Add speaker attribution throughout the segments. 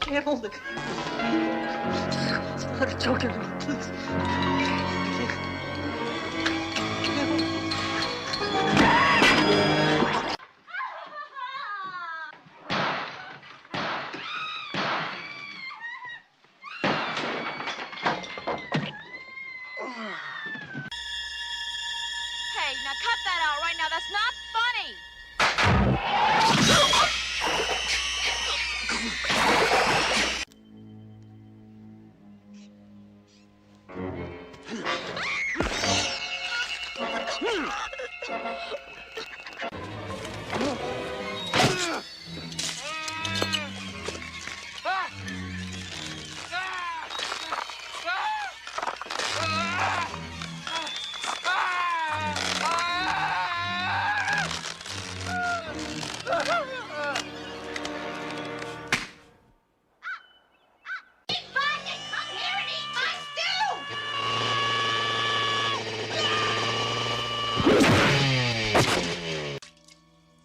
Speaker 1: can't hold it. Let her choke everyone, please. I can't hold it.
Speaker 2: Hey, now cut that out right now. That's not funny.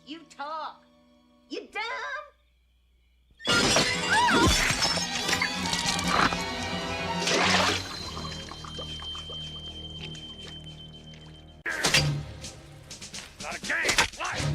Speaker 3: You talk. You dumb.
Speaker 4: Not a game! Life!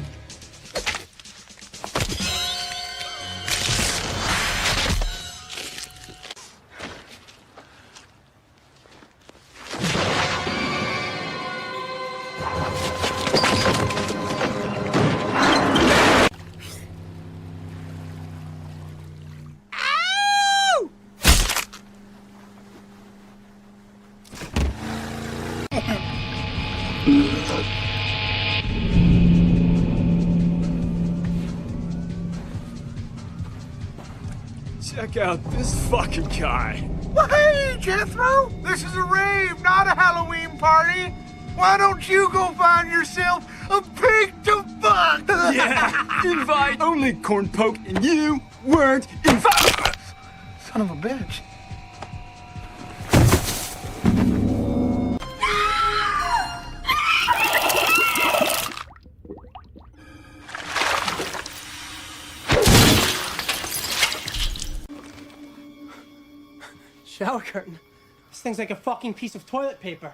Speaker 5: Check out this fucking guy.
Speaker 6: Well, hey, Jethro! This is a rave, not a Halloween party. Why don't you go find yourself a pig to fuck?
Speaker 5: Yeah, invite only corn poke, and you weren't invited.
Speaker 6: Son of a bitch.
Speaker 1: Shower curtain. This thing's like a fucking piece of toilet paper.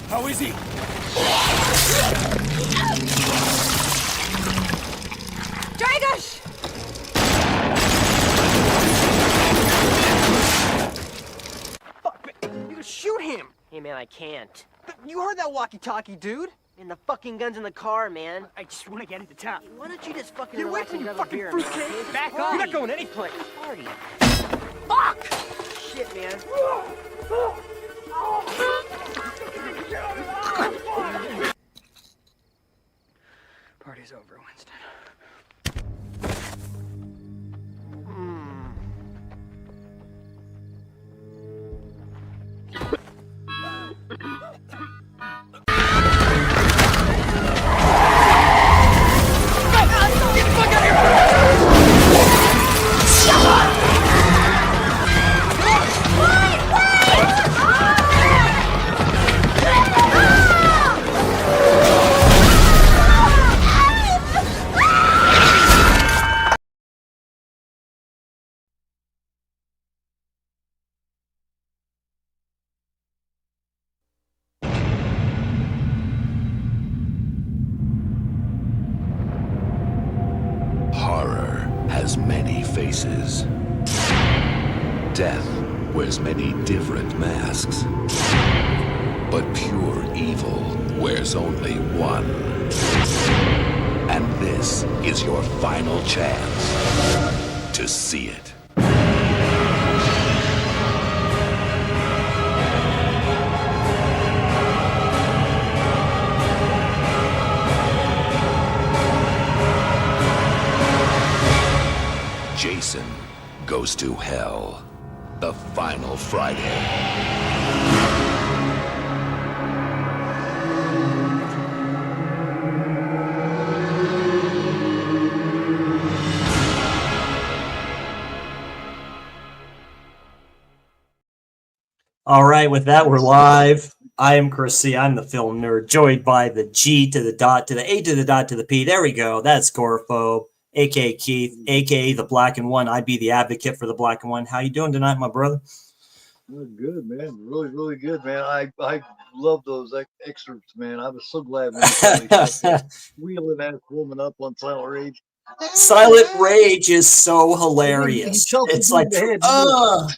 Speaker 5: How is he?
Speaker 2: Dragosh!
Speaker 1: Fuck, you can shoot him!
Speaker 7: Hey man, I can't.
Speaker 1: But you heard that walkie-talkie, dude!
Speaker 7: And the fucking gun's in the car, man.
Speaker 1: I just want to get into town.
Speaker 7: Why don't you just fucking
Speaker 1: Get away
Speaker 7: relax
Speaker 1: from
Speaker 7: and
Speaker 1: me,
Speaker 7: grab a
Speaker 1: fucking
Speaker 7: beer,
Speaker 1: fruitcake!
Speaker 7: man?
Speaker 1: Back off! You're not going any place!
Speaker 7: Party.
Speaker 1: Fuck!
Speaker 7: Shit, man.
Speaker 1: Party's over, Winston.
Speaker 8: Horror has many faces. Death wears many different masks. But pure evil wears only one. And this is your final chance to see it. goes to hell. The Final Friday.
Speaker 9: All right, with that, we're live. I am Chris C. I'm the film nerd, joined by the G to the dot to the A to the dot to the P. There we go. That's Gorphobe, a.k.a. Keith, a.k.a. the Black and One. I'd be the advocate for the Black and One. How you doing tonight, my brother?
Speaker 10: Good, man. Really, really good, man. I love those excerpts, man. I was so glad when you finally shut that wheeling that woman up on Silent Rage.
Speaker 9: Silent Rage is so hilarious. It's like, oh.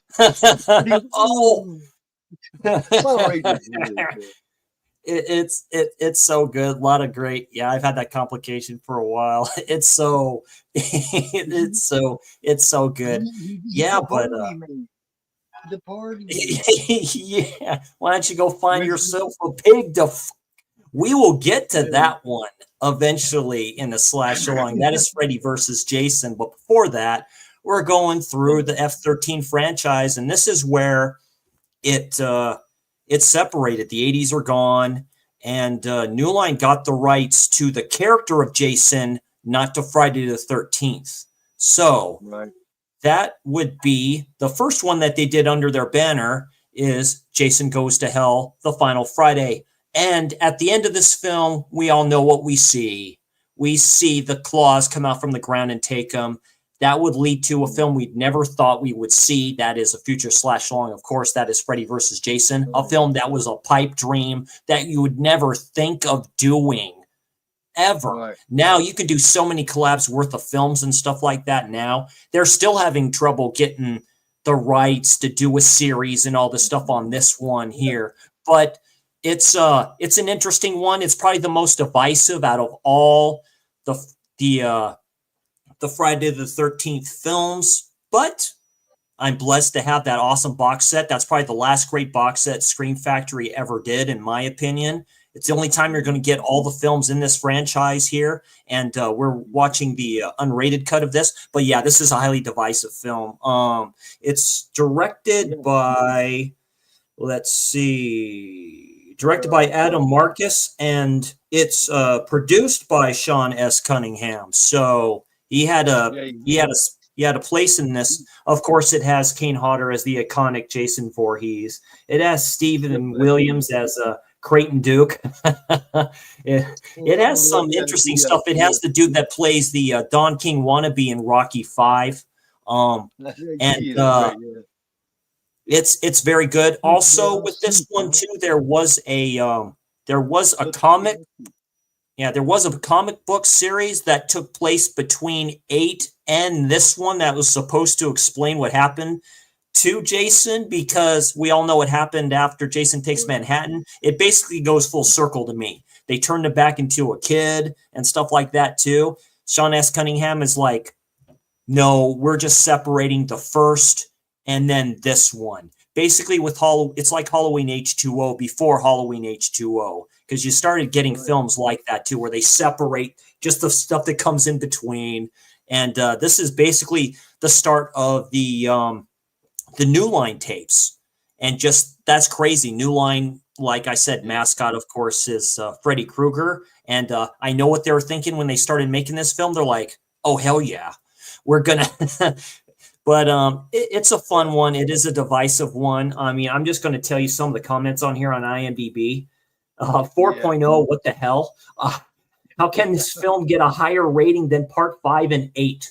Speaker 10: Silent Rage is really good.
Speaker 9: It's so good. A lot of great. Yeah, I've had that complication for a while. It's so good. Yeah, but
Speaker 10: the party.
Speaker 9: Yeah. Why don't you go find yourself a pig to? We will get to that one eventually in the slash along. That is Freddy versus Jason. But before that, we're going through the F-13 franchise, and this is where it separated. The 80s are gone, and New Line got the rights to the character of Jason, not to Friday the 13th. So that would be the first one that they did under their banner is Jason Goes to Hell, The Final Friday. And at the end of this film, we all know what we see. We see the claws come out from the ground and take them. That would lead to a film we'd never thought we would see. That is a future slash long. Of course, that is Freddy versus Jason, a film that was a pipe dream that you would never think of doing ever. Now you can do so many collabs worth of films and stuff like that now. They're still having trouble getting the rights to do a series and all the stuff on this one here. But it's an interesting one. It's probably the most divisive out of all the Friday the 13th films, but I'm blessed to have that awesome box set. That's probably the last great box set Scream Factory ever did, in my opinion. It's the only time you're going to get all the films in this franchise here, and we're watching the unrated cut of this. But yeah, this is a highly divisive film. It's directed by, let's see, directed by Adam Marcus, and it's produced by Sean S. Cunningham. So he had a place in this. Of course, it has Kane Hodder as the iconic Jason Voorhees. It has Stephen Williams as Creighton Duke. it has some interesting stuff. It has the dude that plays the Don King wannabe in Rocky V. It's very good. Also, with this one too, there was a comic. Yeah, there was a comic book series that took place between 8 and this one that was supposed to explain what happened to Jason, because we all know what happened after Jason Takes Manhattan. It basically goes full circle to me. They turned him back into a kid and stuff like that too. Sean S. Cunningham is like, no, we're just separating the first and then this one. Basically, with it's like Halloween H2O before Halloween H2O, because you started getting films like that too, where they separate just the stuff that comes in between. And this is basically the start of the New Line tapes. And just, that's crazy. New Line, like I said, mascot, of course, is Freddy Krueger. And I know what they were thinking when they started making this film. They're like, oh, hell yeah. We're going to... But it's a fun one. It is a divisive one. I mean, I'm just going to tell you some of the comments on here on IMDb. 4.0, what the hell? How can this film get a higher rating than Part 5 and 8?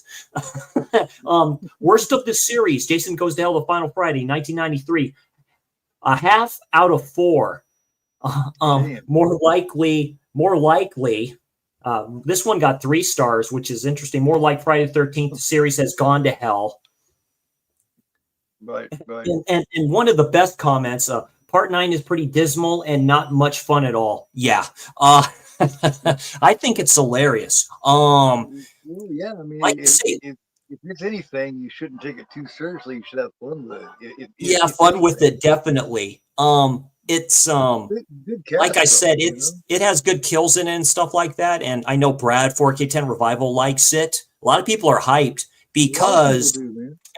Speaker 9: Worst of the series, Jason Goes to Hell, The Final Friday, 1993. A half out of 4. More likely, this one got 3 stars, which is interesting. More like Friday the 13th, the series has gone to hell.
Speaker 10: Right.
Speaker 9: And one of the best comments, Part 9 is pretty dismal and not much fun at all. Yeah. I think it's hilarious.
Speaker 10: Well, yeah, I mean,
Speaker 9: like
Speaker 10: if it's anything, you shouldn't take it too seriously. You should have fun with it.
Speaker 9: Fun with it, definitely. It's good like I said, it has good kills in it and stuff like that. And I know Brad 4K10 Revival likes it. A lot of people are hyped because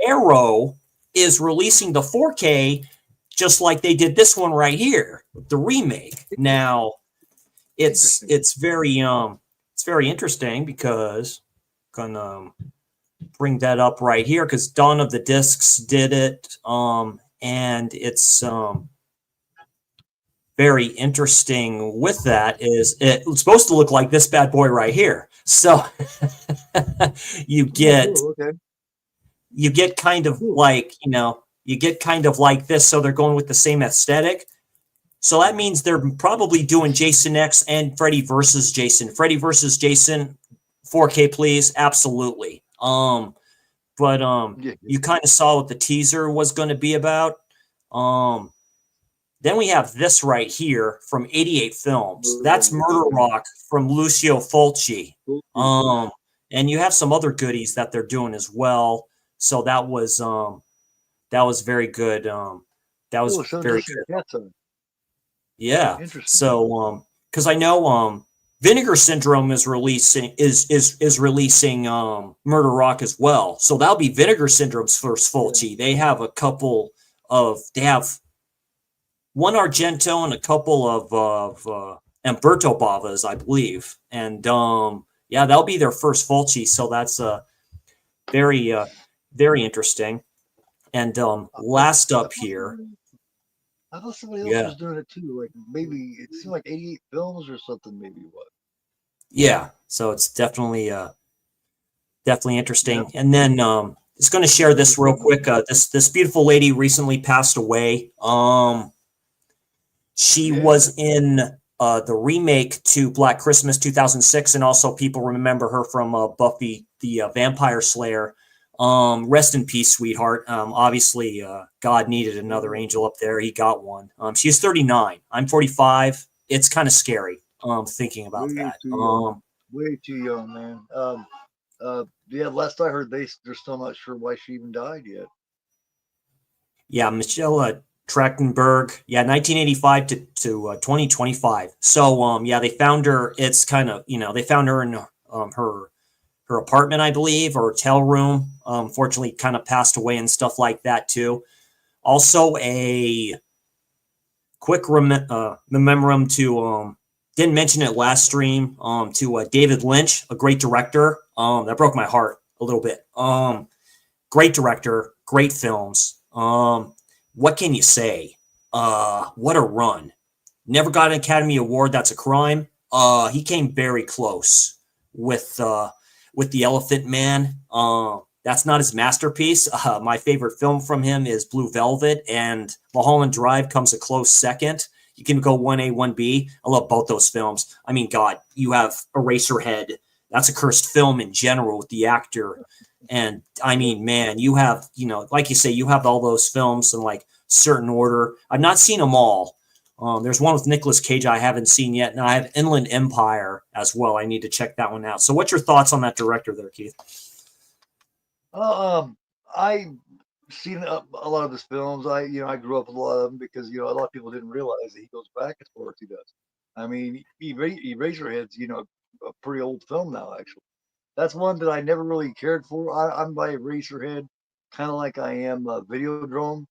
Speaker 9: Arrow is releasing the 4K just like they did this one right here, the remake. Now, it's very interesting because I'm gonna bring that up right here because Dawn of the Discs did it, and it's very interesting with that is it's supposed to look like this bad boy right here. So you get kind of like, you get kind of like this. So they're going with the same aesthetic. So that means they're probably doing Jason X and Freddy versus Jason. Freddy versus Jason, 4K, please. Absolutely. But you kind of saw what the teaser was going to be about. Then we have this right here from 88 Films. That's Murder Rock from Lucio Fulci. And you have some other goodies that they're doing as well. So that was very good. That was very good. Yeah. So because I know Vinegar Syndrome is releasing releasing Murder Rock as well. So that'll be Vinegar Syndrome's first Fulci. They have a couple of one Argento and a couple of Umberto Bavas, I believe. And yeah, that'll be their first Fulci. So that's very interesting. And last up here.
Speaker 10: I thought somebody else was doing it too. Like maybe it seemed like 88 Films or something. Maybe what?
Speaker 9: Yeah. So it's definitely interesting. And then just going to share this real quick. This beautiful lady recently passed away. She was in the remake to Black Christmas 2006, and also people remember her from Buffy the Vampire Slayer. Rest in peace, sweetheart. Obviously, God needed another angel up there. He got one. She's 39. I'm 45. It's kind of scary thinking about that.
Speaker 10: Way too young, man. Yeah, last I heard, they're still not sure why she even died yet.
Speaker 9: Yeah, Michelle Trachtenberg. Yeah, 1985 to 2025. So, yeah, they found her. It's kind of, they found her in her apartment, I believe, or hotel room. Fortunately, kind of passed away and stuff like that too. Also, a quick memorandum to didn't mention it last stream. To David Lynch, a great director. That broke my heart a little bit. Great director, great films. What can you say? What a run! Never got an Academy Award. That's a crime. He came very close with The Elephant Man. That's not his masterpiece. My favorite film from him is Blue Velvet, and Mulholland Drive comes a close second. You can go 1A, 1B. I love both those films. I mean, God, you have Eraserhead. That's a cursed film in general with the actor. And I mean, man, you have, like you say, you have all those films in like certain order. I've not seen them all. There's one with Nicolas Cage I haven't seen yet, and I have Inland Empire as well. I need to check that one out. So what's your thoughts on that director there, Keith?
Speaker 10: I've seen a lot of his films. I grew up with a lot of them because, a lot of people didn't realize that he goes back as far as he does. I mean, Eraserhead's, a pretty old film now, actually. That's one that I never really cared for. I'm by Eraserhead, kind of like I am Videodrome.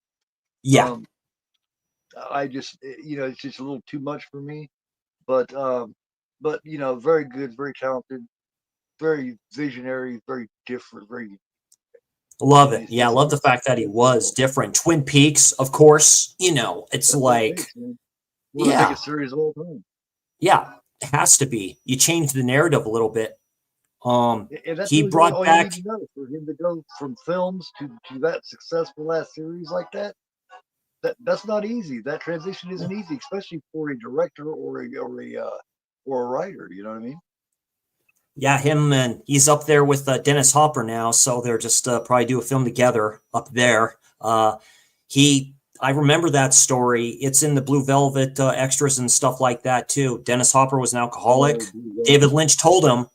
Speaker 9: Yeah.
Speaker 10: I just, it's just a little too much for me. But very good, very talented, very visionary, very different, very.
Speaker 9: Love it. Yeah, I love the fact that he was different. Twin Peaks, of course. It's
Speaker 10: That's
Speaker 9: like,
Speaker 10: one of the biggest series of all time.
Speaker 9: Yeah, it has to be. You change the narrative a little bit. He
Speaker 10: really
Speaker 9: brought back.
Speaker 10: You know, for him to go from films to that successful last series like that. That's not easy. That transition isn't easy, especially for a director or a writer. You know what I mean?
Speaker 9: Yeah, him, and he's up there with Dennis Hopper now, so they're just probably do a film together up there. I remember that story. It's in the Blue Velvet extras and stuff like that too. Dennis Hopper was an alcoholic. David Lynch told him,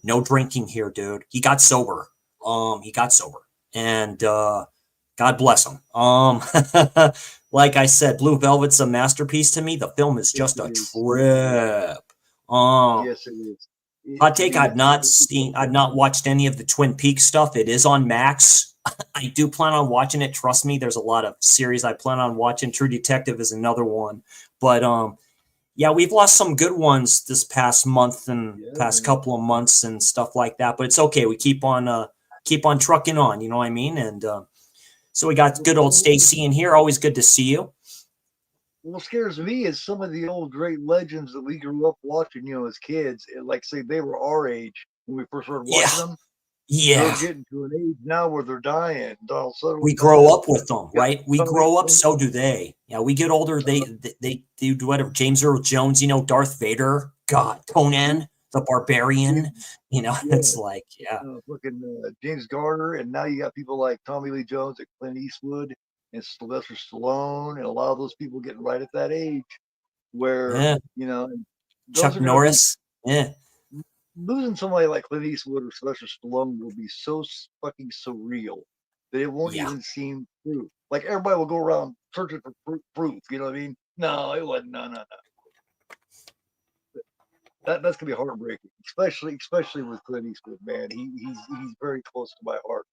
Speaker 9: no drinking here, dude. He got sober. And God bless him. Like I said, Blue Velvet's a masterpiece to me. The film is just a trip.
Speaker 10: Yes, it is.
Speaker 9: Hot take, I've not watched any of the Twin Peaks stuff. It is on Max. I do plan on watching it. Trust me, there's a lot of series I plan on watching. True Detective is another one. But yeah, we've lost some good ones this past month and past couple of months and stuff like that. But it's okay. We keep on trucking on, you know what I mean? And so we got good old Stacy in here. Always good to see you.
Speaker 10: What scares me is some of the old great legends that we grew up watching, as kids. Like, say, they were our age when we first started watching them.
Speaker 9: Yeah.
Speaker 10: They're getting to an age now where they're dying. Donald Sutherland.
Speaker 9: We grow up with them, right? We grow up, so do they. Yeah, we get older. They do whatever. James Earl Jones, Darth Vader, God, Conan the Barbarian. It's like,
Speaker 10: Fucking James Garner, and now you got people like Tommy Lee Jones and Clint Eastwood and Sylvester Stallone, and a lot of those people getting right at that age where
Speaker 9: Chuck Norris.
Speaker 10: Losing somebody like Clint Eastwood or Sylvester Stallone will be so fucking surreal that it won't even seem true. Like, everybody will go around searching for proof. You know what I mean? No, it wasn't. No. That's gonna be heartbreaking, especially with Clint Eastwood, man. He's very close to my heart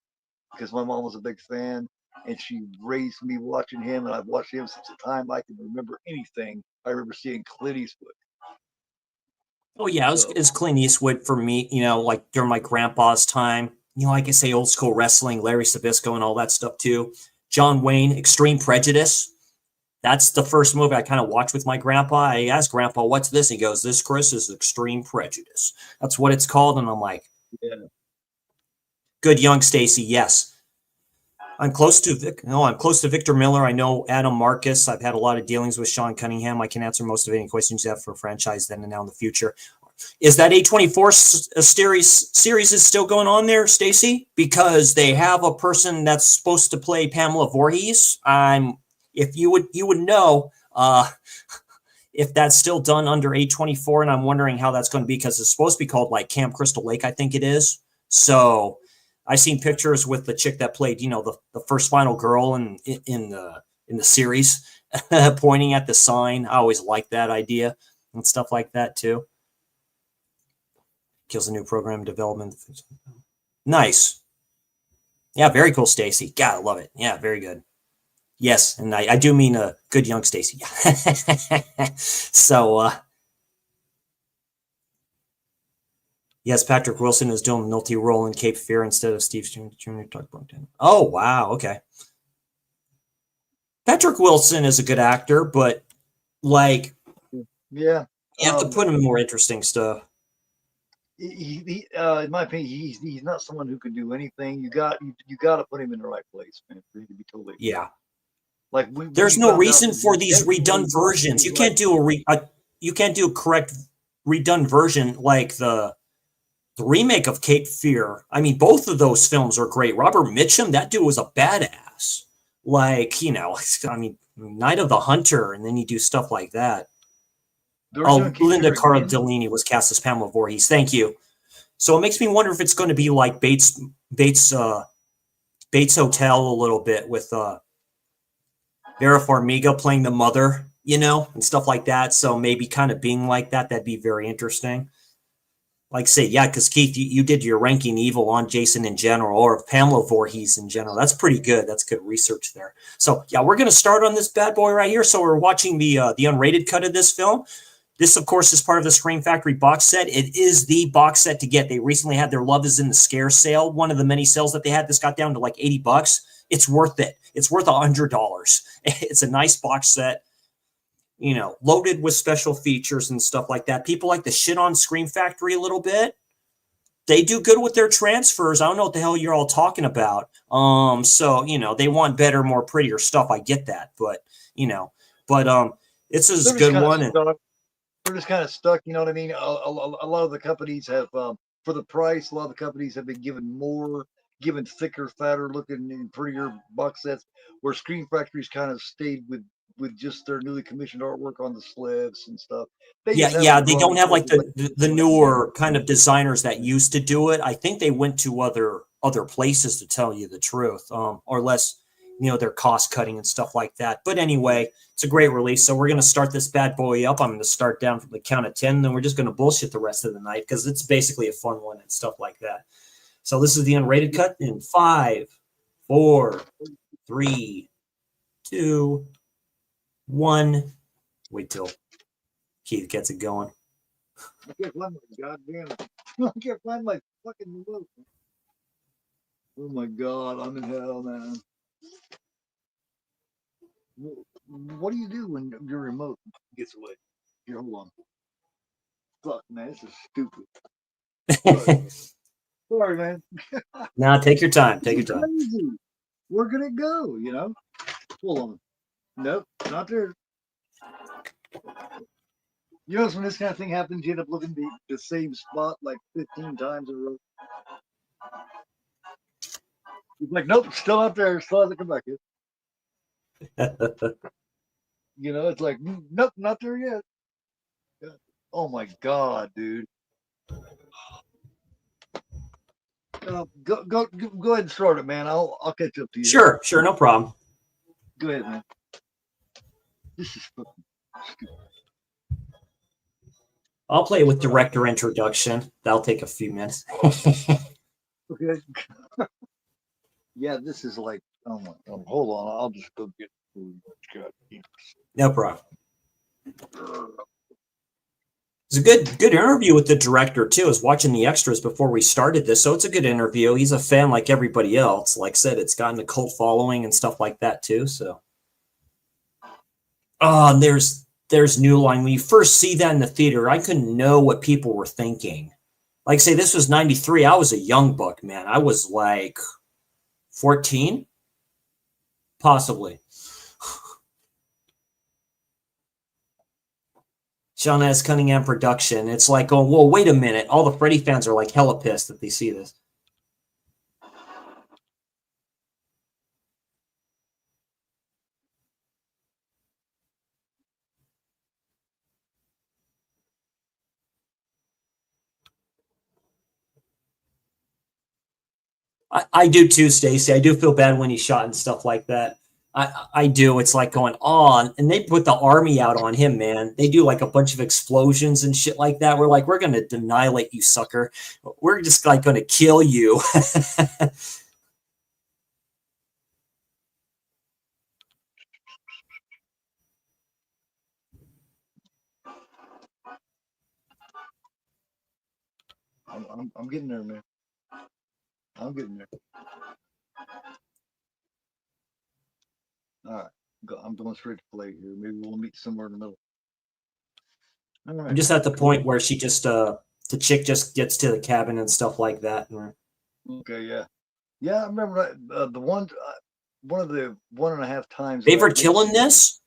Speaker 10: because my mom was a big fan and she raised me watching him, and I've watched him since the time I can remember anything. I remember seeing Clint Eastwood.
Speaker 9: Oh yeah, it's Clint Eastwood for me, like during my grandpa's time, like I say, old school wrestling, Larry Sabisco and all that stuff too. John Wayne, Extreme Prejudice. That's the first movie I kind of watched with my grandpa. I asked Grandpa, what's this? He goes, this, Chris, is Extreme Prejudice. That's what it's called. And I'm like, good young Stacy, yes. I'm close to Victor Miller. I know Adam Marcus. I've had a lot of dealings with Sean Cunningham. I can answer most of any questions you have for a franchise then and now in the future. Is that A24 series is still going on there, Stacy? Because they have a person that's supposed to play Pamela Voorhees. If you would know if that's still done under A24, and I'm wondering how that's going to be because it's supposed to be called like Camp Crystal Lake, I think it is. So I've seen pictures with the chick that played, the first final girl in the series, pointing at the sign. I always like that idea and stuff like that too. Kills a new program development. Nice. Yeah, very cool, Stacy. God, I love it. Yeah, very good. Yes, and I do mean a good young Stacy. So, yes, Patrick Wilson is doing a multi-role in Cape Fear instead of Steve Jr. Oh, wow. Okay. Patrick Wilson is a good actor, but you have to put him in more interesting stuff.
Speaker 10: In my opinion, he's not someone who can do anything. You got to put him in the right place, man, for him to be totally.
Speaker 9: Yeah.
Speaker 10: Like
Speaker 9: there's no reason for these redone versions. You can't do a correct redone version like the remake of Cape Fear. I mean, both of those films are great. Robert Mitchum, that dude was a badass. Like, I mean, Night of the Hunter, and then you do stuff like that. Linda Cardellini was cast as Pamela Voorhees. Thank you. So it makes me wonder if it's going to be like Bates Hotel a little bit with Vera Farmiga playing the mother, and stuff like that. So maybe kind of being like that, that'd be very interesting. Like say, yeah, because Keith, you did your ranking evil on Jason in general, or Pamela Voorhees in general. That's pretty good. That's good research there. So yeah, we're going to start on this bad boy right here. So we're watching the unrated cut of this film. This, of course, is part of the Scream Factory box set. It is the box set to get. They recently had their Love is in the Scare sale. One of the many sales that they had. This got down to like $80. It's worth it. It's worth $100. It's a nice box set, loaded with special features and stuff like that. People like to shit on Scream Factory a little bit. They do good with their transfers. I don't know what the hell you're all talking about. So, they want better, more prettier stuff. I get that. But, it's a good one.
Speaker 10: We're just kind of stuck, you know what I mean? A lot of the companies have, for the price, a lot of the companies have been given thicker, fatter looking, and prettier box sets, where Scream Factory's kind of stayed with just their newly commissioned artwork on the sleeves and stuff. They
Speaker 9: don't have like the newer kind of designers that used to do it. I think they went to other places, to tell you the truth, or less. their cost cutting and stuff like that. But anyway, it's a great release. So we're going to start this bad boy up. I'm going to start down from the count of 10. Then we're just going to bullshit the rest of the night because it's basically a fun one and stuff like that. So this is the unrated cut in 5, 4, 3, 2, 1. Wait till Keith gets it going.
Speaker 10: I can't find my goddamn. I can't find my fucking remote. Oh my god, I'm in hell, man. What do you do when your remote gets away? Here, hold on. Fuck, man, this is stupid. Sorry, man.
Speaker 9: Now take your time. Take your time.
Speaker 10: Crazy. Where could it go? You know? Hold on. Nope, not there. You know, when this kind of thing happens, you end up looking the same spot like 15 times in a row. He's like, nope, still out there, still hasn't come back yet. You know, it's like, nope, not there yet. Oh my god, dude. Go ahead and start it, man. I'll catch up to you.
Speaker 9: Sure, no problem.
Speaker 10: Go ahead, man. This is fucking stupid.
Speaker 9: I'll play with director introduction. That'll take a few minutes.
Speaker 10: Okay. Yeah, this is like, oh my god. Hold on, I'll just go get food. God,
Speaker 9: No problem. It's a good interview with the director too. I was watching the extras before we started this, so it's a good interview. He's a fan like everybody else. Like I said, it's gotten a cult following and stuff like that too. So, and there's New Line. When you first see that in the theater, I couldn't know what people were thinking. Like say, this was '93. I was a young buck, man. I was like 14, possibly. Sean S. Cunningham production. It's like, oh, well, wait a minute. All the Freddy fans are like hella pissed that they see this. I do too, Stacy. I do feel bad when he's shot and stuff like that. I do. It's like going on, and they put the army out on him, man. They do like a bunch of explosions and shit like that. We're like, we're gonna annihilate you, sucker. We're just like gonna kill you.
Speaker 10: I'm getting there, man. I'm getting there. All right, I'm going straight to play here. Maybe we'll meet somewhere in the middle. All right.
Speaker 9: I'm just at the point where she just the chick just gets to the cabin and stuff like that.
Speaker 10: Okay, yeah. I remember the one of the 1.5 times.
Speaker 9: Favorite kill in this?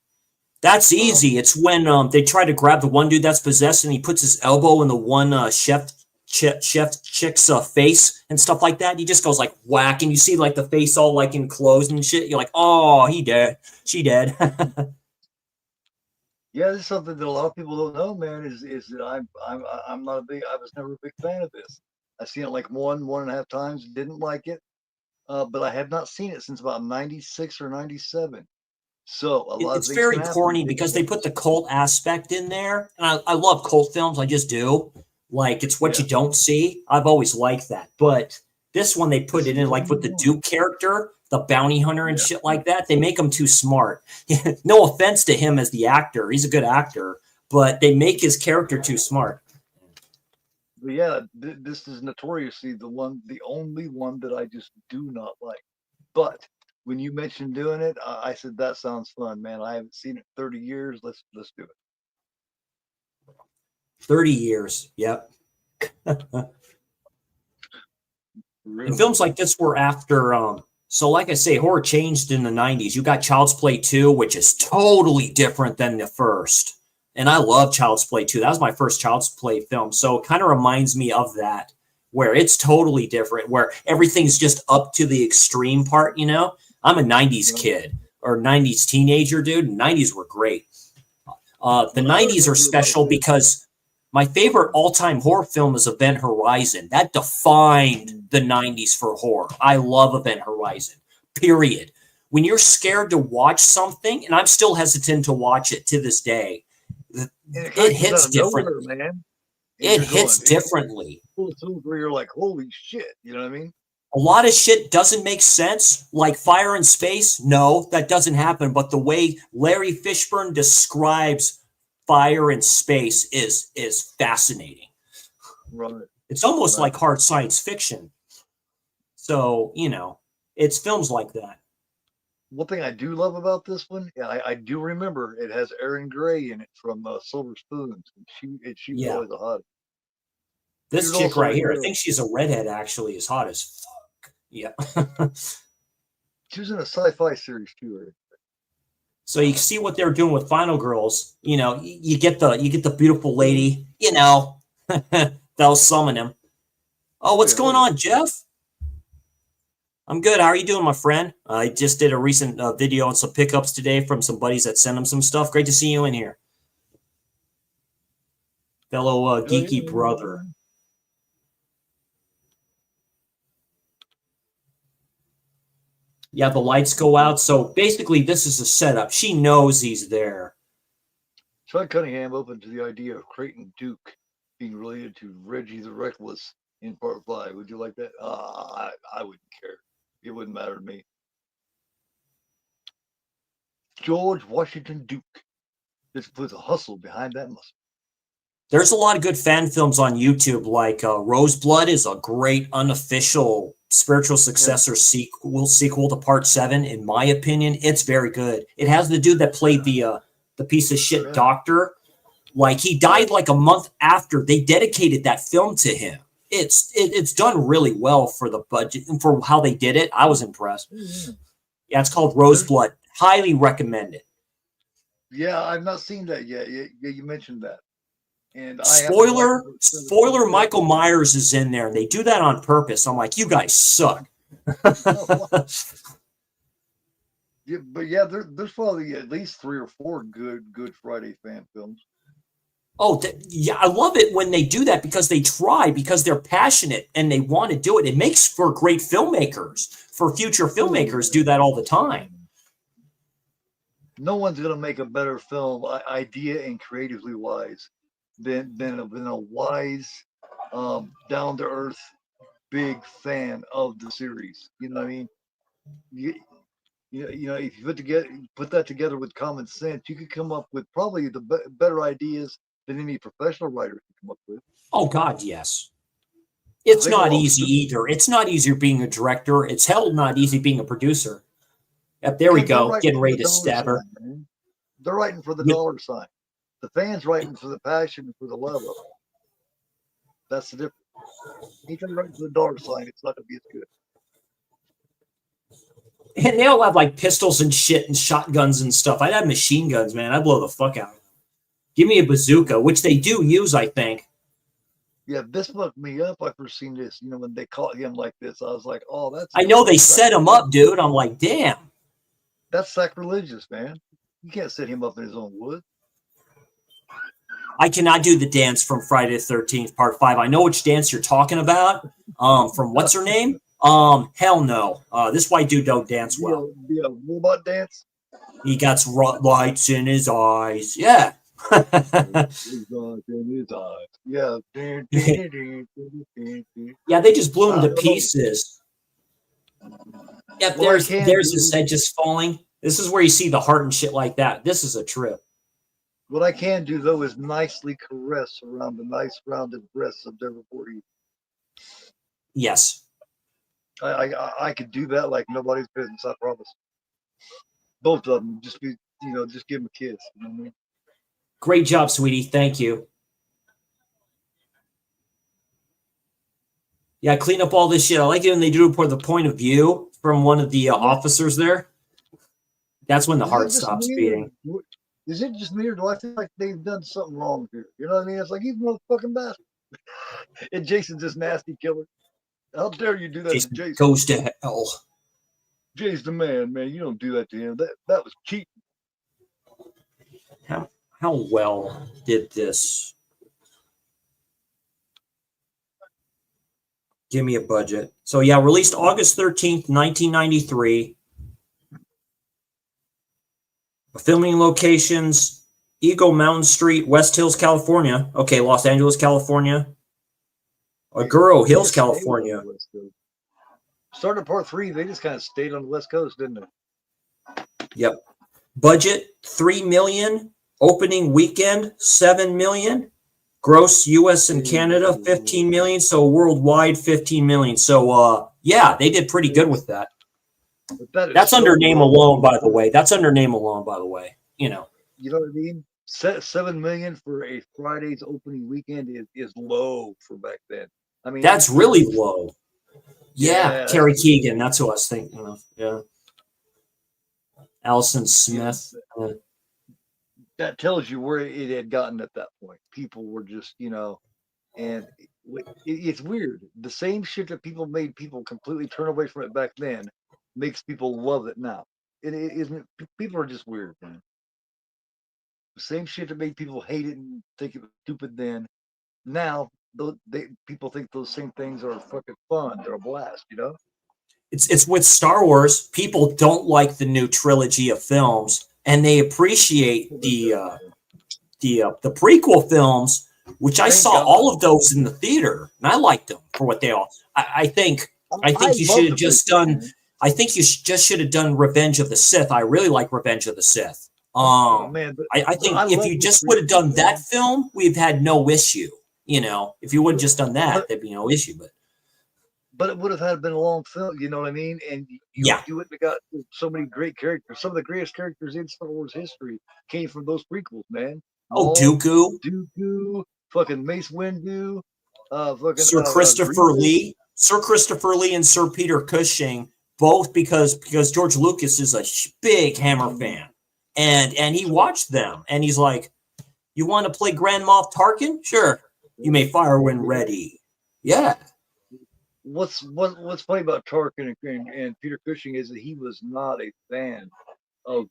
Speaker 9: That's easy. It's when they try to grab the one dude that's possessed, and he puts his elbow in the one chef chick's face and stuff like that. He just goes like whack, and you see like the face all like enclosed and shit. You're like, oh, he dead. She dead.
Speaker 10: Yeah, this is something that a lot of people don't know, man. Is that I'm not I was never a big fan of this. I've seen it like 1.5 times. Didn't like it, but I have not seen it since about '96 or '97. So a lot
Speaker 9: it's very corny because they put the cult aspect in there, and I love cult films. I just do. Like, it's what you don't see. I've always liked that. But this one, they put it in, like, with the Duke character, the bounty hunter and shit like that. They make him too smart. No offense to him as the actor. He's a good actor. But they make his character too smart.
Speaker 10: But yeah, this is notoriously the only one that I just do not like. But when you mentioned doing it, I said, that sounds fun, man. I haven't seen it in 30 years. Let's do it.
Speaker 9: 30 years. Yep.
Speaker 10: Really?
Speaker 9: And films like this were after, so like I say, horror changed in the 90s. You got Child's Play 2, which is totally different than the first. And I love Child's Play 2. That was my first Child's Play film. So it kind of reminds me of that, where it's totally different, where everything's just up to the extreme part, you know? I'm a 90s kid or 90s teenager, dude. 90s were great. The 90s are special because my favorite all-time horror film is Event Horizon. That defined the 90s for horror. I love Event Horizon, period. when you're scared to watch something, and I'm still hesitant to watch it to this day, it hits differently.
Speaker 10: Man. And
Speaker 9: it hits differently.
Speaker 10: Where you're like, holy shit, you know what I mean?
Speaker 9: A lot of shit doesn't make sense, like Fire in Space. No, that doesn't happen. But the way Larry Fishburne describes fire in space is fascinating.
Speaker 10: Right.
Speaker 9: It's almost like hard science fiction. So, it's films like that.
Speaker 10: One thing I do love about this one, I do remember it has Erin Gray in it from Silver Spoons. And she was always a hot.
Speaker 9: This chick right here, I think she's a redhead, actually, is hot as fuck. Yeah.
Speaker 10: She was in a sci-fi series too, right?
Speaker 9: So you see what they're doing with Final Girls. You get the beautiful lady, they'll summon him. Oh, what's going on, Jeff? I'm good. How are you doing, my friend? I just did a recent video on some pickups today from some buddies that sent them some stuff. Great to see you in here. Fellow geeky brother. Yeah, the lights go out. So basically, this is a setup. She knows he's there.
Speaker 10: Sean Cunningham opened to the idea of Creighton Duke being related to Reggie the Reckless in Part 5. Would you like that? I wouldn't care. It wouldn't matter to me. George Washington Duke. Just puts a hustle behind that muscle.
Speaker 9: There's a lot of good fan films on YouTube, like Roseblood is a great unofficial spiritual successor sequel to Part 7. In my opinion, it's very good. It has the dude that played the piece of shit doctor. Like, he died like a month after. They dedicated that film to him. It's done really well for the budget and for how they did it. I was impressed. Yeah, it's called Roseblood. Highly recommend it.
Speaker 10: Yeah, I've not seen that yet. Yeah, you mentioned that. And
Speaker 9: spoiler, Michael Myers is in there, and they do that on purpose. I'm like, you guys suck.
Speaker 10: Yeah, but yeah, there's probably at least 3 or 4 Good Friday fan films.
Speaker 9: Oh, yeah, I love it when they do that because they try, because they're passionate and they want to do it. It makes for great filmmakers. For future filmmakers, do that all the time.
Speaker 10: No one's gonna make a better film, idea and creatively wise, than a wise, down to earth, big fan of the series. You know what I mean? If you put that together with common sense, you could come up with probably the better ideas than any professional writer can come up with.
Speaker 9: Oh God, yes. It's not easy either. It's not easier being a director. It's hell not easy being a producer. Yep, there we go. Getting ready to stab her.
Speaker 10: They're writing for the dollar sign. The fans writing for the passion, for the love of it. That's the difference. Anything writing for the dollar sign, it's not going to be as good.
Speaker 9: And they all have like pistols and shit and shotguns and stuff. I'd have machine guns, man. I'd blow the fuck out of them. Give me a bazooka, which they do use, I think.
Speaker 10: Yeah, this fucked me up. I first seen this. When they caught him like this, I was like, oh, that's...
Speaker 9: I know they set him up, dude. I'm like, damn.
Speaker 10: That's sacrilegious, man. You can't set him up in his own wood.
Speaker 9: I cannot do the dance from Friday the 13th, Part 5. I know which dance you're talking about. From what's her name? Hell no. This white dude don't dance well.
Speaker 10: Yeah, robot dance?
Speaker 9: He got lights in his eyes. Yeah.
Speaker 10: Yeah.
Speaker 9: Yeah, they just blew him to pieces. Yep, there's his head just falling. This is where you see the heart and shit like that. This is a trip.
Speaker 10: What I can do, though, is nicely caress around the nice rounded breasts of Deborah Voorhees.
Speaker 9: Yes.
Speaker 10: I could do that like nobody's business, I promise. Both of them. Just give them a kiss. You know what I mean?
Speaker 9: Great job, sweetie. Thank you. Yeah, clean up all this shit. I like it when they do report the point of view from one of the officers there. That's when the heart stops beating.
Speaker 10: Is it just me, or do I feel like they've done something wrong here? You know what I mean? It's like, he's a motherfucking bastard. And Jason's this nasty killer. How dare you do that to Jason?
Speaker 9: Goes to hell.
Speaker 10: Jay's the man. You don't do that to him. That was cheating.
Speaker 9: How well did this? Give me a budget. So yeah, released August 13th, 1993. Filming locations: Eagle Mountain Street, West Hills, California. Okay, Los Angeles, California. Agouro Hills, California.
Speaker 10: Starting part 3, they just kind of stayed on the West Coast, didn't they?
Speaker 9: Yep. Budget $3 million. Opening weekend $7 million. Gross U.S. and Canada $15 million. So worldwide $15 million. So yeah, they did pretty good with that. That's
Speaker 10: so
Speaker 9: under name
Speaker 10: low.
Speaker 9: alone, by the way. That's under name alone, by the way. You know.
Speaker 10: You know what I mean? $7 million for a Friday's opening weekend is low for back then. I mean,
Speaker 9: that's really low. Yeah, Terry Keegan. That's who I was thinking of. Yeah. Allison Smith.
Speaker 10: Yeah. That tells you where it had gotten at that point. People were just, you know, and it's weird. The same shit that people made people completely turn away from it back then makes people love it now. It isn't. People are just weird, man. The same shit that made people hate it and think it was stupid then. Now, people think those same things are fucking fun. They're a blast, you know.
Speaker 9: It's with Star Wars. People don't like the new trilogy of films, and they appreciate the prequel films, which I saw all of those in the theater, and I liked them for what they all. I think you should have just done. I think you just should have done Revenge of the Sith. I really like Revenge of the Sith. I think if you just would have done that film, we've had no issue. You know, if you would have just done that, there'd be no issue.
Speaker 10: But it would have been a long film, you know what I mean? And you wouldn't have got so many great characters. Some of the greatest characters in Star Wars history came from those prequels, man.
Speaker 9: Dooku,
Speaker 10: fucking Mace Windu,
Speaker 9: Sir Christopher Lee, and Sir Peter Cushing, both because George Lucas is a big Hammer fan, and he watched them, and he's like, "You want to play Grand Moff Tarkin? Sure, you may fire when ready." Yeah.
Speaker 10: What's funny about Tarkin and Peter Cushing is that he was not a fan of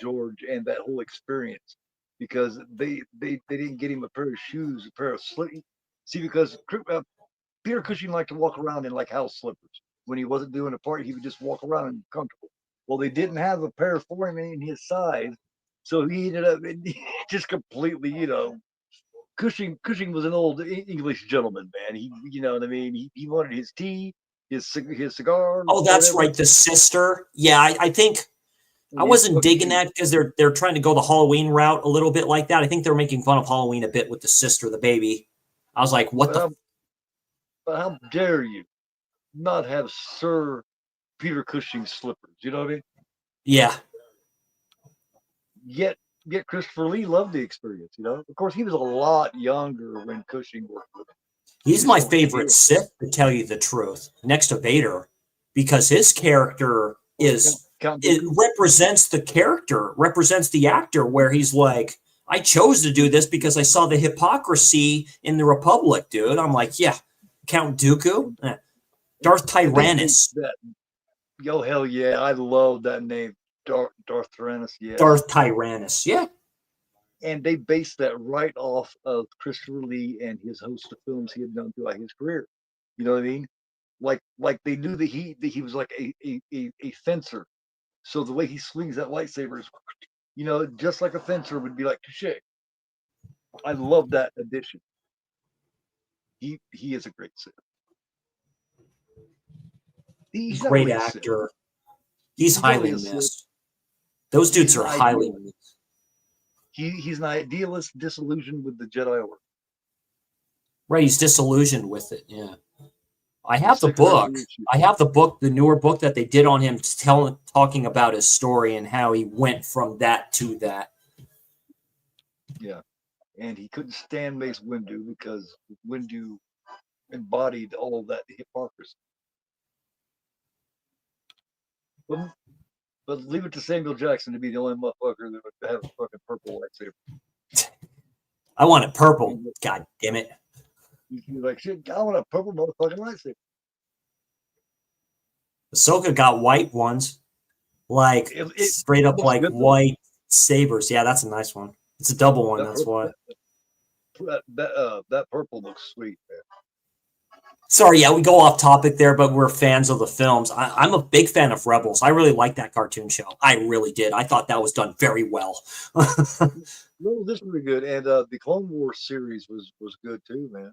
Speaker 10: George and that whole experience, because they didn't get him a pair of shoes, a pair of slippers. See, because Peter Cushing liked to walk around in like house slippers. When he wasn't doing a party, he would just walk around and comfortable. Well, they didn't have a pair for him in his size, so he ended up just completely, you know. Cushing was an old English gentleman, man. He, you know what I mean. He wanted his tea, his cigar.
Speaker 9: Oh, that's whatever. Right, the sister. Yeah, I think I wasn't digging that because they're trying to go the Halloween route a little bit like that. I think they're making fun of Halloween a bit with the sister, the baby. I was like, what
Speaker 10: But how dare you not have Sir Peter Cushing slippers? You know what I mean?
Speaker 9: Yeah.
Speaker 10: Yet Christopher Lee loved the experience, you know. Of course, he was a lot younger when Cushing worked with him.
Speaker 9: He's my favorite Sith, to tell you the truth, next to Vader, because his character it represents the character, represents the actor, where he's like, I chose to do this because I saw the hypocrisy in the Republic, dude. I'm like, yeah, Count Dooku, Darth Tyrannus.
Speaker 10: Yo, hell yeah, I love that name. Darth Tyrannus, yeah.
Speaker 9: Darth Tyrannus, yeah.
Speaker 10: And they based that right off of Christopher Lee and his host of films he had done throughout his career. You know what I mean? Like they knew that he was like a fencer. So the way he swings that lightsaber is, you know, just like a fencer would be like touche. I love that addition. He is a great Sith. He's
Speaker 9: great actor. He's highly missed. Those dudes are highly missed.
Speaker 10: He's an idealist, disillusioned with the Jedi Order.
Speaker 9: Right, he's disillusioned with it. Yeah, I have the book. I have the book, the newer book that they did on him, talking about his story and how he went from that to that.
Speaker 10: Yeah, and he couldn't stand Mace Windu because Windu embodied all of that hypocrisy. But leave it to Samuel Jackson to be the only motherfucker that would have a fucking purple lightsaber.
Speaker 9: I want it purple. God damn it.
Speaker 10: You're like, shit, I want a purple motherfucking lightsaber.
Speaker 9: Ahsoka got white ones. Like, straight up like white sabers. Yeah, that's a nice one. It's a double one, that's why.
Speaker 10: That purple looks sweet, man.
Speaker 9: Sorry, yeah, we go off topic there, but we're fans of the films. I'm a big fan of Rebels. I really like that cartoon show. I really did. I thought that was done very well.
Speaker 10: No, this was really good, and the Clone Wars series was good too, man.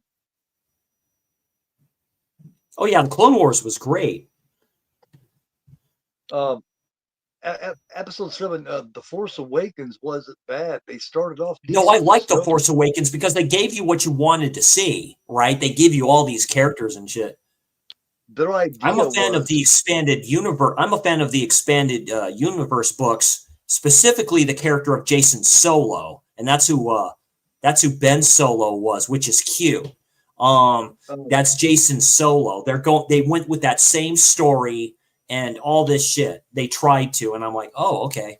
Speaker 9: Oh yeah, the Clone Wars was great.
Speaker 10: Um, episode 7, The Force Awakens wasn't bad. They started off
Speaker 9: No, I
Speaker 10: decent.
Speaker 9: like The
Speaker 10: Snoke,
Speaker 9: Force Awakens because they gave you what you wanted to see, right? They give you all these characters and shit.
Speaker 10: their idea
Speaker 9: I'm a fan of
Speaker 10: was
Speaker 9: the expanded universe. I'm a fan of the expanded universe books, specifically the character of Jason Solo, and that's who Ben Solo was, which is Q. That's Jason Solo. They went with that same story and all this shit. They tried to, and I'm like, oh, okay.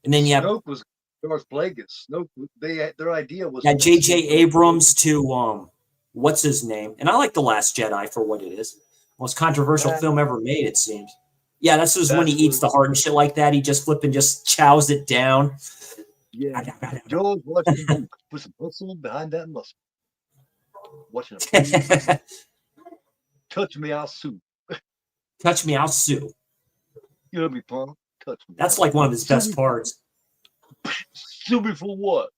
Speaker 9: And then you have
Speaker 10: Snoke was Darth Plagueis. Snoke, their idea was
Speaker 9: J.J. Abrams to what's his name? And I like The Last Jedi for what it is. Most controversial film ever made, it seems. Yeah, that's just when he eats the heart and shit like that. He just just chows it down.
Speaker 10: Yeah, Joe's watching you put some muscle behind that muscle. Watching him. Touch me, I'll sue.
Speaker 9: Touch me, I'll sue.
Speaker 10: You heard me, punk. Touch me.
Speaker 9: That's like one of his best parts.
Speaker 10: Sue me for what?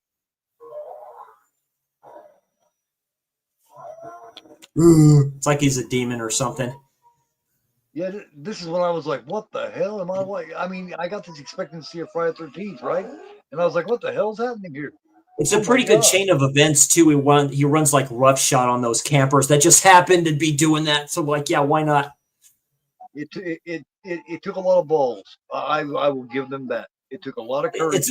Speaker 9: It's like he's a demon or something.
Speaker 10: Yeah, this is when I was like, what the hell am I like? I mean, I got this expecting to see a Friday 13th, right? And I was like, what the hell's happening here?
Speaker 9: It's a pretty good chain of events, too. He runs like roughshod on those campers that just happened to be doing that. So, like, yeah, why not?
Speaker 10: It took a lot of balls. I will give them that. It took a lot of courage.
Speaker 9: It's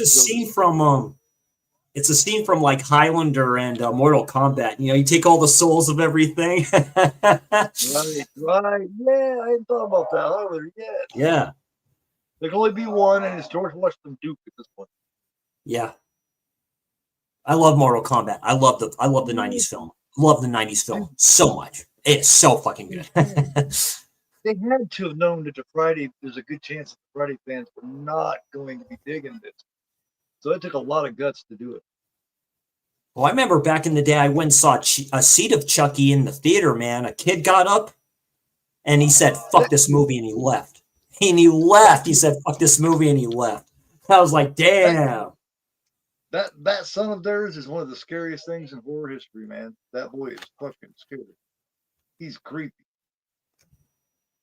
Speaker 9: a scene from like Highlander and Mortal Kombat. You know, you take all the souls of everything.
Speaker 10: right. Yeah, I hadn't thought about that either yet.
Speaker 9: Yeah.
Speaker 10: There can only be one, and it's George Washington Duke at this point.
Speaker 9: Yeah. I love Mortal Kombat. I love the 90s film. Love the 90s film so much. It's so fucking good.
Speaker 10: They had to have known that there's a good chance that the Friday fans were not going to be digging this. So it took a lot of guts to do it.
Speaker 9: Well, I remember back in the day, I went and saw a Seed of Chucky in the theater, man. A kid got up and he said, fuck this movie, and he left. And he left. He said, fuck this movie, and he left. I was like, damn.
Speaker 10: That son of theirs is one of the scariest things in horror history, man. That boy is fucking scary. He's creepy.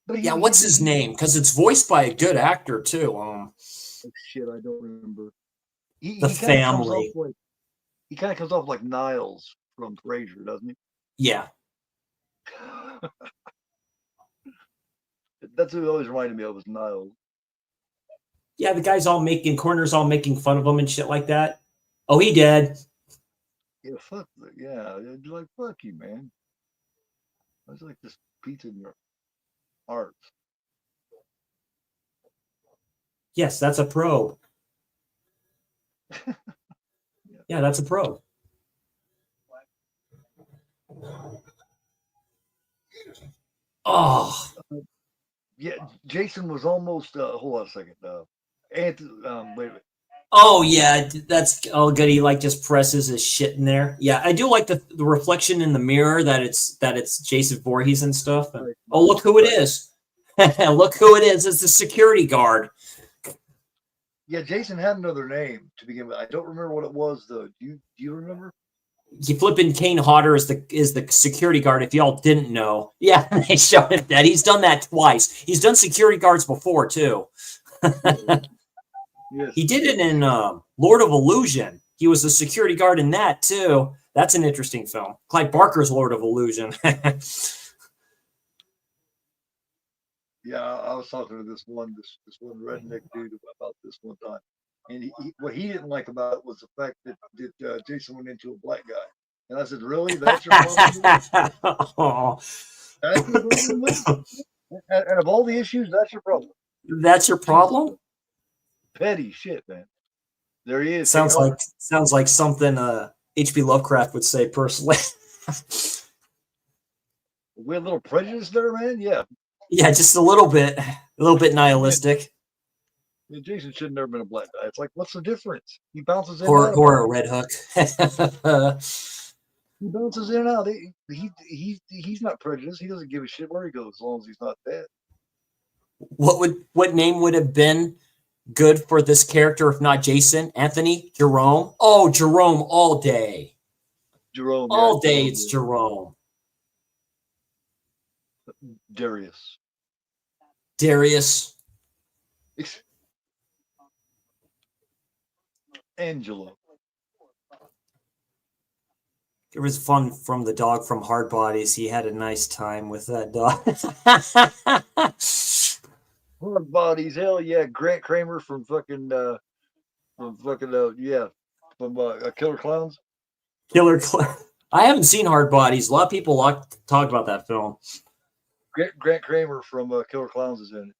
Speaker 10: But
Speaker 9: yeah, what's his name? Because it's voiced by a good actor, too.
Speaker 10: Oh, shit, I don't remember.
Speaker 9: The Family.
Speaker 10: He kind of comes off like Niles from Frasier, doesn't he?
Speaker 9: Yeah.
Speaker 10: That's who he always reminded me of, was Niles.
Speaker 9: Yeah, the guy's all making fun of him and shit like that. Oh, he dead.
Speaker 10: Yeah, fuck. Yeah, like, fuck you, man. I was like this pizza in your heart.
Speaker 9: Yes, that's a probe. Yeah, that's a probe. Oh.
Speaker 10: Yeah, Jason was almost. Hold on a second. Wait a minute.
Speaker 9: Oh yeah, that's good. He like just presses his shit in there. Yeah, I do like the reflection in the mirror that it's Jason Voorhees and stuff. And, oh, look who it is! Look who it is! It's the security guard.
Speaker 10: Yeah, Jason had another name to begin with. I don't remember what it was though. Do you remember?
Speaker 9: He flipping Kane Hodder is the security guard. If y'all didn't know, yeah, they showed him that he's done that twice. He's done security guards before too.
Speaker 10: Yes.
Speaker 9: He did it in Lord of Illusion. He was a security guard in that too. That's an interesting film. Clive Barker's Lord of Illusion.
Speaker 10: Yeah, I was talking to this one redneck dude about this one time, and what he didn't like about it was the fact that Jason went into a black guy, and I said, "Really? That's your problem?" That's your problem? And of all the issues, that's your problem.
Speaker 9: That's your problem?
Speaker 10: Petty shit, man. There he is.
Speaker 9: Sounds like something H.P. Lovecraft would say personally.
Speaker 10: We had a little prejudice there, man. Yeah.
Speaker 9: Yeah, just a little bit nihilistic.
Speaker 10: Yeah, Jason should have never been a black guy. It's like, what's the difference? He bounces in.
Speaker 9: Or a Red Hook.
Speaker 10: He bounces in and out. He's not prejudiced. He doesn't give a shit where he goes as long as he's not dead.
Speaker 9: What name would have been good for this character if not Jason? Anthony? Jerome? Oh, Jerome all day.
Speaker 10: Jerome.
Speaker 9: All
Speaker 10: Yeah,
Speaker 9: day
Speaker 10: Jerome,
Speaker 9: it's
Speaker 10: yeah.
Speaker 9: Jerome.
Speaker 10: Darius.
Speaker 9: Darius.
Speaker 10: Angelo.
Speaker 9: It was fun from the dog from Hard Bodies. He had a nice time with that dog.
Speaker 10: Hard Bodies, hell yeah. Grant Kramer from Killer Clowns.
Speaker 9: Killer Clown. I haven't seen Hard Bodies. A lot of people talk about that film.
Speaker 10: Grant Kramer from Killer Clowns is in it.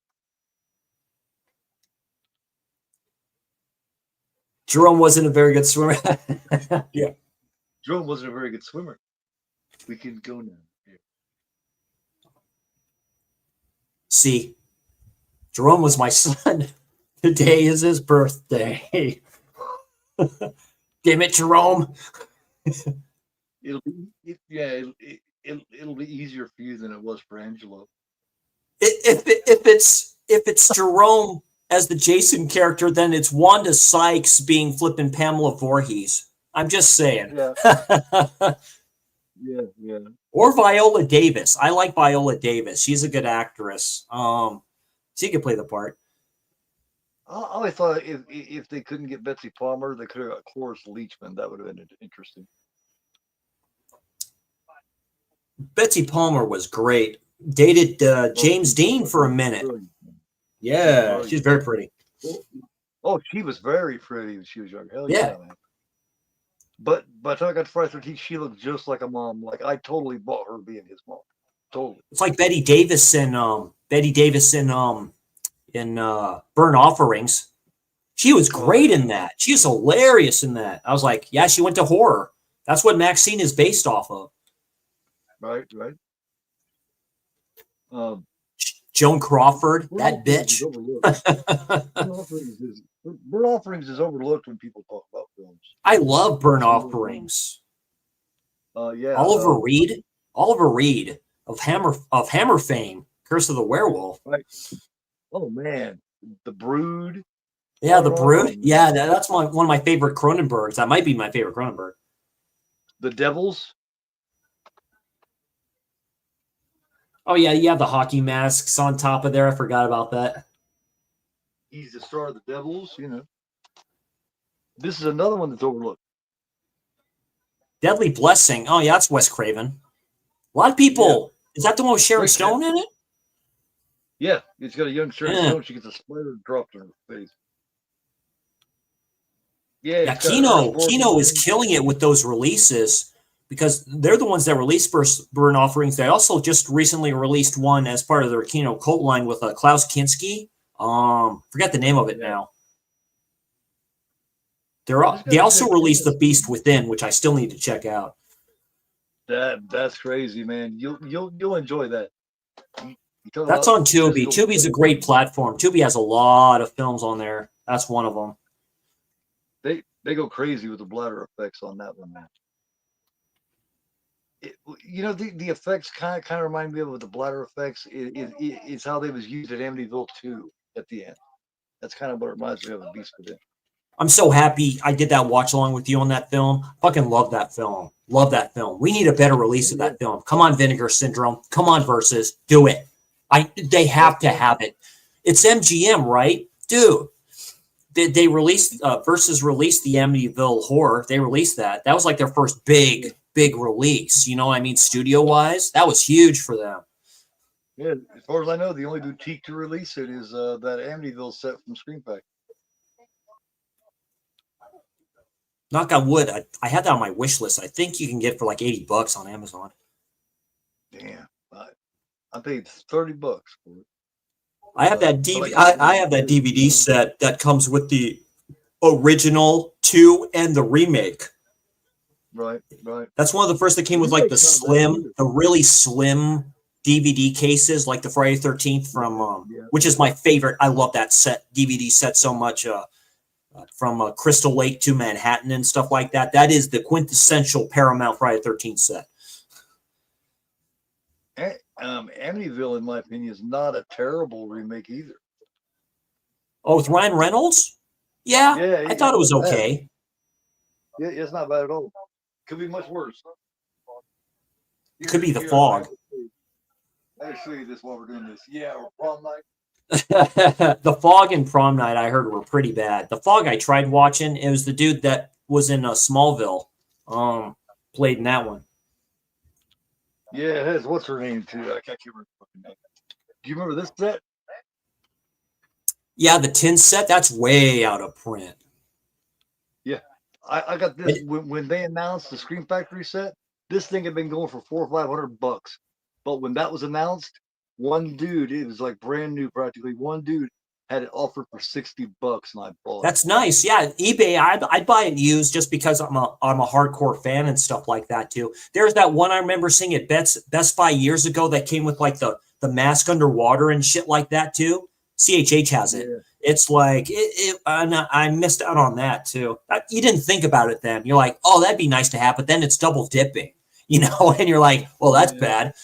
Speaker 9: Jerome wasn't a very good swimmer. Yeah.
Speaker 10: Jerome wasn't a very good swimmer. We can go now. Yeah.
Speaker 9: See, Jerome was my son. Today is his birthday. Damn it, Jerome.
Speaker 10: It'll be easier for you than it was for Angelo.
Speaker 9: If it's Jerome as the Jason character, then it's Wanda Sykes being flipping Pamela Voorhees. I'm just saying.
Speaker 10: Yeah. Yeah.
Speaker 9: Or Viola Davis. I like Viola Davis. She's a good actress. She could play the part.
Speaker 10: I always thought if they couldn't get Betsy Palmer, they could have got Cloris Leachman. That would have been interesting.
Speaker 9: Betsy Palmer was great. Dated James Dean for a minute. Yeah, she's very pretty.
Speaker 10: Oh, she was very pretty when she was younger. Hell yeah, man. But by the time I got to Friday the 13th, she looked just like a mom. Like I totally bought her being his mom. Totally.
Speaker 9: It's like Betty Davis in Burn Offerings. She was great in that. She was hilarious in that. I was like, yeah, she went to horror. That's what Maxine is based off of.
Speaker 10: Right.
Speaker 9: Joan Crawford, that bitch.
Speaker 10: Burn Offerings is overlooked when people talk about films.
Speaker 9: I love Burn Offerings.
Speaker 10: Yeah.
Speaker 9: Oliver Reed of Hammer fame, Curse of the Werewolf.
Speaker 10: Right. Oh man, The Brood.
Speaker 9: Yeah, The Brood. Yeah, that's one of my favorite Cronenbergs. That might be my favorite Cronenberg.
Speaker 10: The Devils.
Speaker 9: Oh yeah, you have the hockey masks on top of there. I forgot about that.
Speaker 10: He's the star of The Devils. You know. This is another one that's overlooked.
Speaker 9: Deadly Blessing. Oh yeah, that's Wes Craven. A lot of people. Yeah. Is that the one with Sharon Stone in it?
Speaker 10: Yeah, it's got a young Sharon Stone. She gets a spider dropped in her face. Yeah,
Speaker 9: Kino is killing it with those releases because they're the ones that released Burn Offerings. They also just recently released one as part of their Kino cult line with Klaus Kinski. Forget the name of it now. They also released The Beast Within, which I still need to check out.
Speaker 10: That's crazy, man. You'll enjoy that.
Speaker 9: That's on Tubi. Tubi's a great platform. Tubi has a lot of films on there. That's one of them.
Speaker 10: They go crazy with the bladder effects on that one, man. The effects kind of remind me of the bladder effects. It's how they was used at Amityville 2 at the end. That's kind of what it reminds me of The Beast Within.
Speaker 9: I'm so happy I did that watch along with you on that film. Fucking love that film. Love that film. We need a better release of that film. Come on, Vinegar Syndrome. Come on, Versus. Do it. They have to have it. It's MGM, right? Dude. They released Versus released the Amityville Horror. They released that. That was like their first big release. You know what I mean? Studio wise. That was huge for them.
Speaker 10: Yeah, as far as I know, the only boutique to release it is that Amityville set from Screen Pack.
Speaker 9: Knock on wood, I had that on my wish list. I think you can get it for like $80 on Amazon.
Speaker 10: Damn, I paid $30 for it.
Speaker 9: I have that DVD. I have that DVD set that comes with the original 2 and the remake.
Speaker 10: Right.
Speaker 9: That's one of the first that came with like the really slim DVD cases, like the Friday 13th from, which is my favorite. I love that DVD set so much. from Crystal Lake to Manhattan and stuff like that. That is the quintessential Paramount Friday the 13th set.
Speaker 10: Amityville, in my opinion, is not a terrible remake either.
Speaker 9: Oh, with Ryan Reynolds? Yeah, I thought it was okay.
Speaker 10: Yeah, it's not bad at all. Could be much worse.
Speaker 9: It could be The Fog.
Speaker 10: I'll show you this while we're doing this. Yeah, or Prom Night.
Speaker 9: The Fog and Prom Night, I heard, were pretty bad. The Fog, I tried watching. It was the dude that was in Smallville. Played in that one.
Speaker 10: Yeah, it has. What's her name too? I can't remember her fucking name. Do you remember this set?
Speaker 9: Yeah, the tin set. That's way out of print.
Speaker 10: Yeah, I got this when they announced the Scream Factory set. This thing had been going for $400 or $500, but when that was announced, one dude, it was like brand new practically. One dude had it offered for $60, and I bought it.
Speaker 9: That's nice. Yeah, eBay. I'd buy it used just because I'm a hardcore fan and stuff like that too. There's that one I remember seeing at Best Buy years ago that came with like the mask underwater and shit like that too. CHH has it. Yeah. It's like I missed out on that too. You didn't think about it then. You're like, oh, that'd be nice to have, but then it's double dipping, you know. And you're like, well, that's bad.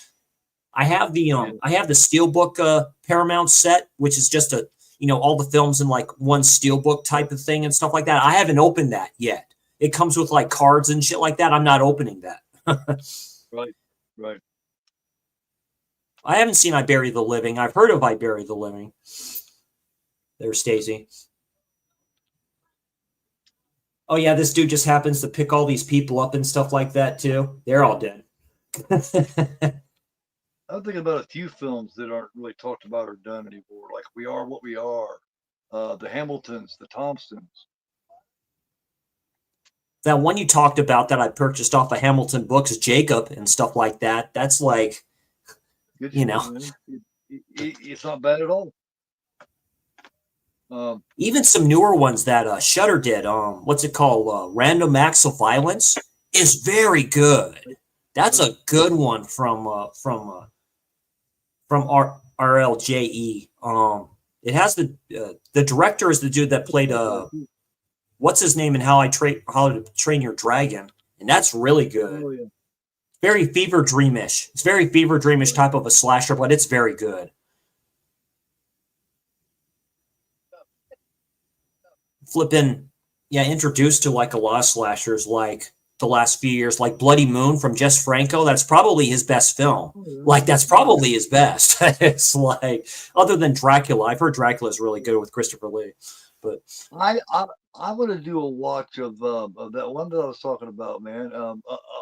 Speaker 9: I have the Steelbook Paramount set, which is just all the films in like one Steelbook type of thing and stuff like that. I haven't opened that yet. It comes with like cards and shit like that. I'm not opening that.
Speaker 10: Right.
Speaker 9: I haven't seen I Bury the Living. I've heard of I Bury the Living. There's Stacy. Oh yeah, this dude just happens to pick all these people up and stuff like that too. They're all dead.
Speaker 10: I'm thinking about a few films that aren't really talked about or done anymore. Like We Are What We Are, the Hamiltons, the Thompsons.
Speaker 9: That one you talked about that I purchased off of Hamilton Books, G.A.P. and stuff like that. That's like,
Speaker 10: Good it's not bad at all.
Speaker 9: Even some newer ones that Shudder did. What's it called? Random Acts of Violence is very good. That's a good one from RLJE. It has the director is the dude that played what's his name in How to Train Your Dragon, and that's really good.
Speaker 10: Oh, yeah.
Speaker 9: Very fever dreamish. It's very fever dreamish type of a slasher, but it's very good. Flipping, introduced to like a lot of slashers like the last few years, like Bloody Moon from Jess Franco. That's probably his best film. Like that's probably his best. It's like, other than Dracula, I've heard Dracula is really good with Christopher Lee. But
Speaker 10: I'm gonna do a watch of that one that I was talking about, man.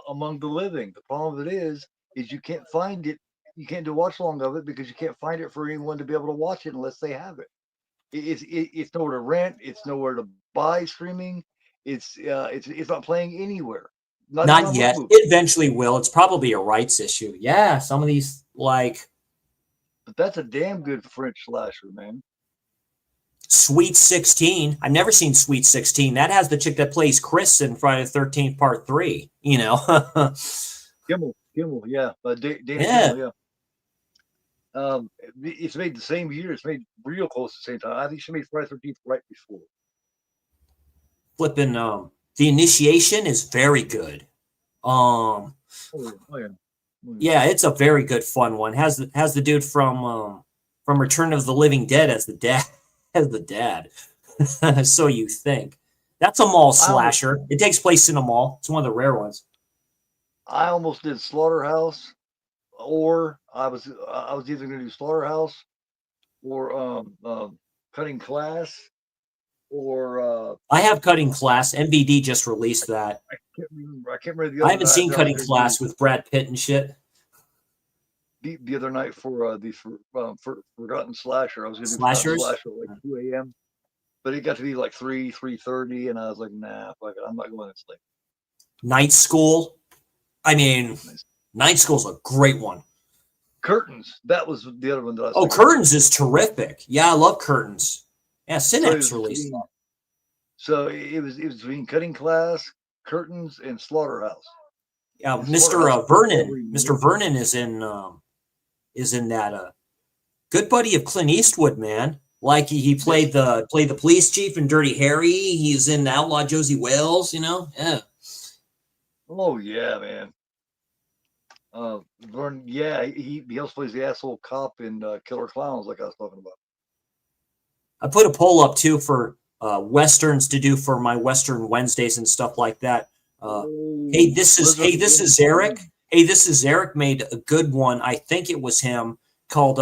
Speaker 10: Among the Living. The problem of it is you can't find it. You can't do a watch long of it because you can't find it for anyone to be able to watch it unless they have it. It's nowhere to rent. It's nowhere to buy streaming. It's not playing anywhere.
Speaker 9: Not yet. It eventually will. It's probably a rights issue. Yeah, some of these like.
Speaker 10: But that's a damn good French slasher, man.
Speaker 9: Sweet 16. I've never seen Sweet 16. That has the chick that plays Chris in Friday the 13th Part 3. You know.
Speaker 10: Kimmel, yeah. Dana
Speaker 9: yeah.
Speaker 10: Kimmel, yeah. It's made the same year. It's made real close to the same time. I think she made Friday the 13th right before.
Speaker 9: Flipping, The Initiation is very good. Yeah, it's a very good fun one. Has the dude from Return of the Living Dead as the dad. So you think. That's a mall slasher. It takes place in a mall. It's one of the rare ones.
Speaker 10: I almost did Slaughterhouse, or I was either going to do Slaughterhouse or Cutting Class, or
Speaker 9: I have Cutting Class. MVD just released that.
Speaker 10: I can't remember the other.
Speaker 9: I haven't seen Cutting Class with Brad Pitt and shit.
Speaker 10: The other night for Forgotten Slasher, I was going to do
Speaker 9: Slashers?
Speaker 10: Slasher at like 2 a.m. But it got to be like 3:30, and I was like, nah, fuck it, I'm not going this late.
Speaker 9: Night School. I mean, Night School's a great one.
Speaker 10: Curtains. That was the other one that I was
Speaker 9: thinking. Curtains is terrific. Yeah, I love Curtains. Yeah, Cinex released that.
Speaker 10: So it was between Cutting Class, Curtains, and Slaughterhouse.
Speaker 9: Yeah, Mr. Vernon. Mr. Vernon is in that good buddy of Clint Eastwood, man. Like he played the police chief in Dirty Harry. He's in Outlaw Josie Wales. You know, yeah.
Speaker 10: Oh yeah, man. Vern, yeah, he also plays the asshole cop in Killer Clowns, like I was talking about.
Speaker 9: I put a poll up too for westerns to do for my Western Wednesdays and stuff like that. Hey, this is Eric. Hey, this is Eric made a good one. I think it was him called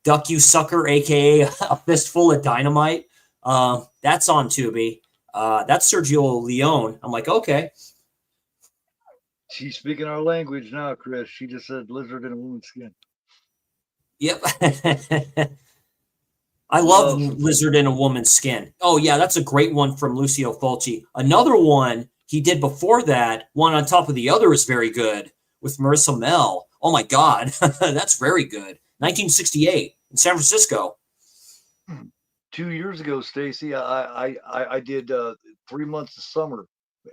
Speaker 9: Duck You Sucker, aka A Fistful of Dynamite. That's on Tubi. That's Sergio Leone. I'm like, okay.
Speaker 10: She's speaking our language now, Chris. She just said lizard in a woman's skin.
Speaker 9: Yep. I love Lizard in a Woman's Skin. Oh, yeah, that's a great one from Lucio Fulci. Another one he did before that, one on top of the other, is very good with Marissa Mel. Oh, my God. That's very good. 1968 in San Francisco.
Speaker 10: 2 years ago, Stacy, I did 3 months of summer.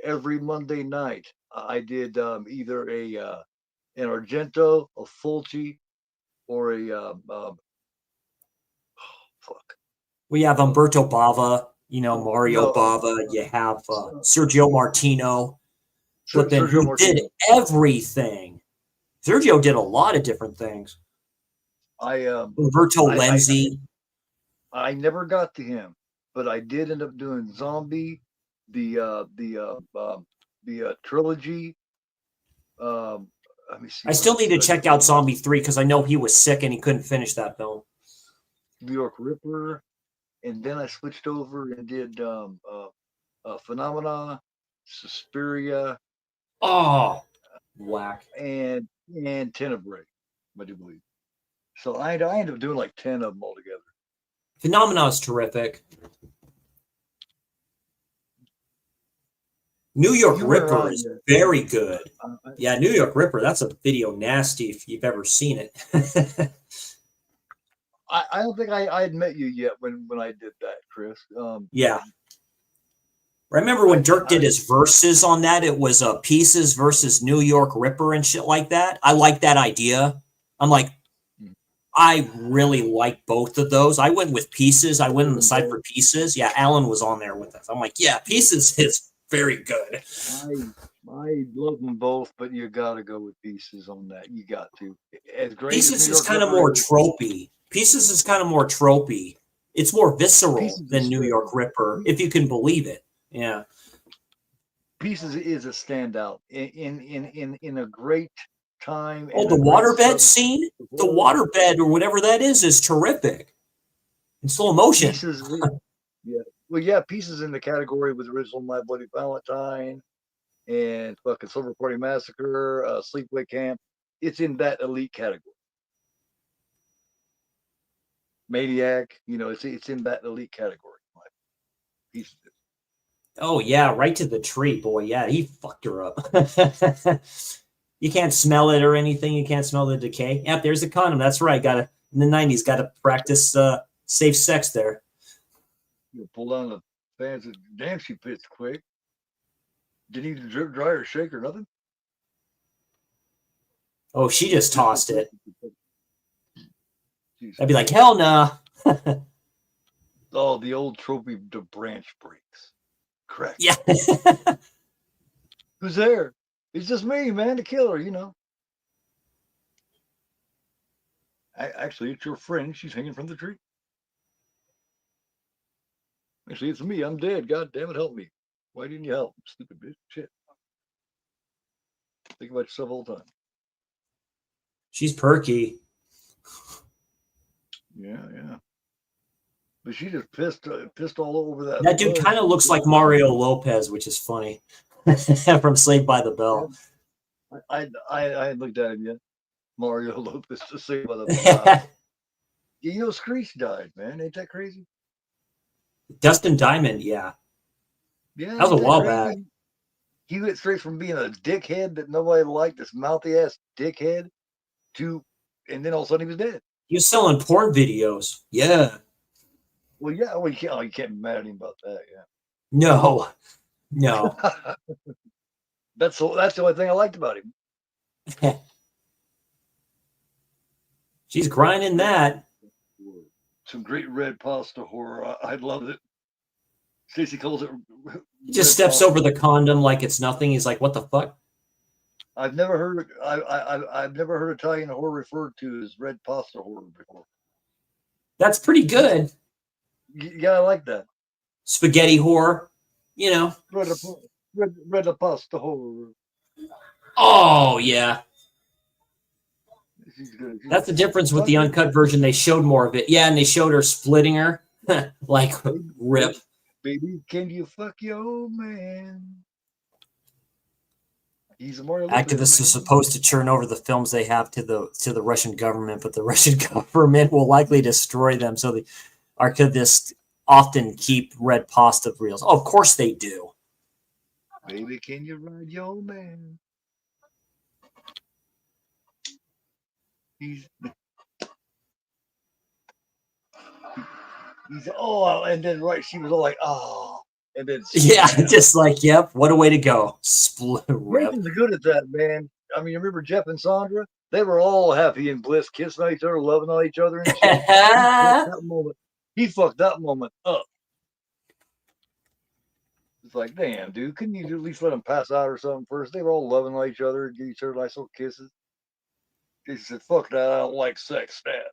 Speaker 10: Every Monday night, I did either an Argento, a Fulci, or a fuck.
Speaker 9: We have Umberto Bava, you know, Mario Bava. You have Sergio Martino, but then who did everything? Sergio did a lot of different things. Umberto Lenzi.
Speaker 10: I never got to him, but I did end up doing Zombie, the trilogy. Let me see.
Speaker 9: I still need to check out Zombie 3 because I know he was sick and he couldn't finish that film.
Speaker 10: New York Ripper, and then I switched over and did Phenomena, Suspiria.
Speaker 9: Oh, whack.
Speaker 10: And Tenebrae, I do believe. So I ended up doing like 10 of them altogether.
Speaker 9: Phenomena is terrific. New York Ripper is very good. Yeah, New York Ripper, that's a video nasty if you've ever seen it.
Speaker 10: I don't think I had met you yet when I did that, Chris.
Speaker 9: Yeah. Remember when Dirk did his verses on that? It was Pieces versus New York Ripper and shit like that. I like that idea. I'm like, I really like both of those. I went with Pieces. I went on the side for Pieces. Yeah, Alan was on there with us. I'm like, yeah, Pieces is very good.
Speaker 10: I love them both, but you got to go with Pieces on that. You got to. As great
Speaker 9: Pieces is kind of more tropey. Pieces is kind of more tropey. It's more visceral than New York Ripper, if you can believe it. Yeah.
Speaker 10: Pieces is a standout in a great time.
Speaker 9: Oh, the waterbed scene? The waterbed or whatever that is terrific. In slow motion.
Speaker 10: Pieces, yeah. Well, yeah, Pieces in the category with original My Bloody Valentine and fucking Silver Party Massacre, Sleepaway Camp. It's in that elite category. Maniac, you know, it's in that elite category. Pieces.
Speaker 9: Oh yeah, right to the tree, boy. Yeah, he fucked her up. You can't smell it or anything. You can't smell the decay. Yep, there's a condom. That's right. Gotta in the 90s, gotta practice safe sex there.
Speaker 10: You pull down the fans. Damn, she fits quick. Didn't even drip dry or shake or nothing.
Speaker 9: Oh, she just tossed it. I'd be like, hell nah.
Speaker 10: Oh, the old trophy, the branch breaks. Correct.
Speaker 9: Yeah.
Speaker 10: Who's there? It's just me, man, the killer, you know. Actually, it's your friend. She's hanging from the tree. Actually, it's me. I'm dead. God damn it, help me. Why didn't you help? Stupid bitch. Shit. Think about yourself all the time.
Speaker 9: She's perky.
Speaker 10: Yeah. But she just pissed all over that.
Speaker 9: That dude kind of looks like Mario Lopez, which is funny. From Saved by the Bell.
Speaker 10: I hadn't looked at him yet. Mario Lopez to Saved by the Bell. You know, Screech died, man. Ain't that crazy?
Speaker 9: Dustin Diamond, yeah.
Speaker 10: Yeah.
Speaker 9: That was a while back.
Speaker 10: He went straight from being a dickhead that nobody liked, this mouthy ass dickhead, to, and then all of a sudden he was dead.
Speaker 9: He was selling porn videos. Yeah.
Speaker 10: Well, yeah. Well, you can't be mad at him about that. Yeah.
Speaker 9: No.
Speaker 10: That's the only thing I liked about him.
Speaker 9: She's grinding that.
Speaker 10: some great red pasta horror. I love it. Stacy calls it.
Speaker 9: He just
Speaker 10: red
Speaker 9: steps
Speaker 10: pasta.
Speaker 9: over the condom like it's nothing. He's like, "What the fuck?"
Speaker 10: I've never heard. I've never heard Italian horror referred to as red pasta horror before.
Speaker 9: That's pretty good.
Speaker 10: Yeah, I like that.
Speaker 9: Spaghetti horror, you know.
Speaker 10: Red pasta horror.
Speaker 9: Oh yeah.
Speaker 10: She's good.
Speaker 9: That's the difference with the uncut version. They showed more of it. Yeah, and they showed her splitting her. Like, rip.
Speaker 10: Baby, can you fuck your old man? He's a Mario
Speaker 9: Activists are supposed to turn over the films they have to the Russian government, but the Russian government will likely destroy them. So the archivists often keep red pasta reels. Oh, of course they do.
Speaker 10: Baby, can you ride your old man? He's and then she was all like, oh, and then
Speaker 9: yeah, just like, yep, what a way to go. Split rip.
Speaker 10: Jason's good at that, man. I mean, you remember Jeff and Sandra? They were all happy and bliss, kissing on each other, loving on each other, and shit. He fucked that moment up. It's like, damn, dude, couldn't you at least let them pass out or something first? They were all loving on each other, give each other nice little kisses. He said, fuck that, I don't like sex, Dad.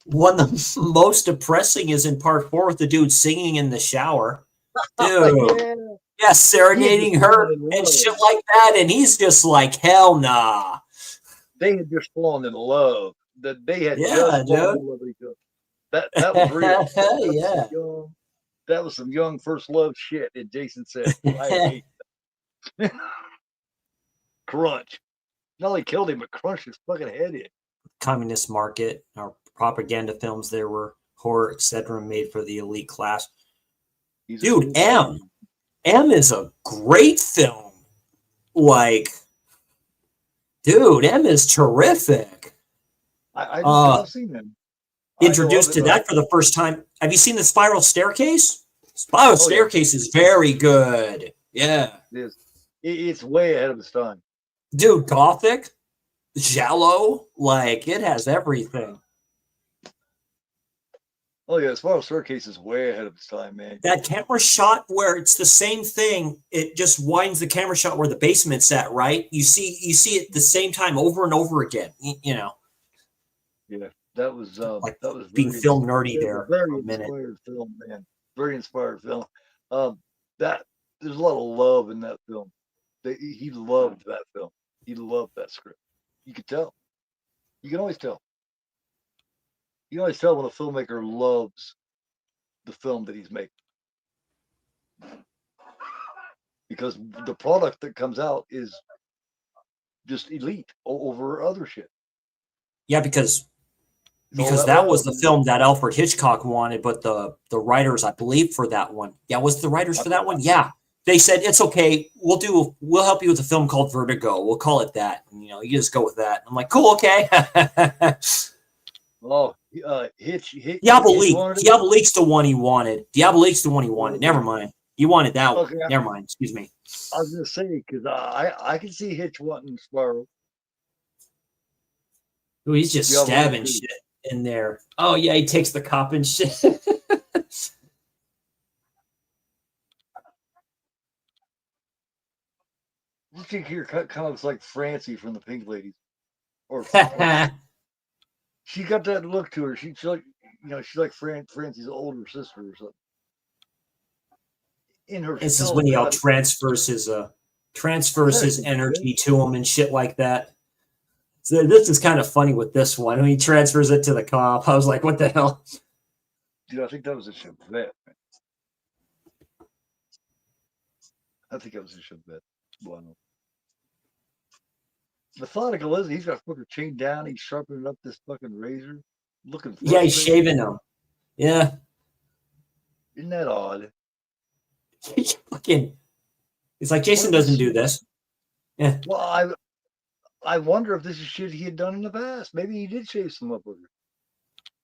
Speaker 9: One of the most depressing is in part 4 with the dude singing in the shower. Dude. Yeah, serenading her and shit like that. And he's just like, hell nah.
Speaker 10: They had just fallen in love. They had just fallen in love with each other. That was real.
Speaker 9: Yeah.
Speaker 10: That was some young first love shit. And Jason said, I hate that. Crunch. Not only killed him, but crunched his fucking head in.
Speaker 9: Communist market, or propaganda films, there were horror, etc., made for the elite class. Dude, M is a great film. Like, dude, M is terrific.
Speaker 10: I've seen them.
Speaker 9: Introduced to that for the first time. Have you seen The Spiral Staircase? Spiral Staircase is very good. Yeah.
Speaker 10: It's way ahead of its time.
Speaker 9: Dude, gothic, giallo, like, it has everything.
Speaker 10: Oh yeah, Spiral Staircase is way ahead of its time, man.
Speaker 9: That camera shot where it's the same thing, it just winds the camera shot where the basement's at, right? You see it the same time over and over again, you know.
Speaker 10: Yeah, that was
Speaker 9: like
Speaker 10: that was
Speaker 9: being film nerdy there.
Speaker 10: Very inspired film, man. Very inspired film. That there's a lot of love in that film. He loved that film. He loved that script. You could tell. You can always tell. You can always tell when a filmmaker loves the film that he's making. Because the product that comes out is just elite over other shit.
Speaker 9: Yeah, because that was the film that Alfred Hitchcock wanted, but the writers, I believe, for that one. Yeah, was the writers for that one? Yeah. They said, it's okay. We'll help you with a film called Vertigo. We'll call it that. And, you just go with that. I'm like, cool, okay. Diabolique's the one he wanted. Diabolique's the one he wanted. Never mind. He wanted that one. Never mind. Excuse me.
Speaker 10: I was going to say, because I can see Hitch wanting Spiral.
Speaker 9: Ooh, he's just stabbing shit in there. Oh, yeah, he takes the cop and shit.
Speaker 10: You think here kind of looks like Francie from the Pink Ladies, or she got that look to her. She's like, she's like Francie's older sister or something. In her,
Speaker 9: this is when he transfers his energy to him and shit like that. So this is kind of funny with this one when he transfers it to the cop. I was like, what the hell?
Speaker 10: Dude, I think that was a Chevette, man. I think that was a Chevette. Wow. Methodical, isn't he? He's got a fucking chain down. He's sharpening up this fucking razor. Looking.
Speaker 9: Yeah, he's shaving him. Yeah.
Speaker 10: Isn't that odd?
Speaker 9: He's like, Jason doesn't do this. Yeah.
Speaker 10: Well, I wonder if this is shit he had done in the past. Maybe he did shave some up with her.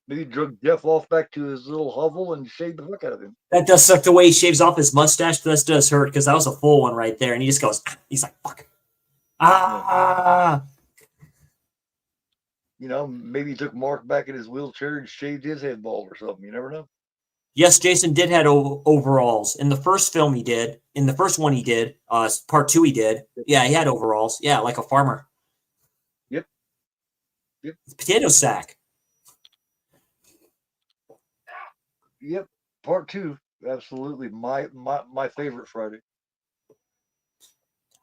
Speaker 10: Maybe he drug Jeff off back to his little hovel and shaved the fuck out of him.
Speaker 9: That does suck the way he shaves off his mustache. This does hurt because that was a full one right there. And he just goes, he's like, fuck. Ah.
Speaker 10: You know, maybe he took Mark back in his wheelchair and shaved his head bald or something. You never know.
Speaker 9: Yes, Jason did had overalls in the first film. He did in the first one. He did. Part 2, he did. Yeah, he had overalls. Yeah, like a farmer.
Speaker 10: Yep.
Speaker 9: Potato sack.
Speaker 10: Yep. Part 2, absolutely my favorite Friday.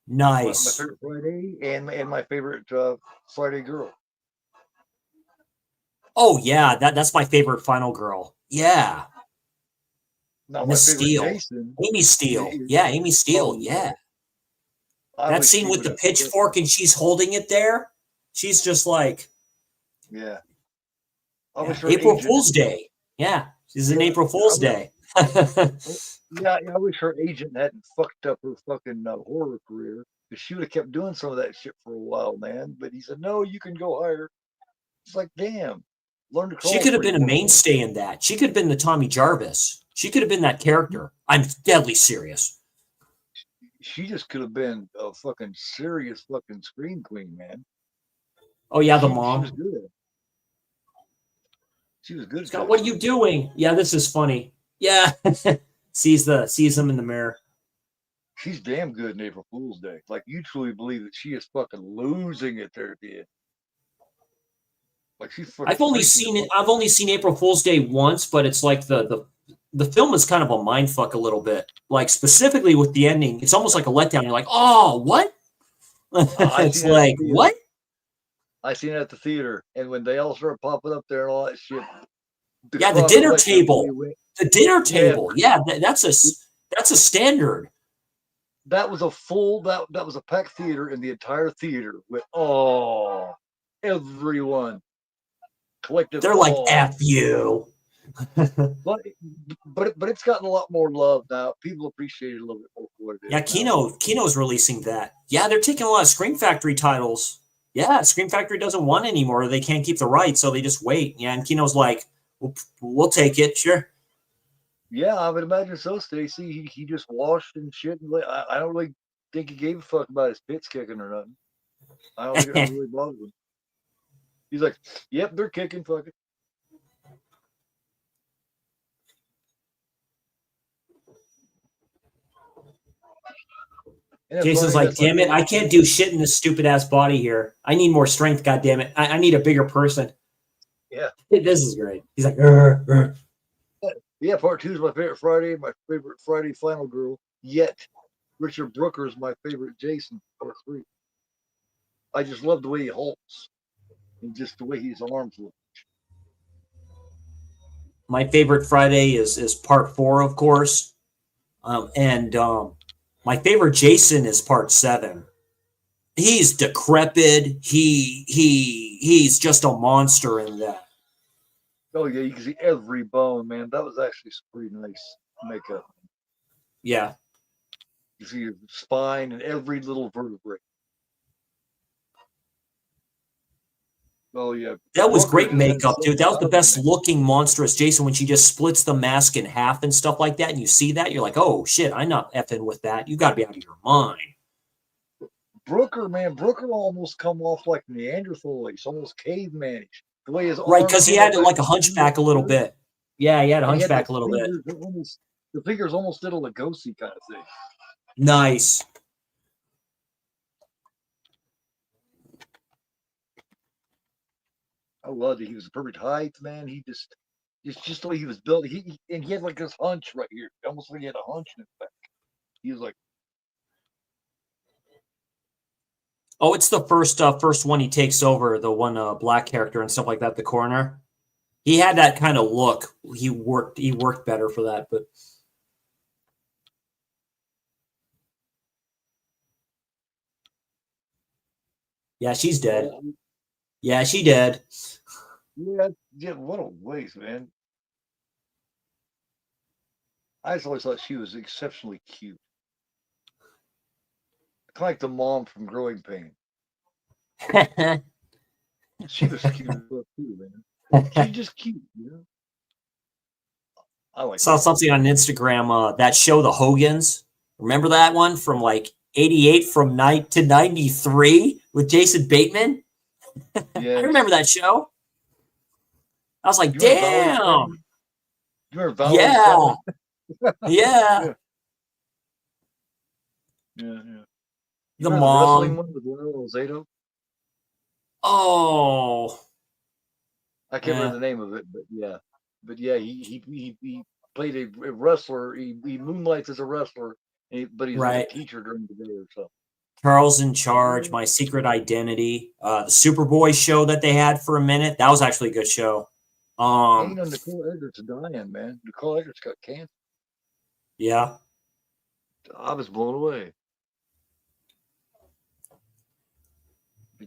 Speaker 9: Nice.
Speaker 10: My favorite Friday and my favorite Friday girl.
Speaker 9: Oh yeah, that's my favorite final girl. Yeah.
Speaker 10: Now, my
Speaker 9: Miss
Speaker 10: favorite
Speaker 9: Steele.
Speaker 10: Jason.
Speaker 9: Amy Steele. Yeah, Amy Steele.
Speaker 10: Oh,
Speaker 9: Yeah.
Speaker 10: I
Speaker 9: That
Speaker 10: wish
Speaker 9: scene
Speaker 10: she
Speaker 9: with
Speaker 10: would
Speaker 9: the
Speaker 10: have.
Speaker 9: pitchfork and she's holding it there. She's just like,
Speaker 10: Yeah. I
Speaker 9: yeah,
Speaker 10: wish her
Speaker 9: April
Speaker 10: agent.
Speaker 9: Fool's Day. Yeah, she's an
Speaker 10: Yeah,
Speaker 9: April Fool's Day.
Speaker 10: Yeah, I wish her agent hadn't fucked up her fucking horror career, because she would have kept doing some of that shit for a while, man. But he said, no, you can go higher. It's like, damn, learn to
Speaker 9: She
Speaker 10: crawl,
Speaker 9: could have
Speaker 10: pretty
Speaker 9: been a
Speaker 10: woman.
Speaker 9: mainstay in that. She could have been the Tommy Jarvis. She could have been that character. I'm deadly serious.
Speaker 10: She just could have been a fucking serious fucking scream queen, man.
Speaker 9: Oh yeah, the
Speaker 10: She was
Speaker 9: mom.
Speaker 10: good. She was good at
Speaker 9: Scott,
Speaker 10: that
Speaker 9: what are you
Speaker 10: shit.
Speaker 9: doing? Yeah, this is funny. Yeah. sees him in the mirror.
Speaker 10: She's damn good in April Fool's Day. Like, you truly believe that she is fucking losing it there at the end. Like, she's fucking
Speaker 9: I've only
Speaker 10: freaking
Speaker 9: seen it.
Speaker 10: fuck
Speaker 9: I've only seen April Fool's Day once, but it's like the film is kind of a mind fuck a little bit. Like specifically with the ending, it's almost like a letdown. You're like, oh, what? It's like what?
Speaker 10: I seen it at the theater, and when they all started popping up there and all that shit.
Speaker 9: Yeah, the dinner
Speaker 10: cross-section
Speaker 9: table.
Speaker 10: went,
Speaker 9: The dinner table. Yeah, that's a standard.
Speaker 10: that was a full that was a packed theater, and the entire theater went, oh, everyone collective.
Speaker 9: They're like, F you.
Speaker 10: but it's gotten a lot more love now. People appreciate it a little bit more for what it is.
Speaker 9: Yeah, Kino's releasing that. Yeah, they're taking a lot of Scream Factory titles. Yeah, Scream Factory doesn't want anymore. They can't keep the rights, so they just wait. Yeah, and Kino's like, we'll take it, sure.
Speaker 10: Yeah, I would imagine so, Stacy. He just washed and shit. And I don't really think he gave a fuck about his pits kicking or nothing. I don't think it really bothered him. He's like, yep, they're kicking, fuck it.
Speaker 9: Jason's like, damn it, I can't do shit in this stupid ass body here. I need more strength, God damn it. I need a bigger person.
Speaker 10: Yeah.
Speaker 9: This is great. He's like,
Speaker 10: Yeah, part 2 is my favorite Friday, my favorite Friday final girl. Yet, Richard Brooker is my favorite Jason, part 3. I just love the way he halts and just the way his arms look.
Speaker 9: My favorite Friday is part 4, of course. My favorite Jason is part 7. He's decrepit. He's just a monster in that.
Speaker 10: Oh yeah, you can see every bone, man. That was actually some pretty nice makeup.
Speaker 9: Yeah.
Speaker 10: You see your spine and every little vertebrae. Oh yeah.
Speaker 9: That was great makeup, dude. That was the best looking monstrous Jason when she just splits the mask in half and stuff like that. And you see that, you're like, oh shit, I'm not effing with that. You gotta be out of your mind.
Speaker 10: Brooker, man, Brooker almost come off like Neanderthal. He's almost cavemanish. The way his
Speaker 9: right, because he had like a hunchback a little bit. Yeah, he had a hunchback a little bit.
Speaker 10: The fingers almost did a Lugosi kind of thing.
Speaker 9: Nice.
Speaker 10: I loved it. He was the perfect height, man. He just the way he was built. He had like this hunch right here, almost like he had a hunch in his back. He was like,
Speaker 9: oh, it's the first one he takes over, the one black character and stuff like that, the coroner. He had that kind of look. He worked better for that, but yeah, she's dead. Yeah, she dead.
Speaker 10: Yeah, what a waste, man. I just always thought she was exceptionally cute. Kind of like the mom from Growing Pain. She was cute too, man. She's just cute, you know. I like
Speaker 9: saw something on Instagram, that show, The Hogans. Remember that one from like 88 from night to 93 with Jason Bateman?
Speaker 10: Yeah.
Speaker 9: I remember that show. I was like,
Speaker 10: You remember Valerie's
Speaker 9: damn.
Speaker 10: family? You remember Valerie's
Speaker 9: Yeah.
Speaker 10: family?
Speaker 9: Yeah.
Speaker 10: Yeah. Yeah. You
Speaker 9: The
Speaker 10: remember the wrestling
Speaker 9: mom.
Speaker 10: one with Lionel Zato?
Speaker 9: Oh.
Speaker 10: I can't remember the name of it, but yeah, he played a wrestler. He moonlights as a wrestler, but he's like a
Speaker 9: Right.
Speaker 10: teacher during the day or something.
Speaker 9: Charles in Charge, My Secret Identity, the Superboy show that they had for a minute. That was actually a good show.
Speaker 10: Hey, you know, Nicole Eggers is dying, man. Nicole Eggers got cancer.
Speaker 9: Yeah.
Speaker 10: I was blown away.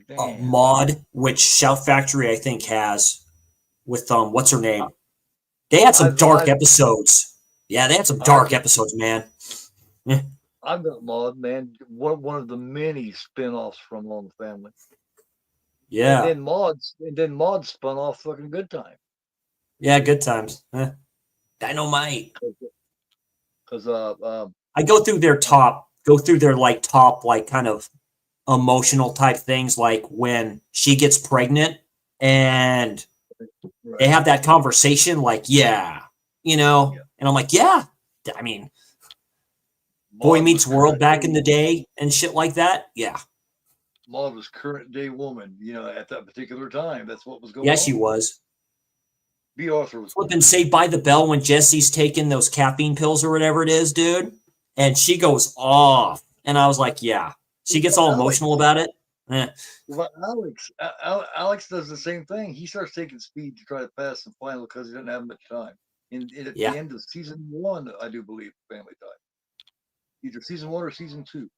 Speaker 10: Damn.
Speaker 9: Maud, which Shout Factory I think has with what's her name? They had some dark episodes. Yeah, they had some dark episodes, man.
Speaker 10: I've got Maud, man. One of the many spin-offs from All in the Family.
Speaker 9: Yeah.
Speaker 10: And then Maud spun off fucking Good Time.
Speaker 9: Yeah, Good Times. Dynamite.
Speaker 10: Because
Speaker 9: I go through their top like kind of emotional type things, like when she gets pregnant and they have that conversation, like, yeah, you know, and I'm like, yeah, I mean, Boy Meets World back in the day and shit like that. Yeah.
Speaker 10: Maud was current day woman, you know, at that particular time. That's what was going on.
Speaker 9: Yeah, she was.
Speaker 10: B. Arthur was
Speaker 9: flipping Saved by the Bell when Jesse's taking those caffeine pills or whatever it is, dude. And she goes off. And I was like, yeah. She gets all emotional about it.
Speaker 10: Well, Alex does the same thing. He starts taking speed to try to pass the final because he doesn't have much time. At the end of season 1, I do believe, Family Time. Either season 1 or season 2.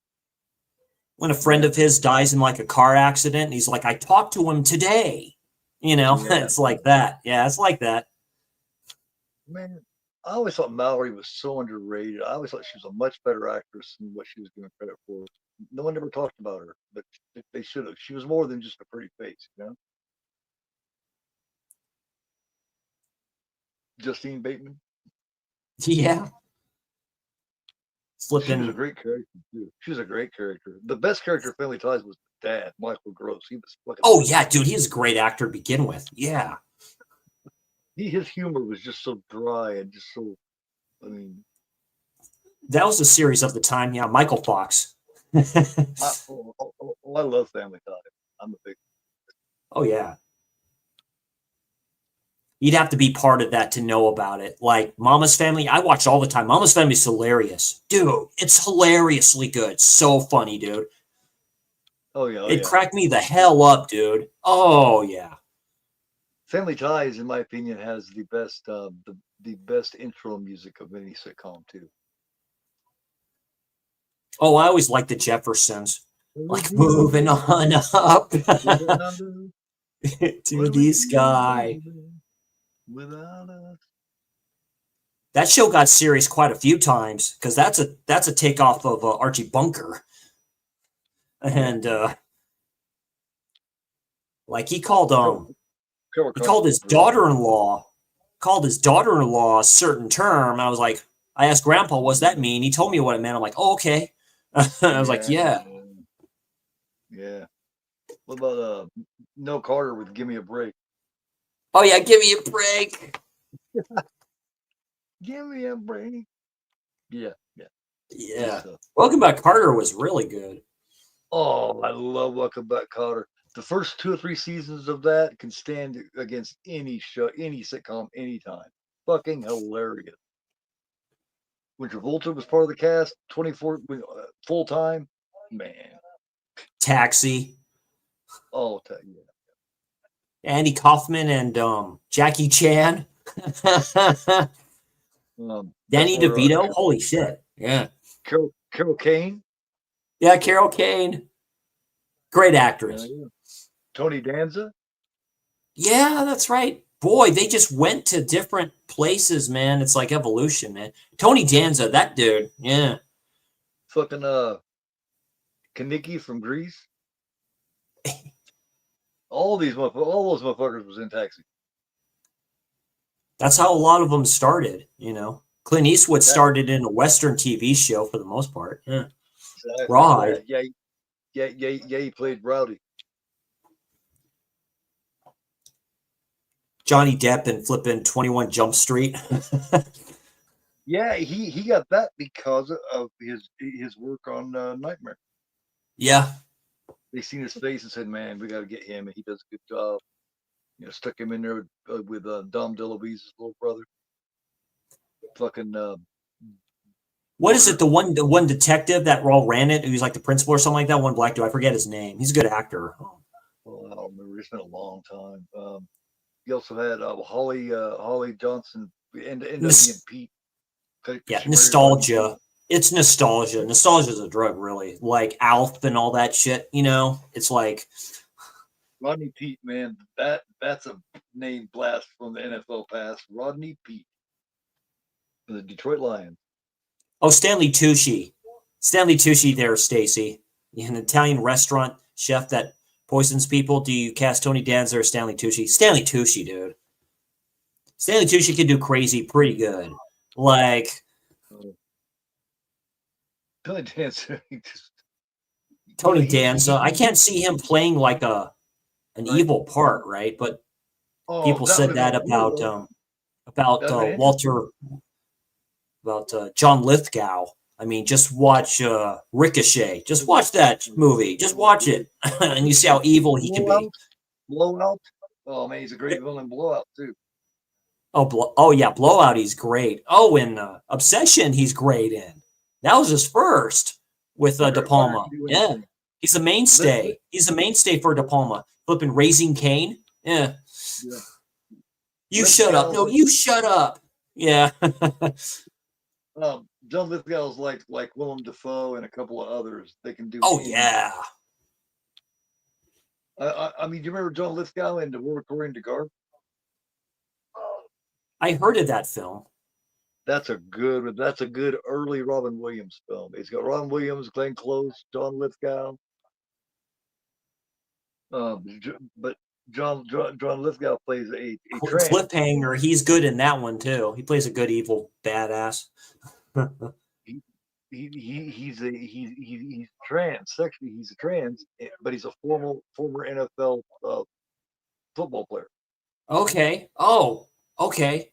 Speaker 9: When a friend of his dies in like a car accident, and he's like, I talked to him today. You know, it's like that. Yeah, it's like that.
Speaker 10: Man, I always thought Mallory was so underrated. I always thought she was a much better actress than what she was given credit for. No one ever talked about her, but they should have. She was more than just a pretty face, you know? Justine Bateman.
Speaker 9: Yeah.
Speaker 10: She was a great character, too. She was a great character. The best character of Family Ties was the dad, Michael Gross. He was fucking.
Speaker 9: Oh, yeah, dude. He's a great actor to begin with. Yeah.
Speaker 10: His humor was just so dry and just so, I mean.
Speaker 9: That was a series of the time. Yeah, Michael Fox.
Speaker 10: I love Family Ties. I'm a big.
Speaker 9: Oh, yeah. You'd have to be part of that to know about it. Like Mama's Family, I watch all the time. Mama's Family is hilarious. Dude, it's hilariously good. So funny, dude.
Speaker 10: Oh, yeah.
Speaker 9: It cracked me the hell up, dude. Oh, yeah.
Speaker 10: Family Ties, in my opinion, has the best intro music of any sitcom, too.
Speaker 9: Oh, I always like the Jeffersons. Like moving on up to the sky.
Speaker 10: Without us.
Speaker 9: That show got serious quite a few times because that's a takeoff of Archie Bunker, and like he called his daughter-in-law a certain term. I was like, I asked Grandpa, "What's that mean?" He told me what it meant. I'm like, "Oh, okay." I was like, "Yeah."
Speaker 10: Yeah. What about No Carter with "Give Me a Break"?
Speaker 9: Oh yeah, give me a break.
Speaker 10: Give me a break. Yeah.
Speaker 9: Welcome Back, Carter was really good.
Speaker 10: Oh, I love Welcome Back, Carter. The first 2 or 3 seasons of that can stand against any show, any sitcom, anytime. Fucking hilarious. When Travolta was part of the cast, 24 full time, man.
Speaker 9: Taxi.
Speaker 10: Oh, yeah.
Speaker 9: Andy Kaufman and Jackie Chan. Danny DeVito. Holy shit. Yeah.
Speaker 10: Carol Kane.
Speaker 9: Yeah, Carol Kane. Great actress.
Speaker 10: Tony Danza.
Speaker 9: Yeah, that's right. Boy, they just went to different places, man. It's like evolution, man. Tony Danza, that dude. Yeah.
Speaker 10: Fucking Kaniki from Greece. all those motherfuckers was in Taxi.
Speaker 9: That's how a lot of them started, you know. Clint Eastwood started in a Western TV show for the most part. Yeah.
Speaker 10: Exactly.
Speaker 9: Rod.
Speaker 10: Yeah, he played Rowdy.
Speaker 9: Johnny Depp and flipping 21 Jump Street.
Speaker 10: Yeah, he got that because of his work on Nightmare.
Speaker 9: Yeah.
Speaker 10: They seen his face and said, "Man, we got to get him, and he does a good job." You know, stuck him in there with Dom DeLuise's little brother. Fucking.
Speaker 9: What is it? The one detective that all ran it, who's like the principal or something like that. One black dude. I forget his name. He's a good actor.
Speaker 10: Well, I don't remember. It's been a long time. He also had Holly Johnson and Pete.
Speaker 9: Yeah, nostalgia. It's nostalgia. Nostalgia is a drug, really. Like Alf and all that shit. You know, it's like
Speaker 10: Rodney Pete, man. That's a name blast from the NFL past. Rodney Pete, from the Detroit Lions.
Speaker 9: Oh, Stanley Tucci. Stanley Tucci there, Stacy. An Italian restaurant chef that poisons people. Do you cast Tony Danza or Stanley Tucci? Stanley Tucci, dude. Stanley Tucci can do crazy pretty good. Like
Speaker 10: Tony Danza.
Speaker 9: Tony Danza. I can't see him playing like an evil part, right? But people said that about Walter, about John Lithgow. I mean, just watch Ricochet. Just watch that movie. Just watch it, and you see how evil he can be.
Speaker 10: Blowout. Oh man, he's a great villain in Blowout too.
Speaker 9: Oh yeah, Blowout. He's great. Oh, and Obsession, he's great in. That was his first with De Palma. Yeah, he's a mainstay. He's a mainstay for De Palma. Flipping Raising Cain. Yeah. You shut up. No, you shut up. Yeah.
Speaker 10: John Lithgow's like Willem Dafoe and a couple of others. They can do.
Speaker 9: Oh yeah.
Speaker 10: I mean, do you remember John Lithgow in The World According to G.A.P?
Speaker 9: I heard of that film.
Speaker 10: That's a good early Robin Williams film. It's got Robin Williams, Glenn Close, John Lithgow. But John Lithgow plays a trans.
Speaker 9: Cliffhanger. He's good in that one too. He plays a good evil badass.
Speaker 10: He's trans. Sexually, he's a trans, but he's a former NFL football player.
Speaker 9: Okay. Oh, okay.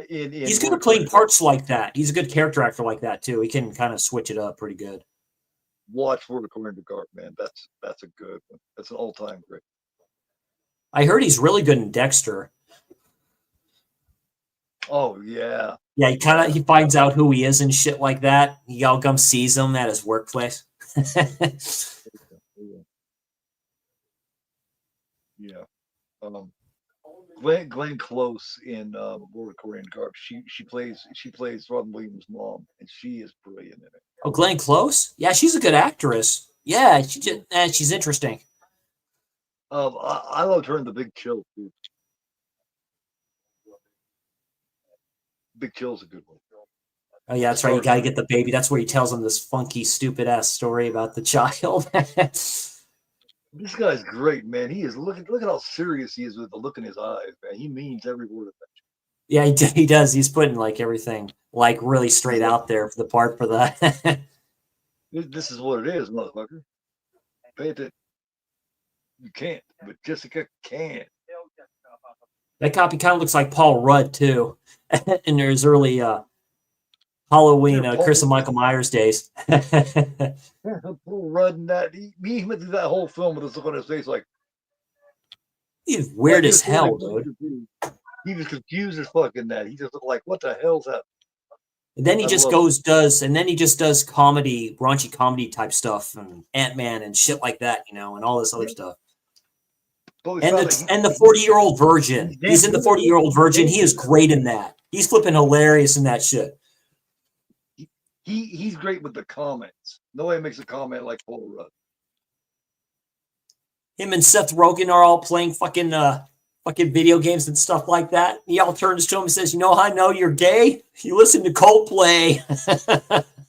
Speaker 9: He's good at playing parts like that. He's a good character actor like that too. He can kind of switch it up pretty good.
Speaker 10: Watch World According to G.A.P, man. That's a good one. That's an all-time great.
Speaker 9: I heard he's really good in Dexter.
Speaker 10: Oh yeah.
Speaker 9: Yeah, he finds out who he is and shit like that. He all comes sees him at his workplace.
Speaker 10: Yeah. Glenn Close in World According to G.A.P. She plays Robin Williams' mom, and she is brilliant in it.
Speaker 9: Oh, Glenn Close? Yeah, she's a good actress. Yeah, she's interesting.
Speaker 10: I loved her in The Big Chill too. Big Chill's a good one.
Speaker 9: Oh yeah, that's right. You gotta get the baby. That's where he tells him this funky, stupid ass story about the child.
Speaker 10: This guy's great, man. He is look at how serious he is with the look in his eyes, man. He means every word of that.
Speaker 9: Yeah, he does. He's putting like everything like really straight out there for the part for that.
Speaker 10: This is what it is, motherfucker. Pay attention. You can't, but Jessica can.
Speaker 9: That copy kind of looks like Paul Rudd too, in his early Halloween, Chris and Michael Myers days.
Speaker 10: Paul Rudd and that he went through that whole film with this look on his face like
Speaker 9: he's weird as hell, dude.
Speaker 10: He was confused as fuck in that. He just looked like, what the hell's that?
Speaker 9: And then he just does comedy, raunchy comedy type stuff, and Ant-Man and shit like that, you know, and all this other stuff. And the 40-year-old virgin. He's in the 40-year-old virgin. He is great in that. He's flipping hilarious in that shit.
Speaker 10: He's great with the comments. Nobody makes a comment like Paul Rudd.
Speaker 9: Him and Seth Rogen are all playing fucking video games and stuff like that. He all turns to him and says, "You know how I know you're gay? You listen to Coldplay."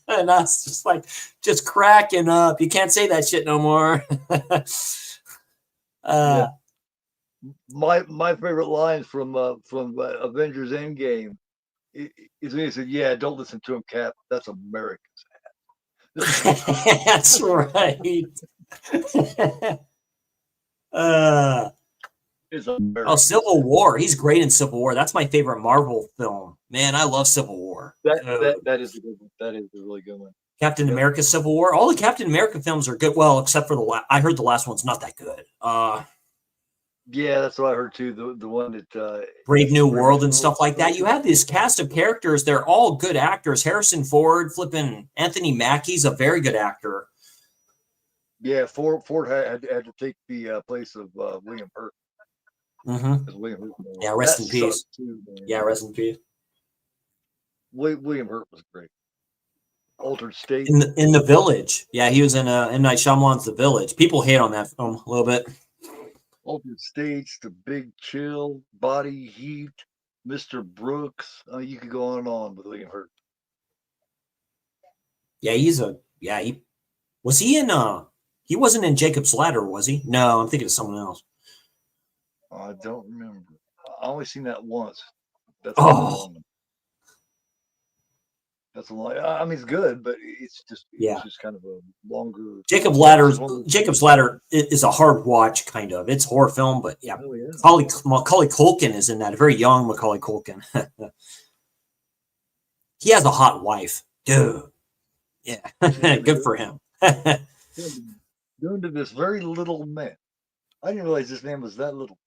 Speaker 9: And I was just like, just cracking up. You can't say that shit no more.
Speaker 10: Yeah. My favorite lines from Avengers Endgame is when he said, "Yeah, don't listen to him, Cap. That's America's hat."
Speaker 9: That's right.
Speaker 10: It's
Speaker 9: Oh, Civil War. He's great in Civil War. That's my favorite Marvel film. Man, I love Civil War.
Speaker 10: That is a good one. That is a really good one.
Speaker 9: Captain America Civil War. All the Captain America films are good. Well, except for I heard the last one's not that good.
Speaker 10: Yeah, that's what I heard too. The one that
Speaker 9: Brave New World and stuff like that. You have this cast of characters. They're all good actors. Harrison Ford, flipping Anthony Mackie's a very good actor.
Speaker 10: Yeah, Ford had to take the place of William Hurt.
Speaker 9: Mm-hmm. Yeah, rest in peace.
Speaker 10: Too,
Speaker 9: yeah, rest in peace.
Speaker 10: William Hurt was great. Altered State.
Speaker 9: In the Village. Yeah, he was in M. Night Shyamalan's The Village. People hate on that film a little bit.
Speaker 10: Altered States, The Big Chill, Body Heat, Mr. Brooks. You could go on and on with William Hurt.
Speaker 9: Yeah, he was he in he wasn't in Jacob's Ladder, was he? No, I'm thinking of someone else.
Speaker 10: I don't remember. I only seen that once. That's That's a lot. I mean, it's good, but it's just kind of a longer.
Speaker 9: Jacob's Ladder is a hard watch, kind of. It's a horror film, but yeah.
Speaker 10: Oh, yeah.
Speaker 9: Macaulay Culkin is in that. A very young Macaulay Culkin. He has a hot wife, dude. Yeah, good for him.
Speaker 10: Doing to this very little man. I didn't realize this man was that little.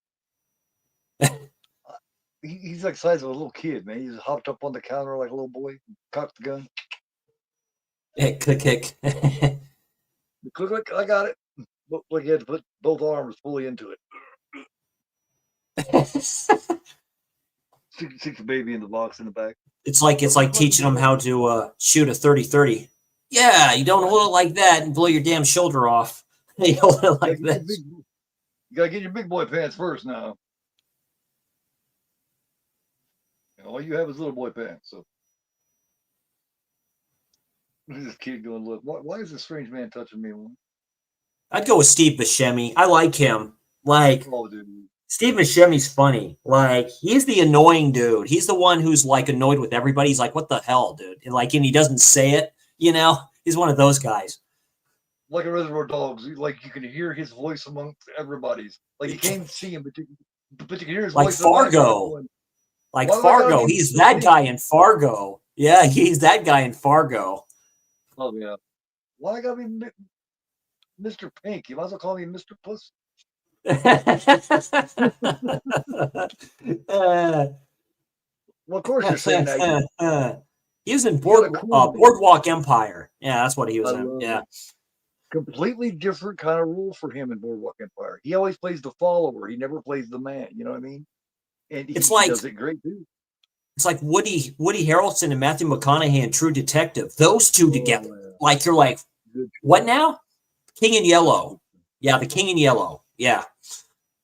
Speaker 10: He's like the size of a little kid, man. He just hopped up on the counter like a little boy, cocked the gun.
Speaker 9: Hey, click.
Speaker 10: Click, I got it. Looked like he had to put both arms fully into it. Stick the baby in the box in the back.
Speaker 9: It's like teaching them how to shoot a 30-30. Yeah, you don't hold it like that and blow your damn shoulder off. You hold it like this.
Speaker 10: You gotta get your big boy pants first now. All you have is little boy pants. So this kid going, look, why is this strange man touching me?
Speaker 9: I'd go with Steve Buscemi. I like him. Like, Steve Buscemi's funny. Like, he's the annoying dude. He's the one who's like annoyed with everybody. He's like, what the hell, dude? And he doesn't say it. He's one of those guys.
Speaker 10: Like a Reservoir Dogs, like you can hear his voice amongst everybody's. Like you can't see him, but you can hear his voice.
Speaker 9: Like Fargo. Like Fargo, he's that guy in Fargo. Yeah, he's that guy in Fargo.
Speaker 10: Oh yeah. Why I gotta be Mr. Pink? You might as well call me Mr. Puss. Well, of course you're saying that.
Speaker 9: He was in Boardwalk Empire. Yeah, that's what he was in. Yeah.
Speaker 10: Completely different kind of role for him in Boardwalk Empire. He always plays the follower. He never plays the man. You know what I mean? And he does it great too.
Speaker 9: It's like Woody Harrelson and Matthew McConaughey in True Detective. Those two together. Yeah. Like you're like, what now? King in Yellow. Yeah, the King in Yellow. Yeah.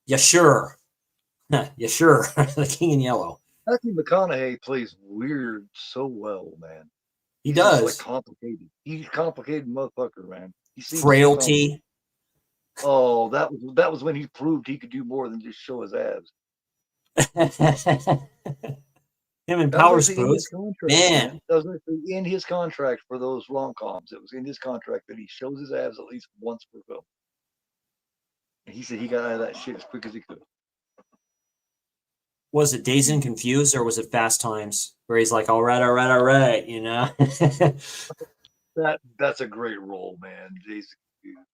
Speaker 9: Yeah, sure. Yeah, sure. The King in Yellow.
Speaker 10: Matthew McConaughey plays weird so well, man.
Speaker 9: He does.
Speaker 10: Like complicated. He's a complicated motherfucker, man.
Speaker 9: Frailty.
Speaker 10: Oh, that was when he proved he could do more than just show his abs.
Speaker 9: Him and Power Spoons. Man.
Speaker 10: That was in his contract for those rom-coms. It was in his contract that he shows his abs at least once per film. And he said he got out of that shit as quick as he could.
Speaker 9: Was it Dazed and Confused or was it Fast Times? Where he's like, all right, you know?
Speaker 10: That's a great role, man. Dazed and Confused.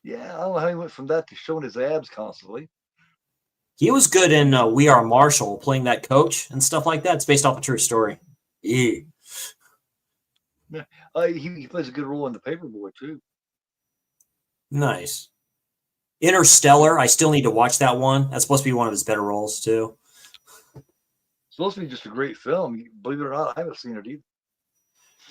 Speaker 10: Yeah, I don't know how he went from that to showing his abs constantly.
Speaker 9: He was good in We Are Marshall, playing that coach and stuff like that. It's based off a true story. Yeah.
Speaker 10: He plays a good role in The Paperboy, too.
Speaker 9: Nice. Interstellar, I still need to watch that one. That's supposed to be one of his better roles, too.
Speaker 10: It's supposed to be just a great film. Believe it or not, I haven't seen it either.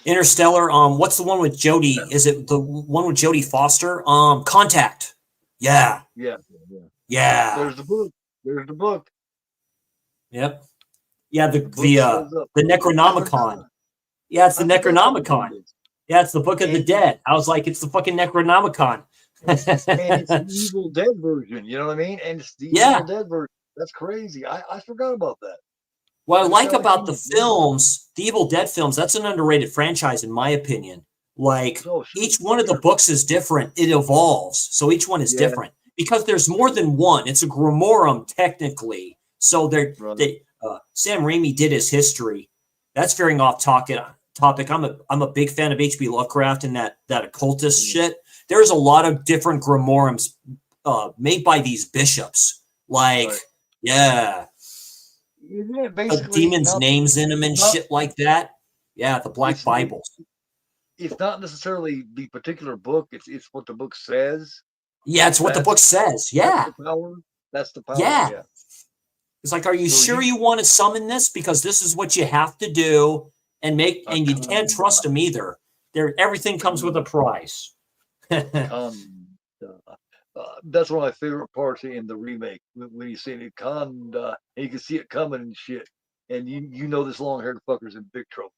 Speaker 9: Interstellar, what's the one with Jodie? Is it the one with Jodie Foster? Contact. Yeah.
Speaker 10: Yeah.
Speaker 9: Yeah.
Speaker 10: There's the book.
Speaker 9: Yep. Yeah, the Necronomicon. Yeah, it's the Necronomicon. Yeah, it's the Book of the Dead. I was like, it's the fucking Necronomicon.
Speaker 10: And it's the Evil Dead version, you know what I mean? And it's the Evil Dead version. That's crazy. I forgot about that.
Speaker 9: What I like about the films, the Evil Dead films, that's an underrated franchise in my opinion. Like each one of the books is different. It evolves. So each one is different. because there's more than one. It's a grimorum technically. So Sam Raimi did his history. That's veering off topic. I'm a big fan of H.P. Lovecraft and that occultist shit. There's a lot of different grimorums made by these bishops. Like, yeah.
Speaker 10: Isn't it basically
Speaker 9: Demons' names in them and shit like that. Yeah, the Black Bibles.
Speaker 10: It's not necessarily the particular book. It's what the book says.
Speaker 9: Yeah, it's what the book says. Yeah.
Speaker 10: That's the power. That's the power.
Speaker 9: Yeah. It's like, are you sure you want to summon this? Because this is what you have to do, and you can't trust them either. Everything comes with a price.
Speaker 10: That's one of my favorite parts in the remake when you say it, Kanda, and you can see it coming and shit, and you know this long-haired fucker's in big trouble.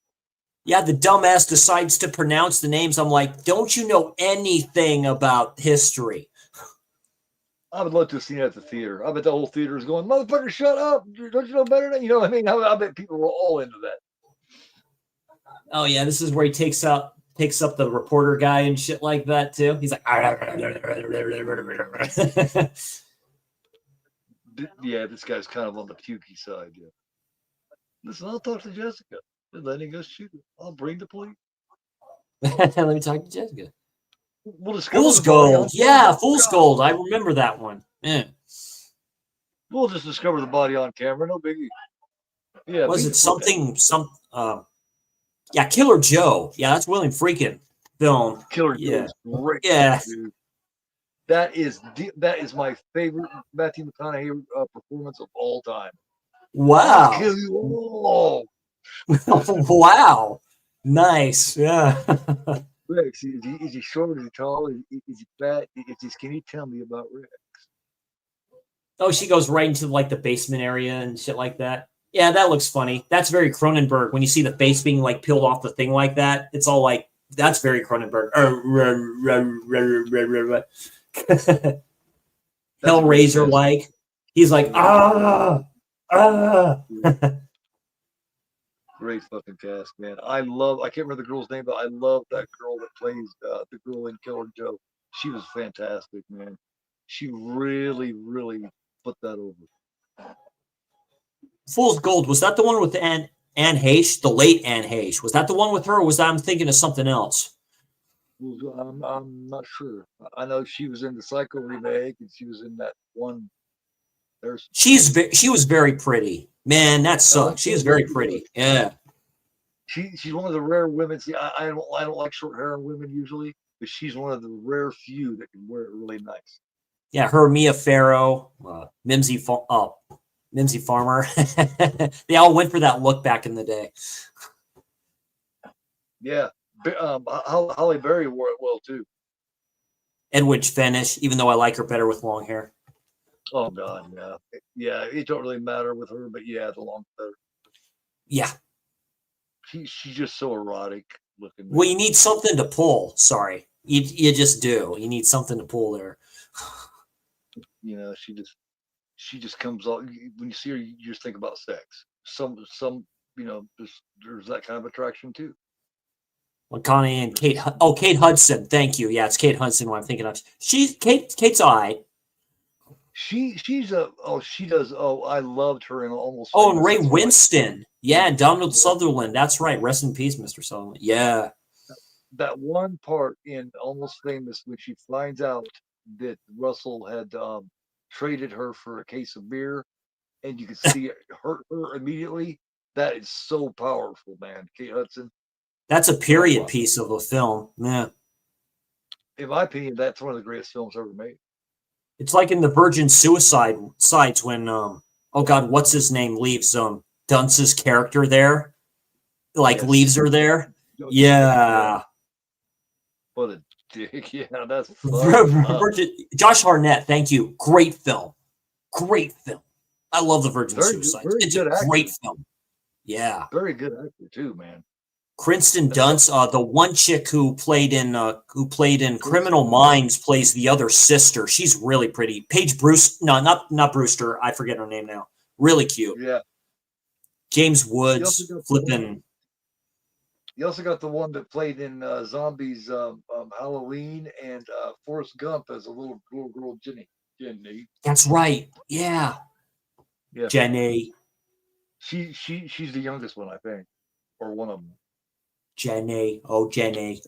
Speaker 9: Yeah, the dumbass decides to pronounce the names. I'm like, don't you know anything about history?
Speaker 10: I would love to have seen it at the theater. I bet the whole theater is going, motherfucker, shut up! Don't you know better than you know what I mean? I bet people were all into that.
Speaker 9: Oh yeah, this is where he takes up the reporter guy and shit like that too. He's like,
Speaker 10: yeah, this guy's kind of on the pukey side. Yeah. Listen, I'll talk to Jessica. Then letting us shoot her. I'll bring the police.
Speaker 9: Let me talk to Jessica.
Speaker 10: Fool's
Speaker 9: Gold. Yeah, Fool's Gold. I remember that one. Yeah.
Speaker 10: We'll just discover the body on camera. No biggie. Yeah.
Speaker 9: Was it yeah, Killer Joe. Yeah, that's William Friedkin film.
Speaker 10: Killer Joe is great.
Speaker 9: Yeah.
Speaker 10: Dude. That is my favorite Matthew McConaughey performance of all time.
Speaker 9: Wow.
Speaker 10: I'll kill you all.
Speaker 9: Wow. Nice. Yeah.
Speaker 10: Rex, is he short? Is he tall? Is he fat? Is he skinny? Tell me about Rex.
Speaker 9: Oh, she goes right into like the basement area and shit like that. Yeah, that looks funny. That's very Cronenberg. When you see the face being like peeled off the thing like that, it's all like, that's very Cronenberg. Hellraiser like. He's like,
Speaker 10: Great fucking cast, man. I can't remember the girl's name, but I love that girl that plays the girl in Killer Joe. She was fantastic, man. She really, really put that over.
Speaker 9: Fool's Gold, was that the one with Anne Heche, the late Anne Heche? Was that the one with her, or was I'm thinking of something else?
Speaker 10: I'm not sure. I know she was in the Psycho remake, and she was in that one.
Speaker 9: She was very pretty. Man, that sucks. She is very pretty. Yeah.
Speaker 10: She's one of the rare women. See, I don't like short hair in women usually, but she's one of the rare few that can wear it really nice.
Speaker 9: Yeah, her, Mia Farrow, Mimsy Farmer. They all went for that look back in the day.
Speaker 10: Yeah. Halle Berry wore it well too.
Speaker 9: Edwidge Fenech, even though I like her better with long hair.
Speaker 10: Oh God, yeah. It don't really matter with her, but yeah, the long hair.
Speaker 9: Yeah.
Speaker 10: She's just so erotic looking.
Speaker 9: Well, you need something to pull. Sorry, you just do. You need something to pull there.
Speaker 10: You know, she just comes off. When you see her, you just think about sex. Some, you know, there's that kind of attraction too.
Speaker 9: McConaughey and Kate. Oh, Kate Hudson. Thank you. Yeah, it's Kate Hudson. What I'm thinking of. Kate's all right.
Speaker 10: She does. Oh, I loved her in Almost.
Speaker 9: Oh, and Ray Winston. Yeah, and Donald Sutherland. That's right. Rest in peace, Mr. Sutherland. Yeah.
Speaker 10: That one part in Almost Famous when she finds out that Russell had traded her for a case of beer, and you could see it hurt her immediately. That is so powerful, man. Kate Hudson.
Speaker 9: That's a period piece of a film. Yeah.
Speaker 10: In my opinion, that's one of the greatest films ever made.
Speaker 9: It's like in the Virgin Suicides when oh God, what's his name leaves Dunce's character there, leaves her there. Yeah.
Speaker 10: What a dick. Yeah, that's
Speaker 9: Josh Hartnett. Thank you. Great film. Great film. I love the Virgin Suicides. It's a great film. Yeah.
Speaker 10: Very good actor too, man.
Speaker 9: Kristen Dunst, the one chick who played in Criminal Minds, plays the other sister. She's really pretty. Paige Brewster, no, not Brewster. I forget her name now. Really cute.
Speaker 10: Yeah.
Speaker 9: James Woods, flipping.
Speaker 10: You also got the one that played in Zombies, Halloween, and Forrest Gump as a little girl, Jenny. Jenny.
Speaker 9: That's right. Yeah.
Speaker 10: Yeah.
Speaker 9: Jenny.
Speaker 10: She's the youngest one, I think, or one of them.
Speaker 9: Jenny. Oh, Jenny.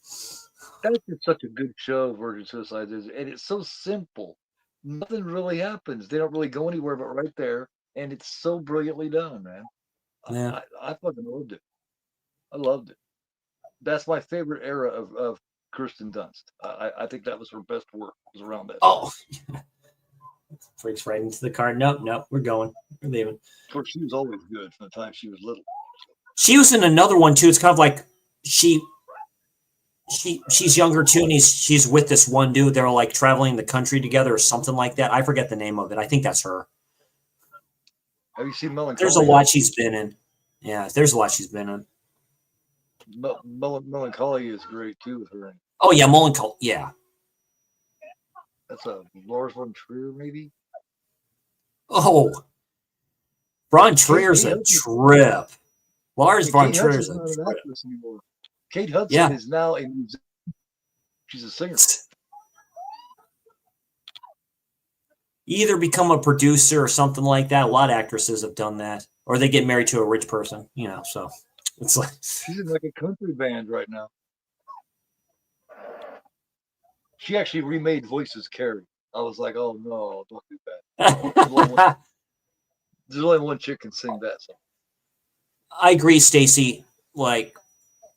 Speaker 10: That's just such a good show, Virgin Suicides is, and it's so simple. Nothing really happens. They don't really go anywhere but right there, and it's so brilliantly done, man.
Speaker 9: Yeah.
Speaker 10: I fucking loved it. I loved it. That's my favorite era of Kirsten Dunst. I think that was her best work. Was around that.
Speaker 9: Oh. Freaks right into the car. Nope. We're going. We're leaving.
Speaker 10: Of course, she was always good from the time she was little.
Speaker 9: She was in another one too. It's kind of like she's younger too, and she's with this one dude. They're like traveling the country together or something like that. I forget the name of it. I think that's her.
Speaker 10: Have you seen Melancholy?
Speaker 9: There's a lot she's been in. Yeah, there's a lot she's been in.
Speaker 10: Melancholy is great too with her.
Speaker 9: Oh yeah, Melancholy. Yeah.
Speaker 10: That's a Lars von Trier, maybe.
Speaker 9: Oh, Von Trier's a trip. Lars von Trier's a trip.
Speaker 10: Kate Hudson is now a musician. She's a singer.
Speaker 9: You either become a producer or something like that. A lot of actresses have done that, or they get married to a rich person. So it's like
Speaker 10: she's in like a country band right now. She actually remade Voices Carrie. I was like, oh no, don't do that. There's only one chick can sing that song.
Speaker 9: I agree, Stacy. Like,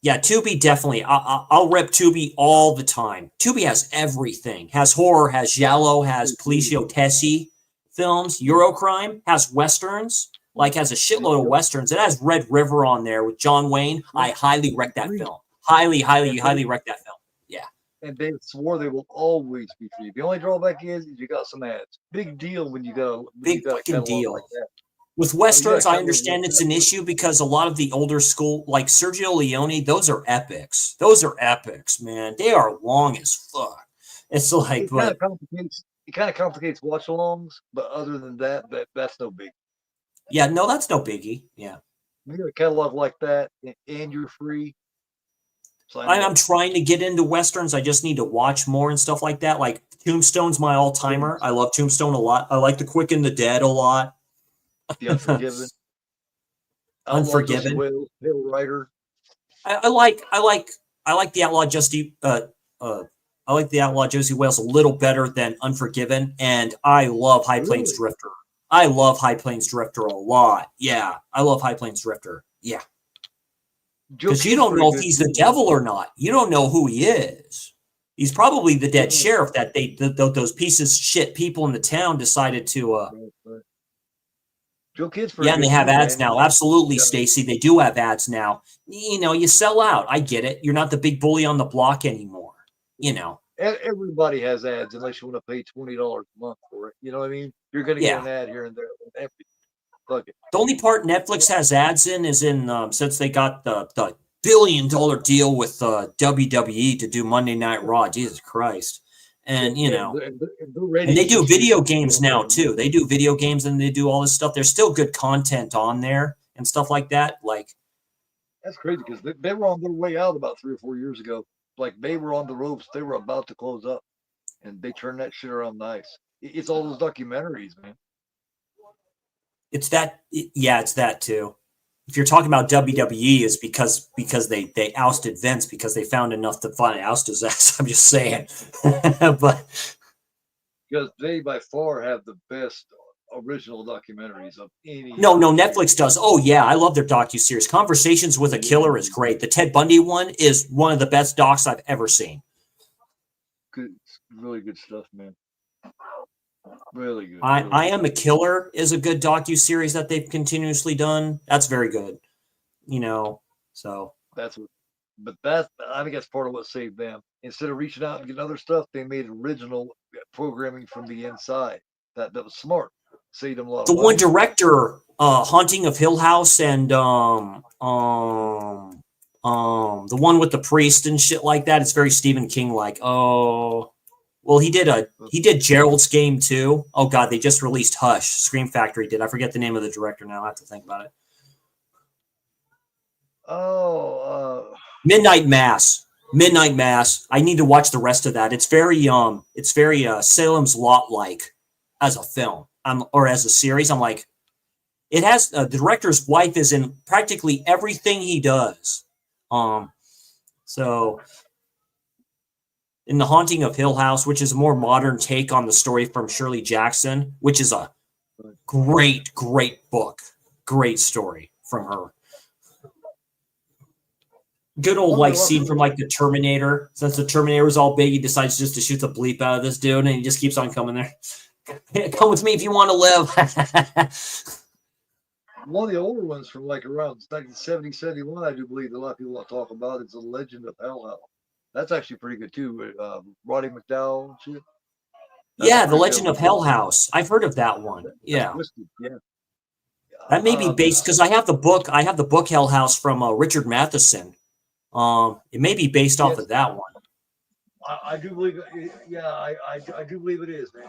Speaker 9: yeah, Tubi definitely. I'll rep Tubi all the time. Tubi has everything. Has horror, has giallo, has poliziottessi films, Eurocrime, has westerns. Like, has a shitload of westerns. It has Red River on there with John Wayne. I highly rec that film. Highly rec that film. Yeah.
Speaker 10: And they swore they will always be free. The only drawback is you got some ads. Big deal when you got a
Speaker 9: fucking deal.
Speaker 10: Like that.
Speaker 9: With westerns, I understand it's an issue because a lot of the older school, like Sergio Leone, those are epics. Those are epics, man. They are long as fuck. It's like,
Speaker 10: it kind of complicates watch-alongs, but other than that, that's no big.
Speaker 9: Yeah, no, that's no biggie. Yeah.
Speaker 10: You got a catalog like that, and you're free.
Speaker 9: I'm trying to get into westerns. I just need to watch more and stuff like that. Like Tombstone's my all-timer. I love Tombstone a lot. I like The Quick and the Dead a lot.
Speaker 10: The Unforgiven.
Speaker 9: Unforgiven.
Speaker 10: Pale Rider.
Speaker 9: I like the Outlaw Josie. I like the Outlaw Josie Wales a little better than Unforgiven, and I love High Plains Drifter. I love High Plains Drifter a lot. Yeah, I love High Plains Drifter. Yeah, because you don't know if he's the devil or not. You don't know who he is. He's probably the dead sheriff that those pieces of shit people in the town decided to.
Speaker 10: Joe Kid's
Speaker 9: and they have ads now. Absolutely, Stacy. They do have ads now. You sell out. I get it. You're not the big bully on the block anymore.
Speaker 10: Everybody has ads unless you want to pay $20 a month for it. You know what I mean? You're going to get an ad here and there. Fuck it.
Speaker 9: The only part Netflix has ads in is since they got the $1 billion deal with WWE to do Monday Night Raw. Jesus Christ. And and they do video games now too. They do video games and they do all this stuff. There's still good content on there and stuff like that. Like,
Speaker 10: that's crazy because they were on their way out about 3 or 4 years ago. Like, they were on the ropes. They were about to close up, and they turned that shit around nice. It's all those documentaries, man.
Speaker 9: It's that. Yeah, it's that too. If you're talking about WWE, is because they ousted Vince because they found enough to finally oust his ass. I'm just saying, but
Speaker 10: because they by far have the best original documentaries of any.
Speaker 9: No, Netflix does. Oh yeah, I love their docuseries. Conversations with a Killer is great. The Ted Bundy one is one of the best docs I've ever seen.
Speaker 10: Good, really good stuff, man. Really good.
Speaker 9: I Am a Killer is a good docuseries that they've continuously done. That's very good. So
Speaker 10: I think that's part of what saved them. Instead of reaching out and getting other stuff, they made original programming from the inside. That was smart. Saved them a lot.
Speaker 9: The one director, Haunting of Hill House, and the one with the priest and shit like that. It's very Stephen King like. Oh. Well, he did Gerald's Game too. Oh God, they just released Hush. Scream Factory did. I forget the name of the director now. I have to think about it. Midnight Mass. I need to watch the rest of that. It's very Salem's Lot like. as a film, or as a series. I'm like, it has the director's wife is in practically everything he does. So in The Haunting of Hill House, which is a more modern take on the story from Shirley Jackson, which is a great book, great story from her. Good old like scene from like the Terminator. Since the Terminator was all big, he decides just to shoot the bleep out of this dude, and he just keeps on coming there. Come with me if you want to live.
Speaker 10: One of the older ones from like around 1970, 71, I do believe a lot of people want to talk about. It's The Legend of Hell House. That's actually pretty good too. Roddy McDowell and shit.
Speaker 9: Yeah, The Legend of Hell House. I've heard of that one. Yeah.
Speaker 10: Twisted. Yeah.
Speaker 9: That may be based because I have the book. I have the book Hell House from Richard Matheson. It may be based off of that one.
Speaker 10: I do believe. Yeah, I do believe it is, man.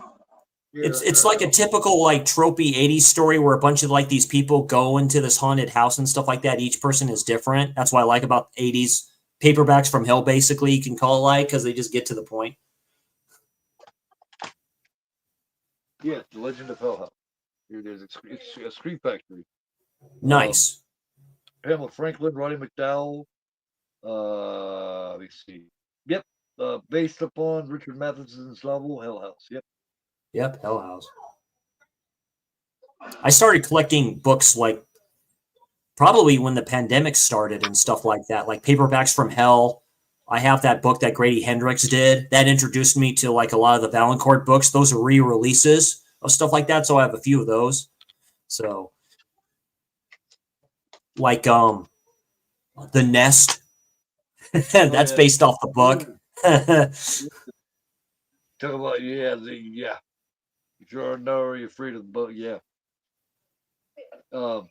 Speaker 9: It's like a typical like tropey 80s story where a bunch of like these people go into this haunted house and stuff like that. Each person is different. That's what I like about 80s paperbacks from hell, basically, you can call it like, because they just get to the point.
Speaker 10: Yeah, The Legend of Hell House. Here it is. It's a Scream Factory.
Speaker 9: Nice.
Speaker 10: Pamela Franklin, Roddy McDowell. Let me see. Yep. Based upon Richard Matheson's novel Hell House.
Speaker 9: Yep, Hell House. I started collecting books like probably when the pandemic started and stuff like that, like paperbacks from hell. I have that book that Grady Hendrix did that introduced me to like a lot of the Valancourt books. Those are re-releases of stuff like that. So I have a few of those. So like The Nest. That's based off the book.
Speaker 10: Talk about If you're no, are you afraid of the book? Yeah. There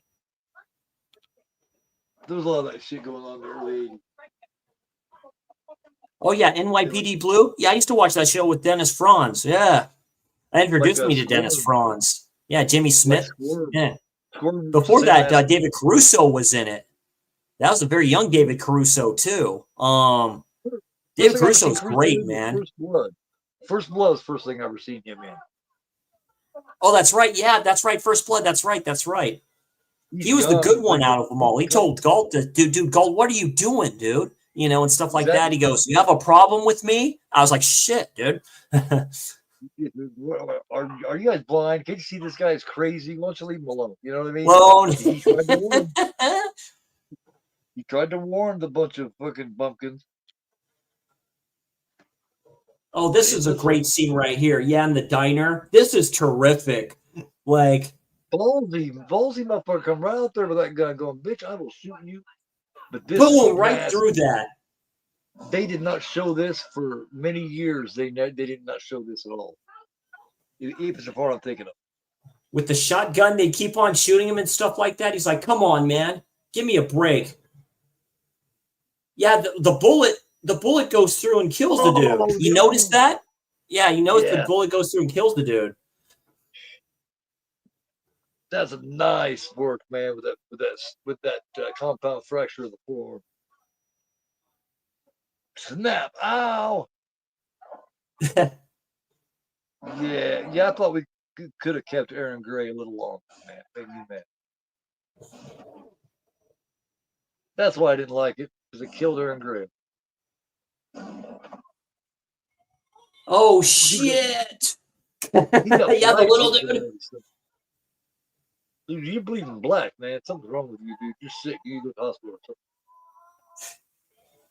Speaker 10: was a lot of that shit going on in the early 80s.
Speaker 9: Oh yeah, NYPD Blue. Yeah, I used to watch that show with Dennis Franz. Yeah, that introduced me to Dennis Franz. Yeah, Jimmy Smith. Yeah. Before that, David Caruso was in it. That was a very young David Caruso too. David Caruso's great, man.
Speaker 10: First Blood. First Blood was the first thing I ever seen him in.
Speaker 9: Oh, that's right. Yeah, that's right. First Blood. That's right. He was the good one out of them all. He told Galt, dude, Galt, what are you doing, dude? You know, and stuff like that. He goes, you have a problem with me? I was like, shit, dude.
Speaker 10: Are you guys blind? Can't you see this guy is crazy? Why don't you leave him alone? You know what I mean?
Speaker 9: Alone.
Speaker 10: He tried to warn the bunch of fucking bumpkins.
Speaker 9: Oh, this is a great scene right here. Yeah, in the diner. This is terrific. Like,
Speaker 10: ballsy motherfucker come right out there with that gun going, bitch, I will shoot you. But this
Speaker 9: boom, right through that.
Speaker 10: They did not show this for many years. They did not show this at all. If it's the part I'm thinking of.
Speaker 9: With the shotgun, they keep on shooting him and stuff like that. He's like, come on, man. Give me a break. Yeah, the bullet goes through and kills the dude. You noticed that? Yeah, you noticed the bullet goes through and kills the dude.
Speaker 10: That's a nice work, man, with that compound fracture of the forearm. Snap! Ow! yeah. I thought we could have kept Aaron Gray a little longer, man. Made me mad. That's why I didn't like it, because it killed Aaron Gray.
Speaker 9: Oh shit! Yeah, the little dude.
Speaker 10: Dude, you're bleeding black, man. Something's wrong with you, dude. You're sick. You need to go to the hospital or something.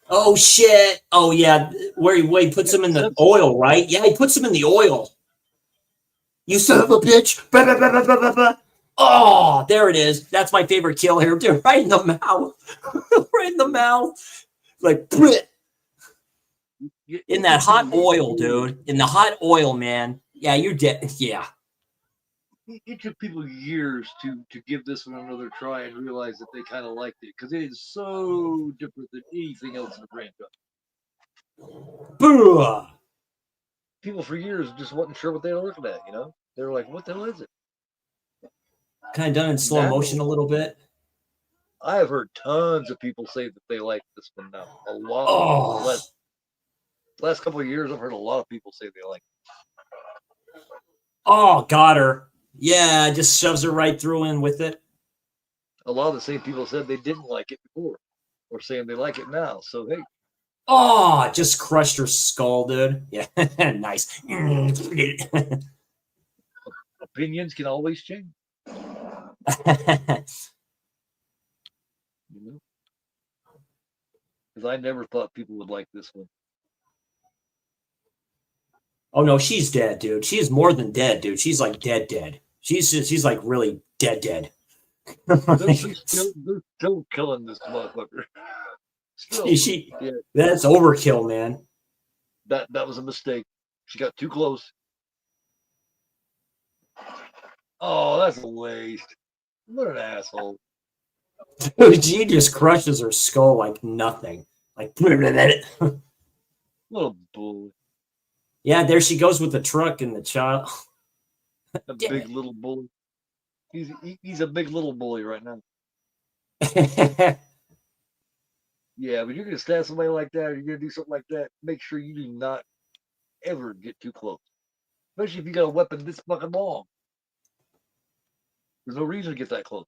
Speaker 9: Oh shit! Oh yeah, where he puts him in the oil, right? Yeah, he puts him in the oil. You son of a bitch! Bah, bah, bah, bah, bah, bah, bah. Oh, there it is. That's my favorite kill here, dude. Right in the mouth. Right in the mouth. Like, bleh. In that hot oil, dude. In the hot oil, man. Yeah, you're dead. Yeah.
Speaker 10: It took people years to give this one another try and realize that they kind of liked it because it is so different than anything else in the franchise.
Speaker 9: Boo!
Speaker 10: People for years just wasn't sure what they were looking at, you know? They were like, what the hell is it?
Speaker 9: Kind of done in slow motion a little bit.
Speaker 10: I have heard tons of people say that they like this one now. A lot.
Speaker 9: Oh.
Speaker 10: Last couple of years, I've heard a lot of people say they like it.
Speaker 9: Oh, got her. Yeah, just shoves her right through in with it.
Speaker 10: A lot of the same people said they didn't like it before, or saying they like it now. So hey,
Speaker 9: Oh, just crushed her skull, dude. Yeah, nice.
Speaker 10: opinions can always change. You know, because I never thought people would like this one.
Speaker 9: Oh no, she's dead, dude. She is more than dead, dude. She's like dead. She's like really dead.
Speaker 10: They're still killing this motherfucker. Still, yeah,
Speaker 9: That's overkill, man.
Speaker 10: that was a mistake. She got too close. Oh, that's a waste. What an asshole.
Speaker 9: Dude, she just crushes her skull like nothing. Like,
Speaker 10: What a bully.
Speaker 9: yeah, there she goes with the truck and the child.
Speaker 10: A big little bully. He's a big little bully right now. Yeah, but you're gonna stab somebody like that, or you're gonna do something like that. Make sure you do not ever get too close, especially if you got a weapon this fucking long. There's no reason to get that close.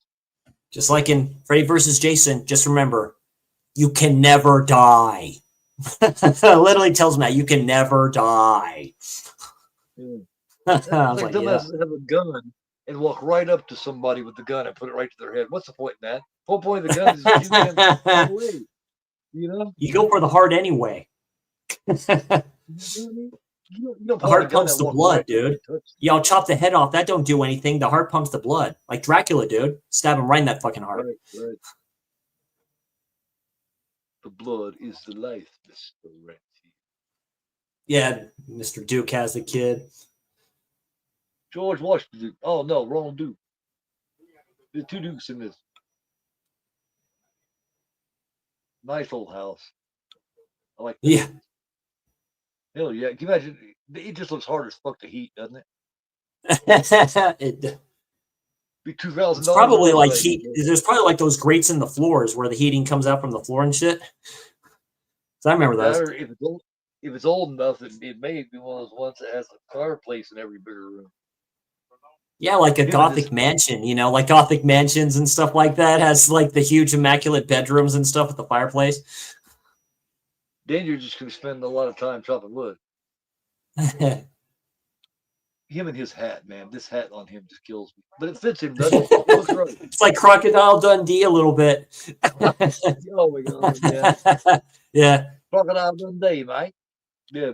Speaker 9: Just like in Freddy versus Jason, just remember, you can never die. Literally tells me that you can never die.
Speaker 10: Yeah.
Speaker 9: I
Speaker 10: It's
Speaker 9: was
Speaker 10: like
Speaker 9: like, yeah.
Speaker 10: dumbasses have a gun and walk right up to somebody with the gun and put it right to their head. What's the point in that? The whole point of the gun is to shoot them away. You know?
Speaker 9: You go for the heart anyway.
Speaker 10: You know what I mean? You don't
Speaker 9: The
Speaker 10: pull out a
Speaker 9: heart
Speaker 10: gun
Speaker 9: pumps
Speaker 10: and
Speaker 9: the
Speaker 10: walk
Speaker 9: blood,
Speaker 10: right
Speaker 9: dude.
Speaker 10: and touch.
Speaker 9: Yeah, I'll chop the head off. That don't do anything. The heart pumps the blood. Like Dracula, dude. Stab him right in that fucking heart.
Speaker 10: Right. The blood is the life, Mr. Renty.
Speaker 9: Yeah, Mr. Duke has the kid.
Speaker 10: George Washington. Oh no, wrong Duke. There's two Dukes in this. Nice old house. I like that.
Speaker 9: Yeah.
Speaker 10: Hell yeah. Can you imagine? It just looks hard as fuck to heat, doesn't it?
Speaker 9: It,
Speaker 10: Be $2,000.
Speaker 9: it's probably like
Speaker 10: already,
Speaker 9: heat. There's probably like those grates in the floors where the heating comes out from the floor and shit. So I remember those.
Speaker 10: Or if it's old enough, it may be one of those ones that has a fireplace in every bigger room.
Speaker 9: Yeah, like a
Speaker 10: Him and
Speaker 9: Gothic
Speaker 10: his-
Speaker 9: mansion, like Gothic mansions and stuff like that has like the huge immaculate bedrooms and stuff with the fireplace.
Speaker 10: Then you're just gonna spend a lot of time chopping wood. Him and his hat, man. This hat on him just kills me. But it fits him, doesn't it? It looks right.
Speaker 9: It's like Crocodile Dundee a little bit.
Speaker 10: Oh my god, yeah.
Speaker 9: Yeah.
Speaker 10: Crocodile Dundee, mate. Yeah.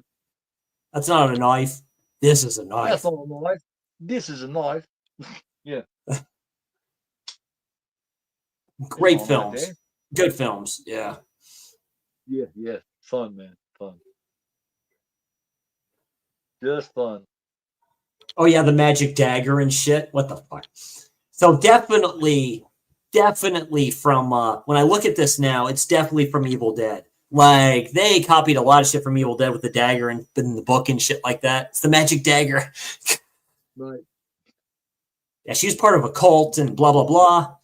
Speaker 9: That's not a knife. This is a knife.
Speaker 10: That's not a knife. This is a knife. Yeah.
Speaker 9: Great
Speaker 10: Right
Speaker 9: films.
Speaker 10: there.
Speaker 9: Good films. Yeah.
Speaker 10: Yeah. Fun, man. Fun. Just fun.
Speaker 9: Oh yeah, the magic dagger and shit. What the fuck? So definitely from when I look at this now, it's definitely from Evil Dead. Like they copied a lot of shit from Evil Dead with the dagger and in the book and shit like that. It's the magic dagger.
Speaker 10: Right.
Speaker 9: Yeah, she's part of a cult and blah blah blah.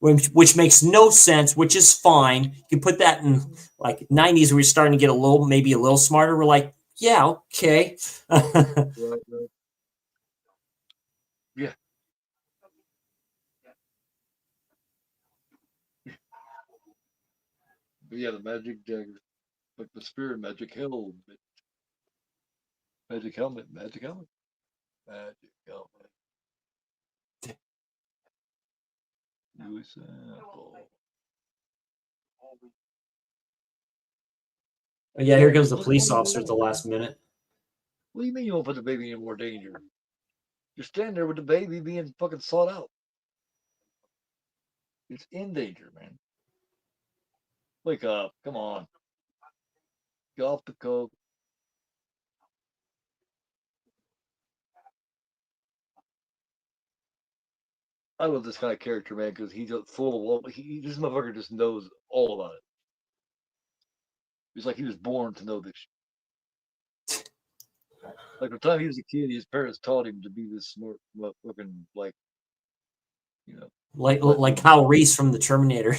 Speaker 9: Which makes no sense, which is fine. You can put that in like 90s where we're starting to get maybe a little smarter. We're like, yeah, okay.
Speaker 10: Right. Yeah. But yeah, the magic dagger. Like the spirit magic helmet. Magic helmet. Magic helmet. New sample.
Speaker 9: Yeah, here goes the police officer at the last minute.
Speaker 10: What do you mean you won't put the baby in more danger? You're standing there with the baby being fucking sought out. It's in danger, man. Wake up. Come on. Get off the coke. I love this kind of character, man, because he's full of this motherfucker just knows all about it. It's like he was born to know this shit. Like the time he was a kid, his parents taught him to be this smart motherfucking, like, you know.
Speaker 9: Like Kyle Reese from the Terminator.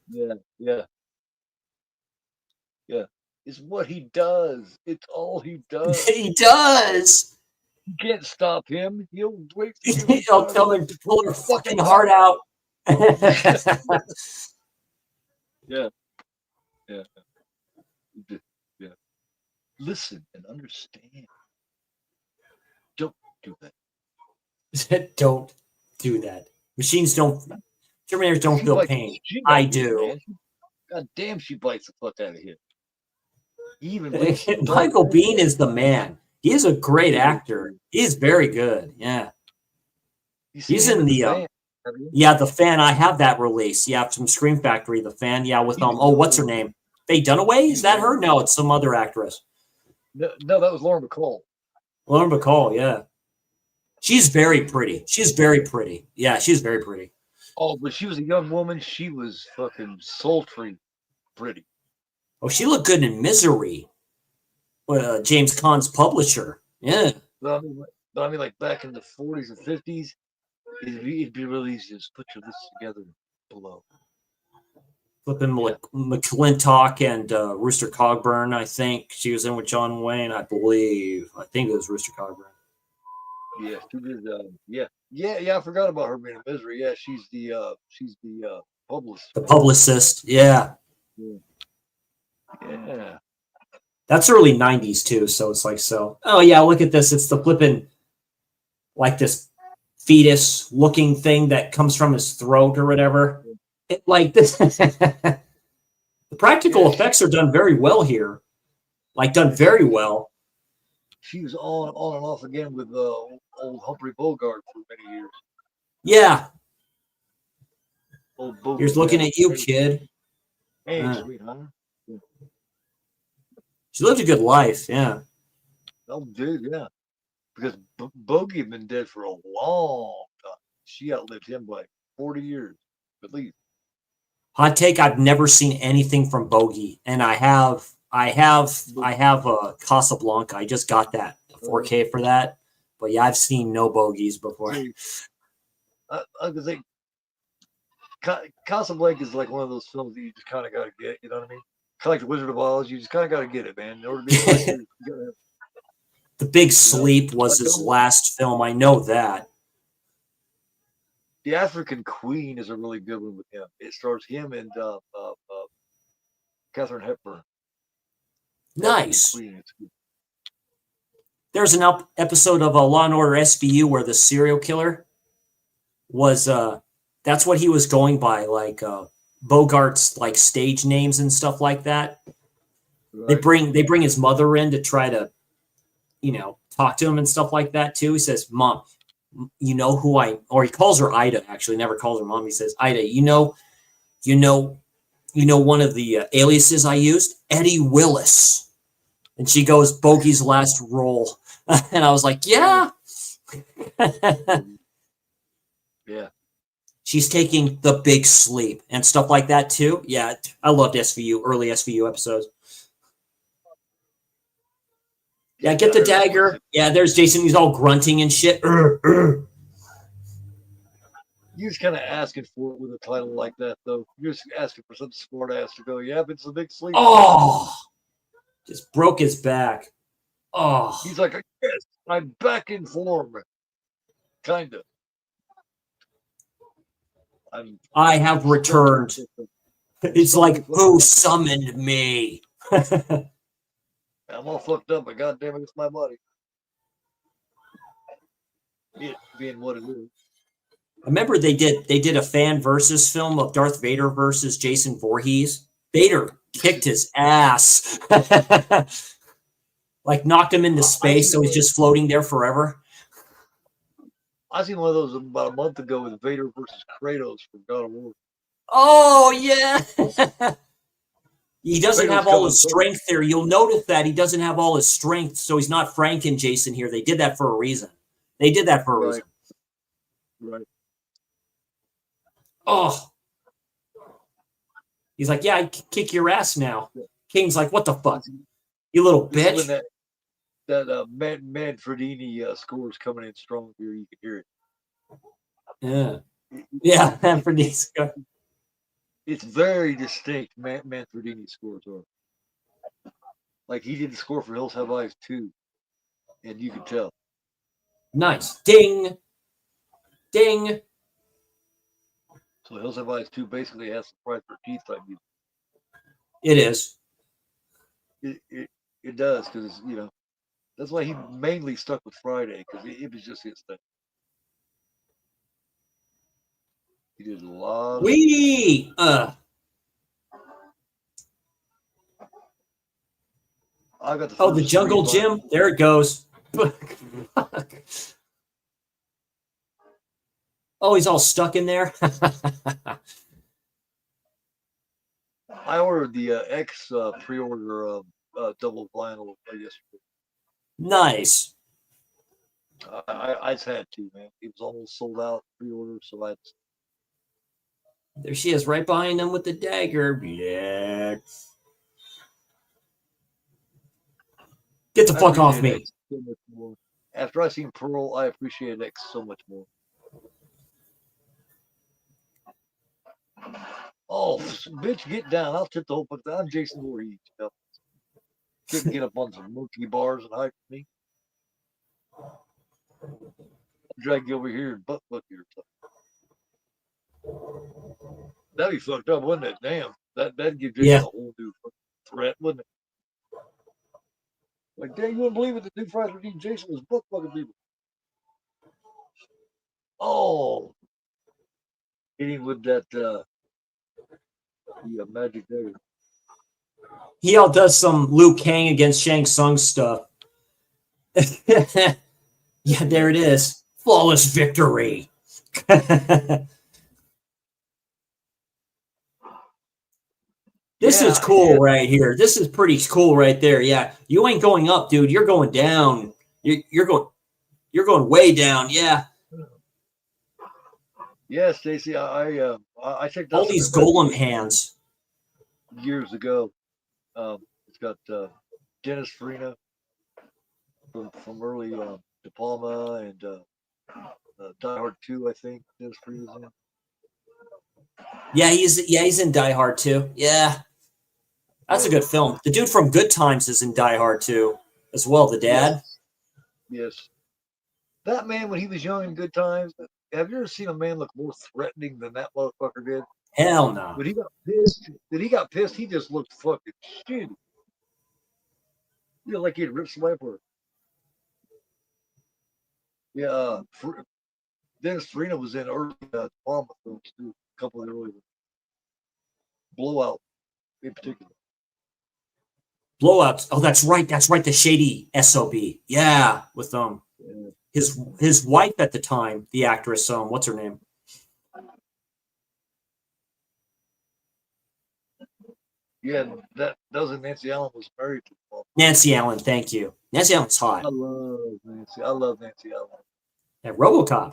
Speaker 10: Yeah. It's what he does. It's all he does.
Speaker 9: He does.
Speaker 10: You can't stop him. He'll wait for you.
Speaker 9: I'll tell him to pull her
Speaker 10: Fucking
Speaker 9: fucking heart out.
Speaker 10: Yeah, yeah, yeah. Listen and understand. Don't do that.
Speaker 9: Don't do that. Machines don't. Terminators don't feel pain. I do.
Speaker 10: Man. God damn, she bites the fuck out of him. He even leaves some
Speaker 9: Michael Biehn is the man. He is a great actor. He is very good. Yeah. He's in the the Fan. I have that release. Yeah, from Scream Factory, the Fan. Yeah, with what's her name? Faye Dunaway? Is that her? No, it's some other actress.
Speaker 10: No, that was Lauren Bacall.
Speaker 9: Lauren Bacall, yeah. She's very pretty. She's very pretty. Yeah, she's very pretty.
Speaker 10: Oh, but she was a young woman. She was fucking sultry pretty.
Speaker 9: Oh, she looked good in Misery. James Caan's publisher. Yeah.
Speaker 10: But I mean, like back in the 40s and 50s, it'd be really easy to just put your lists together below.
Speaker 9: Flipping McClintock and Rooster Cogburn, I think. She was in with John Wayne, I believe. I think it was Rooster Cogburn.
Speaker 10: Yeah, she did. Yeah. I forgot about her being in Misery. Yeah, she's the publicist.
Speaker 9: The publicist. Yeah.
Speaker 10: Yeah.
Speaker 9: That's early 90s too, so it's like so. Oh yeah, look at this. It's the flipping like this fetus looking thing that comes from his throat or whatever. Like this. The practical effects are done very well here. Like done very well.
Speaker 10: She was on and off again with old Humphrey Bogart for many years.
Speaker 9: Yeah.
Speaker 10: Old Bogart.
Speaker 9: Here's looking at you, kid.
Speaker 10: Hey, sweetheart.
Speaker 9: She lived a good life, yeah.
Speaker 10: Oh, dude, yeah. Because Bogey had been dead for a long time. She outlived him by 40 years, at least.
Speaker 9: Hot take: I've never seen anything from Bogey, and I have Casablanca. I just got that 4K for that, but yeah, I've seen no Bogeys before.
Speaker 10: I was say Casablanca is like one of those films that you just kind of got to get. You know what I mean? Kind of like the Wizard of Oz. You just kind of got to get it, man. In order to be
Speaker 9: The Big Sleep was his last film. I know that.
Speaker 10: The African Queen is a really good one with him. It stars him and Katharine Hepburn.
Speaker 9: Nice. There's an episode of Law and Order SVU where the serial killer was that's what he was going by, like Bogart's like stage names and stuff like that. Right. They bring his mother in to try to, talk to him and stuff like that too. He says, "Mom, you know who or he calls her Ida, actually, never calls her mom. He says, Ida, you know one of the aliases I used? Eddie Willis." And she goes, "Bogey's last role." And I was like, yeah.
Speaker 10: Yeah.
Speaker 9: She's taking the big sleep and stuff like that too. Yeah, I loved SVU, early SVU episodes. Yeah, get the dagger. Yeah, there's Jason. He's all grunting and shit.
Speaker 10: You're just kind of asking for it with a title like that, though. You're just asking for some smart ass to go, yeah, but it's a big sleep.
Speaker 9: Oh, just broke his back. Oh.
Speaker 10: He's like, yes, I'm back in form. Kind of.
Speaker 9: I have returned. It's like, who summoned me?
Speaker 10: I'm all fucked up, but goddamn it, it's my body. It being what it is.
Speaker 9: I remember they did a fan versus film of Darth Vader versus Jason Voorhees. Vader kicked his ass. Like knocked him into space, so he's just floating there forever.
Speaker 10: I seen one of those about a month ago with Vader versus Kratos from God of War.
Speaker 9: Oh yeah. He doesn't have all his strength there. You'll notice that he doesn't have all his strength, so he's not Franken Jason here. They did that for a reason. Reason.
Speaker 10: Right.
Speaker 9: Oh. He's like, yeah, I kick your ass now. King's like, what the fuck? You little bitch.
Speaker 10: That Manfredini score is coming in strong here. You can hear it.
Speaker 9: Yeah. Yeah, Manfredini score.
Speaker 10: It's very distinct. Manfredini scores are. Like he did the score for Hills Have Eyes too, and you can tell.
Speaker 9: Nice. Ding. Ding.
Speaker 10: So Hills Have Eyes 2 basically has some Friday the 13th type music.
Speaker 9: It is.
Speaker 10: It does, because, you know, that's why he mainly stuck with Friday, because it was just his thing. He did a lot of...
Speaker 9: Wee!
Speaker 10: I got the
Speaker 9: Oh, the
Speaker 10: first
Speaker 9: jungle
Speaker 10: three
Speaker 9: gym. There it goes. Oh, he's all stuck in there.
Speaker 10: I ordered the X pre-order double vinyl yesterday.
Speaker 9: Nice.
Speaker 10: I just had to, man. It was almost sold out pre-order, so I.
Speaker 9: There she is, right behind him with the dagger. Yeah. Get the fuck off me.
Speaker 10: X so much more. After I seen Pearl, I appreciated X so much more. Oh, bitch, get down. I'll tip the whole fuck down. I'm Jason Voorhees. You know? Couldn't get up on some monkey bars and hide from me. I'll drag you over here and butt fuck you or something. That'd be fucked up, wouldn't it? Damn. That'd give Jason a whole new threat, wouldn't it? Like, damn, you wouldn't believe it. The new Friday the 13th Jason was butt fucking people. Oh. Hitting with that magic dagger.
Speaker 9: He all does some Liu Kang against Shang Tsung stuff. Yeah, there it is. Flawless victory. This is cool right here. This is pretty cool right there. Yeah, you ain't going up, dude. You're going down. You're going way down. Yeah.
Speaker 10: Yeah, Stacy, I checked out
Speaker 9: all these golem hands
Speaker 10: years ago. It's got Dennis Farina from early De Palma and Die Hard 2, I think. Dennis Farina's in.
Speaker 9: Yeah, he's in Die Hard 2. Yeah. That's a good film. The dude from Good Times is in Die Hard 2 as well, the dad.
Speaker 10: Yes. That man, when he was young in Good Times, have you ever seen a man look more threatening than that motherfucker did?
Speaker 9: Hell no.
Speaker 10: When he got pissed, he just looked fucking shitty. You know, like he'd ripped somebody apart. Yeah, Dennis Farina was in early Palma films too. A couple of the early ones. Blowout, in particular.
Speaker 9: Blowouts. Oh, that's right. That's right. The shady SOB. Yeah, with his wife at the time, the actress. What's her name?
Speaker 10: Yeah, that wasn't Nancy Allen was married to Paul.
Speaker 9: Nancy Allen. Thank you. Nancy Allen's hot.
Speaker 10: I love Nancy. I love Nancy Allen.
Speaker 9: Yeah, RoboCop.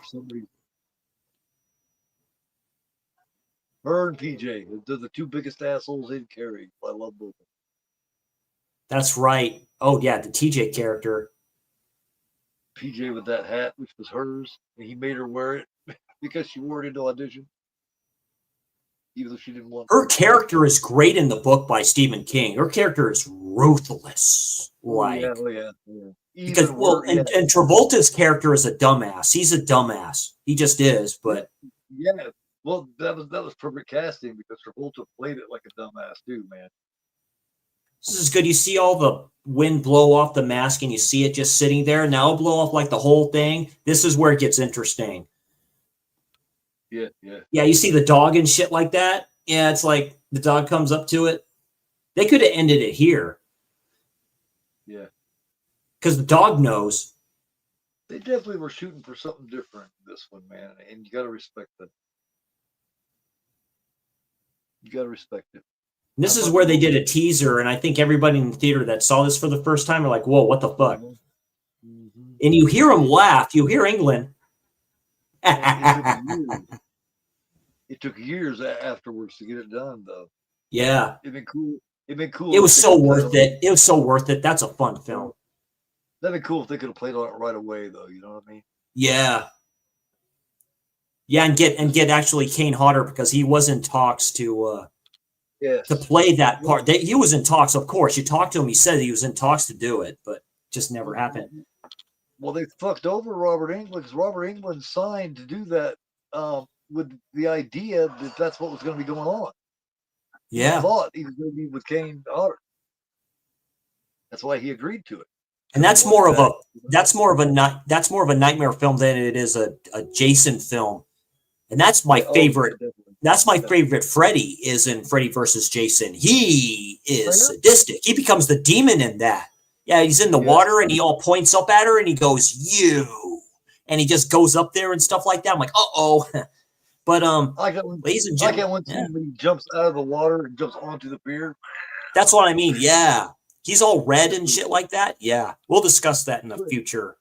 Speaker 10: Her and PJ, they're the two biggest assholes in Carrie. I love both of them.
Speaker 9: That's right. Oh yeah, the TJ character.
Speaker 10: PJ with that hat, which was hers, and he made her wear it because she wore it into audition, even though she didn't want.
Speaker 9: Her character is great in the book by Stephen King. Her character is ruthless.
Speaker 10: Yeah.
Speaker 9: Because and Travolta's character is a dumbass. He's a dumbass. He just is. But
Speaker 10: yeah, well, that was perfect casting because Travolta played it like a dumbass too, man.
Speaker 9: This is good. You see all the wind blow off the mask and you see it just sitting there. Now it'll blow off like the whole thing. This is where it gets interesting.
Speaker 10: Yeah.
Speaker 9: Yeah, you see the dog and shit like that. Yeah, it's like the dog comes up to it. They could have ended it here.
Speaker 10: Yeah.
Speaker 9: Because the dog knows.
Speaker 10: They definitely were shooting for something different in this one, man. And you got to respect that. You got to respect it.
Speaker 9: And this is where they did a teaser, and I think everybody in the theater that saw this for the first time are like, whoa, what the fuck? Mm-hmm. And you hear them laugh. You hear England.
Speaker 10: It took years afterwards to get it done, though.
Speaker 9: Yeah.
Speaker 10: It'd been cool. It
Speaker 9: was so worth it. It was so worth it. That's a fun film.
Speaker 10: That'd be cool if they could have played on it right away, though. You know what I mean?
Speaker 9: Yeah. Yeah, and get actually Kane Hodder, because he was in talks to play that part. He was in talks, of course. You talked to him, he said he was in talks to do it, but just never happened.
Speaker 10: Well, they fucked over Robert Englund because Robert Englund signed to do that with the idea that that's what was going to be going on. He
Speaker 9: Yeah.
Speaker 10: thought he was going to be with Kane Hodder. That's why he agreed to it.
Speaker 9: And that's more of a nightmare film than it is a Jason film. And that's my favorite. That's my favorite Freddy is in Freddy versus Jason. He is sadistic. He becomes the demon in that. Yeah, he's in the water and he all points up at her and he goes, "You." And he just goes up there and stuff like that. I'm like, uh-oh. But ladies and gentlemen,
Speaker 10: one scene when he jumps out of the water and jumps onto the pier.
Speaker 9: That's what I mean. Yeah. He's all red and shit like that. Yeah. We'll discuss that in a future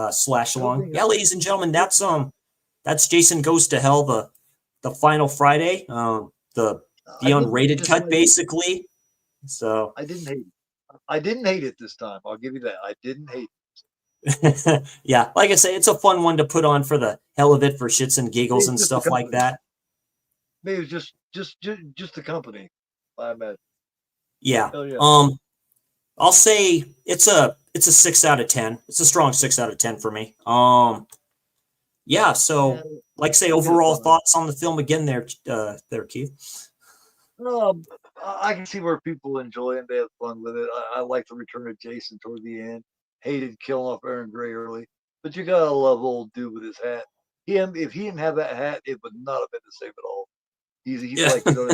Speaker 9: slash along. Yeah, ladies and gentlemen, that's Jason Goes to Hell, the final Friday, the unrated cut, basically. So
Speaker 10: I didn't hate it. I didn't hate it this time. I'll give you that. I didn't hate
Speaker 9: it. Yeah, like I say, it's a fun one to put on for the hell of it, for shits and giggles and stuff like that.
Speaker 10: Maybe it was just the company, I imagine.
Speaker 9: Yeah. I'll say it's a 6 out of 10. It's a strong 6 out of 10 for me. Yeah, so like say overall thoughts on the film again there Keith.
Speaker 10: I can see where people enjoy it. They have fun with it. I like the return of Jason toward the end. Hated killing off Aaron Gray early, but you gotta love old dude with his hat. If he didn't have that hat, it would not have been the same at all. He's like, you know what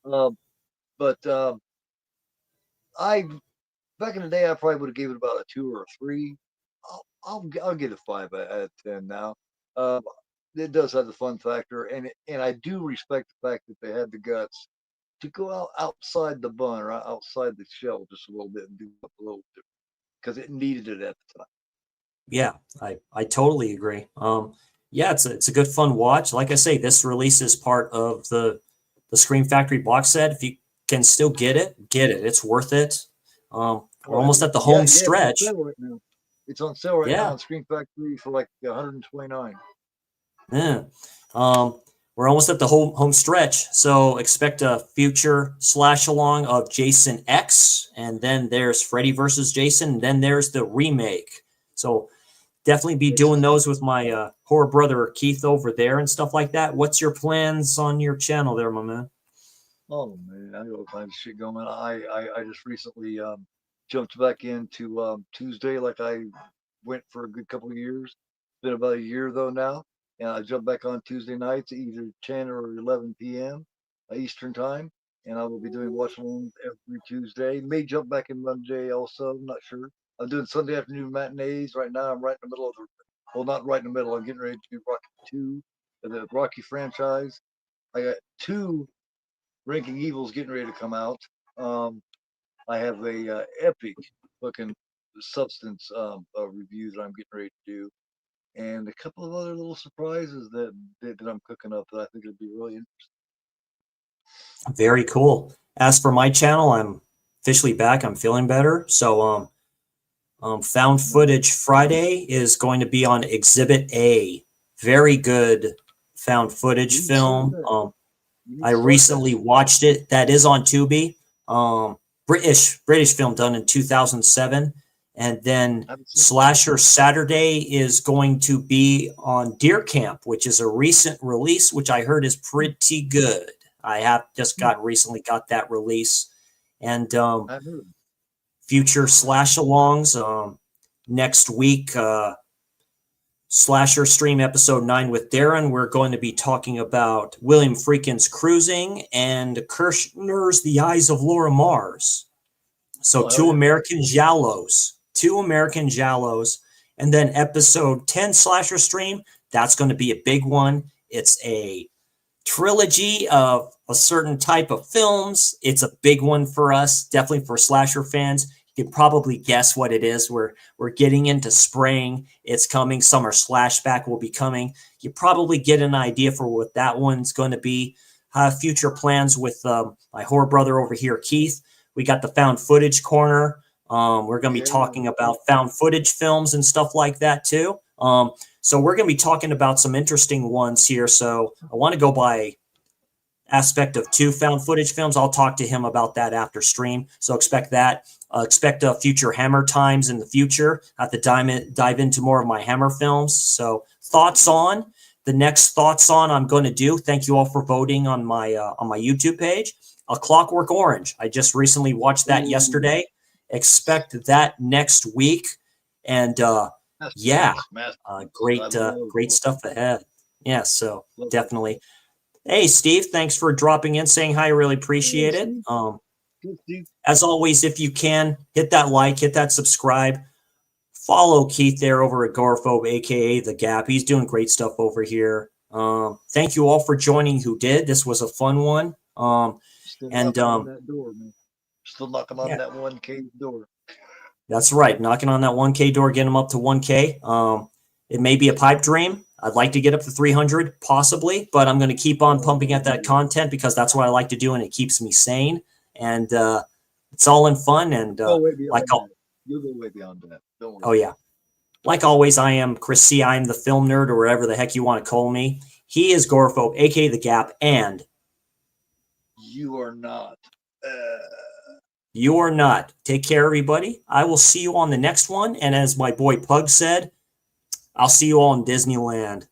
Speaker 10: I mean? I back in the day, I probably would have gave it about a 2 or a 3. I'll get a 5 out of 10 now. It does have the fun factor, and I do respect the fact that they had the guts to go outside the bun or outside the shell just a little bit and do a little different because it needed it at the time.
Speaker 9: Yeah, I totally agree. Yeah, it's a good fun watch. Like I say, this release is part of the Scream Factory box set. If you can still get it. It's worth it. We're almost at the home stretch.
Speaker 10: It's on sale right now on Scream Factory for like $129.
Speaker 9: Yeah. We're almost at the home stretch, so expect a future slash along of Jason X, and then there's Freddy versus Jason, and then there's the remake. So definitely be doing those with my horror brother Keith over there and stuff like that. What's your plans on your channel there, my man?
Speaker 10: Oh man, I got all kinds of shit going on. I just recently jumped back into Tuesday, like I went for a good couple of years. It's been about a year though now, and I jump back on Tuesday nights, either 10 or 11 p.m. Eastern time, and I will be doing watch along every Tuesday. May jump back in Monday also. I'm not sure. I'm doing Sunday afternoon matinees right now. I'm right in the middle of not right in the middle. I'm getting ready to do Rocky 2, the Rocky franchise. I got 2 Ranking Evil's getting ready to come out. I have a epic looking substance review that I'm getting ready to do, and a couple of other little surprises that I'm cooking up that I think would be really interesting.
Speaker 9: Very cool. As for my channel, I'm officially back. I'm feeling better. So Found Footage Friday is going to be on Exhibit A. Very good found footage film. I recently watched it. That is on Tubi. British film done in 2007. And then Slasher Saturday is going to be on Deer Camp, which is a recent release, which I heard is pretty good. I have just recently got that release. And future slash alongs next week, Slasher Stream episode 9 with Darren. We're going to be talking about William Friedkin's Cruising and Kirshner's The Eyes of Laura Mars. So two American Giallos. And then episode 10 Slasher Stream, that's going to be a big one. It's a trilogy of a certain type of films. It's a big one for us, definitely for slasher fans. You can probably guess what it is. We're getting into spring. It's coming. Summer Slashback will be coming. You probably get an idea for what that one's going to be. Future plans with my horror brother over here, Keith. We got the found footage corner. We're going to be talking about found footage films and stuff like that too. So we're going to be talking about some interesting ones here. So I want to go by aspect of 2 found footage films. I'll talk to him about that after stream. So expect that. expect future Hammer times in the future. I have to dive into more of my Hammer films. So thoughts on the next thoughts on I'm going to do. Thank you all for voting on my YouTube page. A Clockwork Orange. I just recently watched that yesterday. Expect that next week. And yeah, great stuff ahead. Yeah, so definitely. Hey, Steve, thanks for dropping in, saying hi. I really appreciate it. As always, if you can, hit that like, hit that subscribe. Follow Keith there over at Agoraphobe, a.k.a. The G.A.P. He's doing great stuff over here. Thank you all for joining who did. This was a fun one.
Speaker 10: Still knocking on that door, man. Still knocking on that 1K door.
Speaker 9: That's right. Knocking on that 1K door, getting them up to 1K. It may be a pipe dream. I'd like to get up to 300, possibly, but I'm going to keep on pumping at that content because that's what I like to do, and it keeps me sane. And it's all in fun. And
Speaker 10: you'll go way beyond that. Don't worry.
Speaker 9: Oh yeah, like always, I am Chris C. I am the film nerd, or whatever the heck you want to call me. He is Agoraphobe, aka The G.A.P, and
Speaker 10: you are not.
Speaker 9: You are not. Take care, everybody. I will see you on the next one. And as my boy Pug said, I'll see you all in Disneyland.